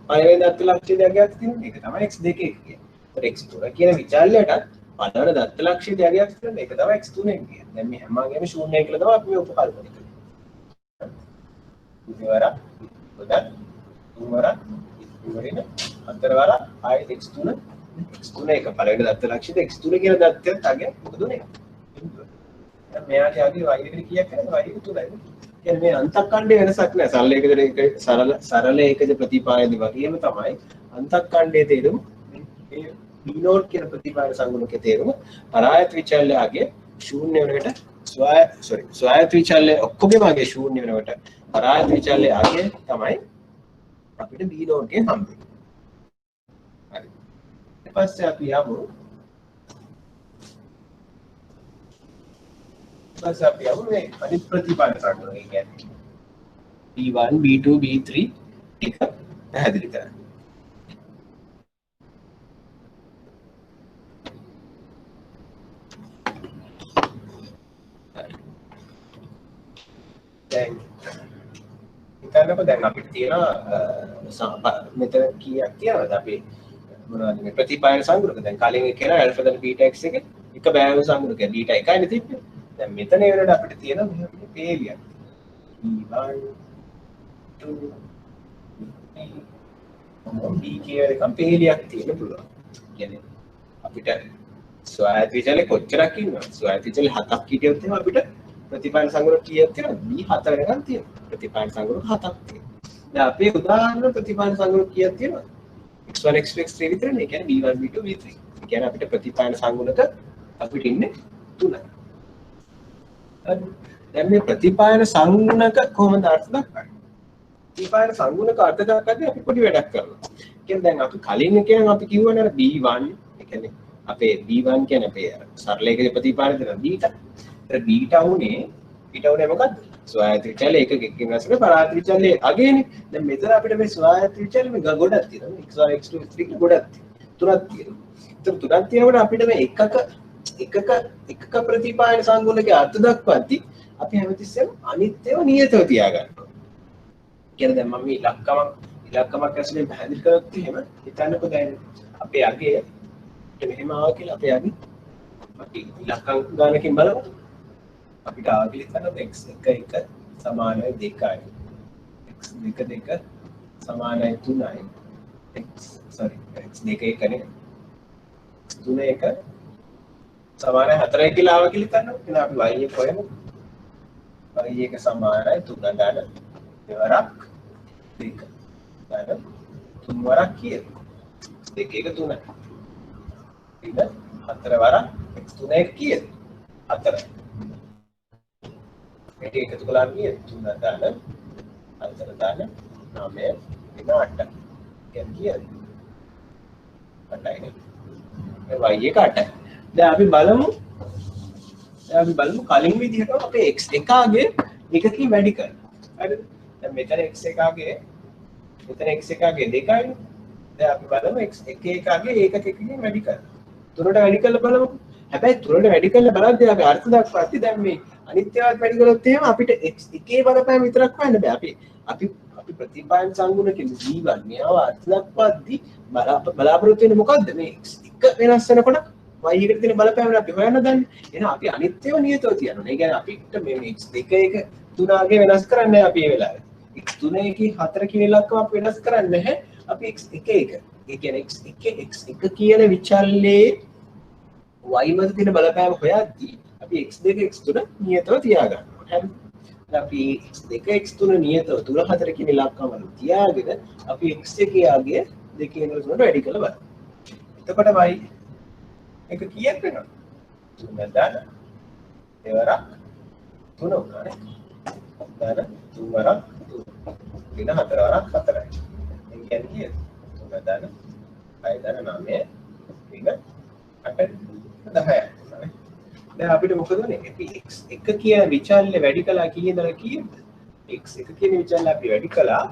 පළවෙනි දත්ත ලක්ෂ්‍යයේදී අගයක් තියෙනවා. ඒක තමයි x2 එක කියන්නේ. ඒතර x3 කියන විචල්‍යයට පළවෙනි දත්ත ලක්ෂ්‍යයේදී අගයක් තියෙනවා. ඒක තමයි x3 කියන්නේ. දැන් මේ හැමගේම ශූන්‍යයි කියලා තමයි අපි මේ උපකල්පනය කරන්නේ. ඉතිවර උදා තුන්වර ඉවරින හතරවර ආයෙත් x3 එක පළවෙනි දත්ත ලක්ෂ්‍යයේ x3 කියන දත්තයත් අගයක් මොකද උනේ? දැන් මෙයාගේ අගේ y එකට කීයක් කරන්නේ? y එක 3යි. කියන්නේ මේ අන්තක්ඛණ්ඩේ වෙනසක් නෑ. සරල ඒකජ ප්‍රතිපායනදී වගේම තමයි අන්තක්ඛණ්ඩයේ තේරුම මේ b නෝට් කියන ප්‍රතිපායන සංගුණකයේ තේරුම පරායත් විචල්‍යයේ ශූන්‍ය වෙනකොට ස්වායත්ත විචල්‍ය ඔක්කොගේම අගේ ශූන්‍ය වෙනකොට පරායත් විචල්‍ය අගේ තමයි අපිට b නෝට් එකෙන් හම්බෙන්නේ. හරි. ඊට පස්සේ අපි යමු මේ අනිත් ප්‍රතිපාදන සංගුණය කියන්නේ b1 b2 b3 එක පැහැදිලි කරන්න. දැන් හිතන්නකෝ දැන් අපිට තියෙනවා මෙතන කීයක් තියෙනවද අපි මොනවද මේ ප්‍රතිපායන සංගුණක දැන් කලින් කියනවා ඇල්ෆා දල බීටා x එක බෑවු සංගුණක බීටා එකයිනේ තිබ්බේ. දැන් මෙතන වෙනකොට අපිට තියෙනවා මෙහෙම පේලියක් b1 2 3 b කියන කම්පේලියක් තියෙන්න පුළුවන්. කියන්නේ අපිට ස්වායත්ත විචල්‍ය කොච්චරක් ඉන්නවද? ස්වායත්ත විචල්‍ය 7ක් හිටියොත් එහෙනම් අපිට ප්‍රතිපායන සංගුණක කීයක් තියෙනවද? b 4 වෙනකන් තියෙනවා. ප්‍රතිපායන සංගුණක 7ක් තියෙනවා. දැන් අපේ උදාහරණ ප්‍රතිපායන සංගුණක කීයක් තියෙනවද? x1 x2 x3 විතරනේ. ඒ කියන්නේ b1 b2 b3. ඒ කියන්නේ අපිට ප්‍රතිපායන සංගුණක අපිට ඉන්නේ 3යි. දැන් මේ ප්‍රතිපායන සංගුණක කොහොමද අර්ථ දක්වන්නේ? ප්‍රතිපායන සංගුණක අර්ථ දක්වද්දී අපි පොඩි වැඩක් කරනවා. කියන්නේ දැන් අපි කලින් කියන්නේ අපි කිව්වනේ අර b1 ඒ කියන්නේ අපේ b1 කියන්නේ අපේ සරල ඒකක ප්‍රතිපායන දෙන බීටා. ඒතර බීටා උනේ මොකද්ද? ස්වායත්ත විචල්‍ය ඒකකකින් වෙනස් කරන පරායත්ත විචල්‍ය අගේනේ. දැන් මෙතන අපිට මේ ස්වායත්ත විචල්‍ය මේ ගොඩක් තියෙනවා. x1 x2 x3 කියලා ගොඩක් තුනක් තියෙනවා. ඒතර තුනක් තියෙනකොට අපිට මේ එකක ප්‍රතිපායන සංගුණකේ අර්ථ දක්වද්දී අපි හැමතිස්සෙම අනිත්‍යව නියතව තියාගන්නවා. කියන්නේ දැන් මම මේ ඉලක්කමක් ඇසුරෙන් පැහැදිලි කරොත් එහෙම හිතන්නකෝ දැන් අපේ අගය මෙහෙම ආවා කියලා අපේ අගය අපි ඉලක්කම් ගානකින් බලමු. අපිට ආවා කියලා හිතන්න x1 සමානයි 2යි. x2 සමානයි 3යි. x2 1නේ. x3 1 සමානයි 4යි කියලා ආවා කියලා හිතන්න. එහෙනම් අපි y එක හොයමු. y එක සමානයි 3 ගන්න දෙවරක් 2 ගන්න 3 වරක් කීයද? 2 1 3යි. ඊට 4 වරක් x3 1 කීයද? 4යි. මේක එකතු කළාම කීයද? 3 ගන්න 4 ගන්න 9 වෙන 8. කියන්නේ කීයද? 8යි. මේ y එක 8යි. දැන් අපි බලමු කලින් විදිහට අපේ x1 ගේ එකකින් වැඩි කරනවා. හරිද? දැන් මෙතන x1 ගේ x1 ගේ 2යි. දැන් අපි බලමු x1 ගේ ඒකකකින් වැඩි කරනවා. තුනට වැඩි කරලා බලමු. හැබැයි තුනට වැඩි කරලා බලද්දී අපි අර්ථ දක්වද්දී දැන් මේ අනිත්‍යවත් වැඩි කරොත් එහෙම අපිට x1 බලපෑම විතරක් හොයන්න බෑ. අපි ප්‍රතිපායන සංගුණකේ v1 මේව අර්ථ දක්වද්දී බලාපොරොත්තු වෙන්නේ මොකද්ද? මේ x1 වෙනස් වෙනකොට y එකට තියෙන බලපෑම අපි හොයන්න දන්නේ. එහෙනම් අපි අනිත්‍යව නියතව තියනවා. ඒ කියන්නේ අපිට මේ x2 1 3 ගේ වෙනස් කරන්නේ අපි මේ වෙලාවේ. x3 1 4 කියන ඉලක්කම අපි වෙනස් කරන්නේ නැහැ. අපි x1 1 ඒ කියන්නේ x1 කියන විචල්‍යයේ y මත තියෙන බලපෑම හොයද්දී අපි x2 x3 නියතව තියාගන්නවා. හරිද? අපි x2 x3 නියතව 3 4 කියන ඉලක්කම වල තියාගෙන අපි x1 ගේ දෙකේ ඉඳලා තුනට වැඩි කරලා බලමු. එතකොට y එක කීයක් වෙනවද? 3 දාන දෙවරක් 3 උනානේ. දාන 3 වරක් 3 වෙන 4 වරක් 4යි. ඒ කියන්නේ කීයද? 3 දාන 6 දාන 9 වෙන 8 10යි. දැන් අපිට මොකද වෙන්නේ? අපි x1 කියන විචල්‍ය වැඩි කළා කීයදලා කීයද? x1 කියන විචල්‍ය අපි වැඩි කළා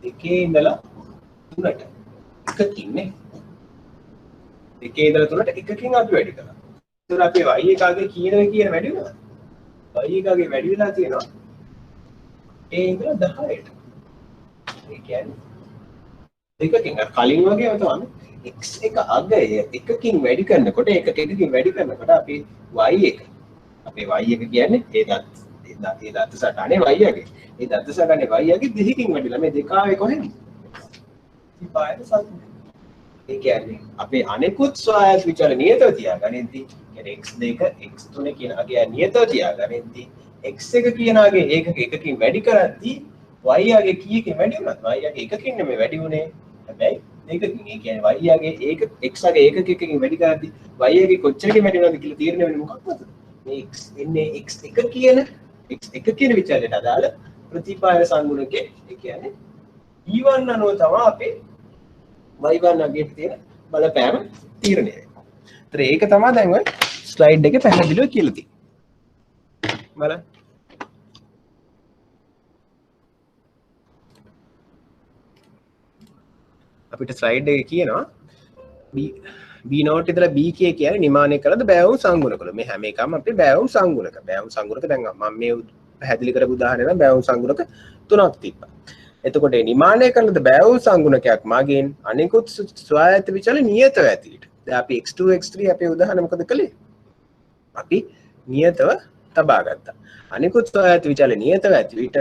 2 ඉඳලා 3ට. එකකින් නේ. 2 ඉඳලා 3ට එකකින් අපි වැඩි කළා. ඒතර අපේ y එකගේ කියන වැඩි වෙනවද? y එකගේ වැඩි වෙලා තියෙනවා. a ඉඳලා 10ට. ඒ කියන්නේ එකකින් අර කලින් වගේම තමයි x1 අගය එකකින් වැඩි කරනකොට එකකින් වැඩි කරනකොට අපි y එක අපේ y එක කියන්නේ ඒ දත්ත සටහනේ y යගේ. ඒ දත්ත සටහනේ y යගේ දෙකකින් වැඩිලා මේ දෙක ආවේ කොහෙන්ද? ප්‍රතිපායන සංගුණය. ඒ කියන්නේ අපේ අනෙකුත් ස්වායත්ත විචල නියතව තියාගනිද්දී කියන්නේ x2 x3 කියන අගය නියතව තියාගනිද්දී x1 කියන අගය එකකින් වැඩි කරද්දී y අගය කීයකින් වැඩි වුණාද? y අගය එකකින් නෙමෙයි වැඩි වුණේ. හැබැයි දෙකකින්. ඒ කියන්නේ y අගය x අගය එකකින් වැඩි කරද්දී y අගය කොච්චරකින් වැඩි වෙනවද කියලා තීරණය වෙන්නේ මොකක්ද? මේ x එන්නේ x1 කියන විචලයට අදාළ ප්‍රතිපායන සංගුණකේ ඒ කියන්නේ e1 අනුව තමයි අපේ y1 අගයට තියෙන බලපෑම තීරණය වෙන්නේ. ඒතර ඒක තමයි දැන් ඔය ස්ලයිඩ් එකේ පැහැදිලිව කියලා තියෙන්නේ. බලන්න. අපිට ස්ලයිඩ් එකේ කියනවා b නෝට් ඉදලා b කියන්නේ නිමානය කළද බෑවුම් සංගුණකවල. මේ හැම එකම අපේ බෑවුම් සංගුණක. බෑවුම් සංගුණක දැන් මම මේ පැහැදිලි කරපු උදාහරණය නම් බෑවුම් සංගුණක තුනක් තිබ්බා. එතකොට නිමානය කළද බෑවුම් සංගුණකයක් මගින් අනිකුත් ස්වායත්ත විචල නියතව ඇතිවිට. දැන් අපි x2 x3 අපේ උදාහරණ මොකද කළේ? අපි නියතව තබා ගත්තා. අනිකුත් ස්වායත්ත විචල නියතව ඇතිවිට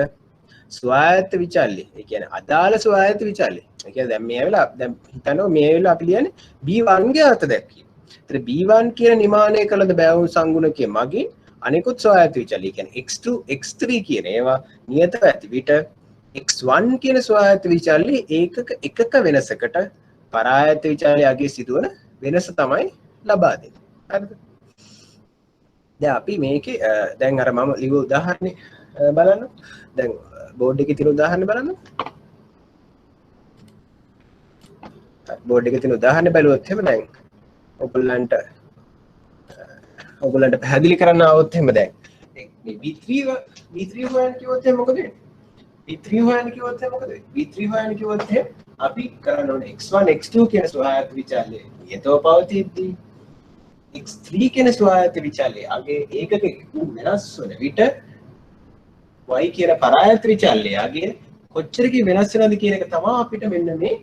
ස්වායත්ත විචල්‍ය ඒ කියන්නේ අදාළ ස්වායත්ත විචල්‍ය. ඒ කියන්නේ දැන් මේ වෙලාව දැන් හිතනවා මේ වෙලාව අපි ලියන්නේ B1 ගේ අර්ථ දැක්වීම. ඒතර B1 කියන නිමානය කළද බෑවුම් සංගුණකයේ මගින් අනිකුත් ස්වායත්ත විචල්‍ය කියන්නේ x2 x3 කියන ඒවා නියතව ඇති විට x1 කියන ස්වායත්ත විචල්‍ය එකක වෙනසකට පරායත්ත විචල්‍යයගේ සිදුවන වෙනස තමයි ලබා දෙන්නේ. හරිද? දැන් අපි මේකේ දැන් අර මම ලියපු උදාහරණේ බලන්න. දැන් බෝඩ් එකේ තියෙන උදාහරණේ බලන්න. බෝඩ් එකේ තියෙන උදාහරණේ බලුවොත් එහෙම දැන් ඔයගොල්ලන්ට පැහැදිලි කරන්න આવොත් එහෙම දැන් මේ B3 හොයන්න කිව්වොත් එහෙනම් මොකද වෙන්නේ? B3 හොයන්න කිව්වොත් එහෙනම් මොකද වෙන්නේ? B3 හොයන්න කිව්වොත් එහෙනම් අපි කරන්න ඕනේ x1 x2 කියන ස්වභාවික විචල්‍ය නියතව පවතිද්දී x3 කියන ස්වභාවික විචල්‍ය අගේ ඒකක වෙනස් වන විට y කියන පරායත විචල්‍යයගේ කොච්චරකින් වෙනස් වෙනවද කියන එක තමයි අපිට මෙන්න මේ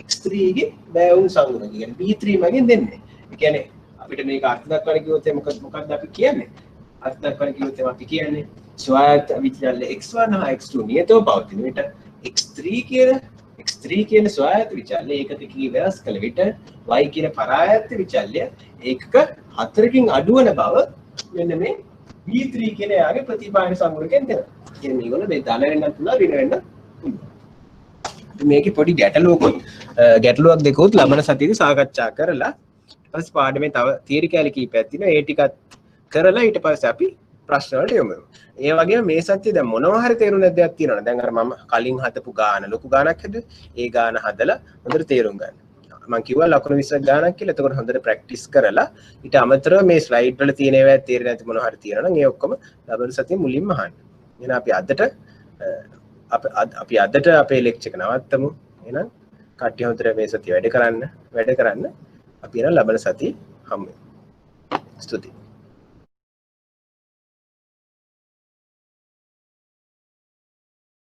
x3 ගේ බෑවුම් සංගුණ කියන්නේ B3 මගෙන් දෙන්නේ. ඒ කියන්නේ අපිට මේක අර්ථ දක්වන්න කිව්වොත් මොකක්ද අපි කියන්නේ? අර්ථ දක්වන්න කිව්වොත් අපි කියන්නේ ස්වභාවික විචල්‍ය x1 හා x2 නියතව පවතින විට x3 කියන ස්වභාවික විචල්‍ය ඒකකකින් වෙනස් කළ විට y කියන පරායත විචල්‍ය ඒකක 4කින් අඩු වන බව මෙන්න මේ B3 කියන යාගේ ප්‍රතිපායන සංගුණකෙන් දෙනවා. කියන්නේ මේගොල්ලෝ මේ ධන වෙන්නත් පුළුවන් ඍණ වෙන්නත් පුළුවන්. මේකේ පොඩි ගැටලුවක් දෙකකුත් ලබන සතියේදී සාකච්ඡා කරලා ඊට පස්සේ පාඩමේ තව තියරි කැලි කීපයක් තියෙනවා. ඒ ටිකත් කරලා ඊට පස්සේ අපි ප්‍රශ්න වලට යමු. ඒ වගේම මේ සතියේ දැන් මොනවා හරි තේරුම් නැති දෙයක් තියෙනවනේ. දැන් අර මම කලින් හදපු ගාන ලොකු ගානක් හැදුවේ. ඒ ගාන හදලා හොඳට තේරුම් ගන්න. මම කිව්වා ලකුණු 20ක් ගානක් කියලා. එතකොට හොඳට ප්‍රැක්ටිස් කරලා ඊට අමතරව මේ ස්ලයිඩ් වල තියෙන ඒවා තේරෙන්නේ නැති මොනවා හරි තියෙනවා නම් ඒ ඔක්කොම ලබන සතියේ මුලින්ම අහන්න. එහෙනම් අපි අදට අපේ ලෙක්චර් එක නවත්තමු. එහෙනම් කට්ටිය හොඳට මේ සතිය වැඩ කරන්න. අපි එන ලබන සතියේ හමු වෙමු. ස්තුතියි.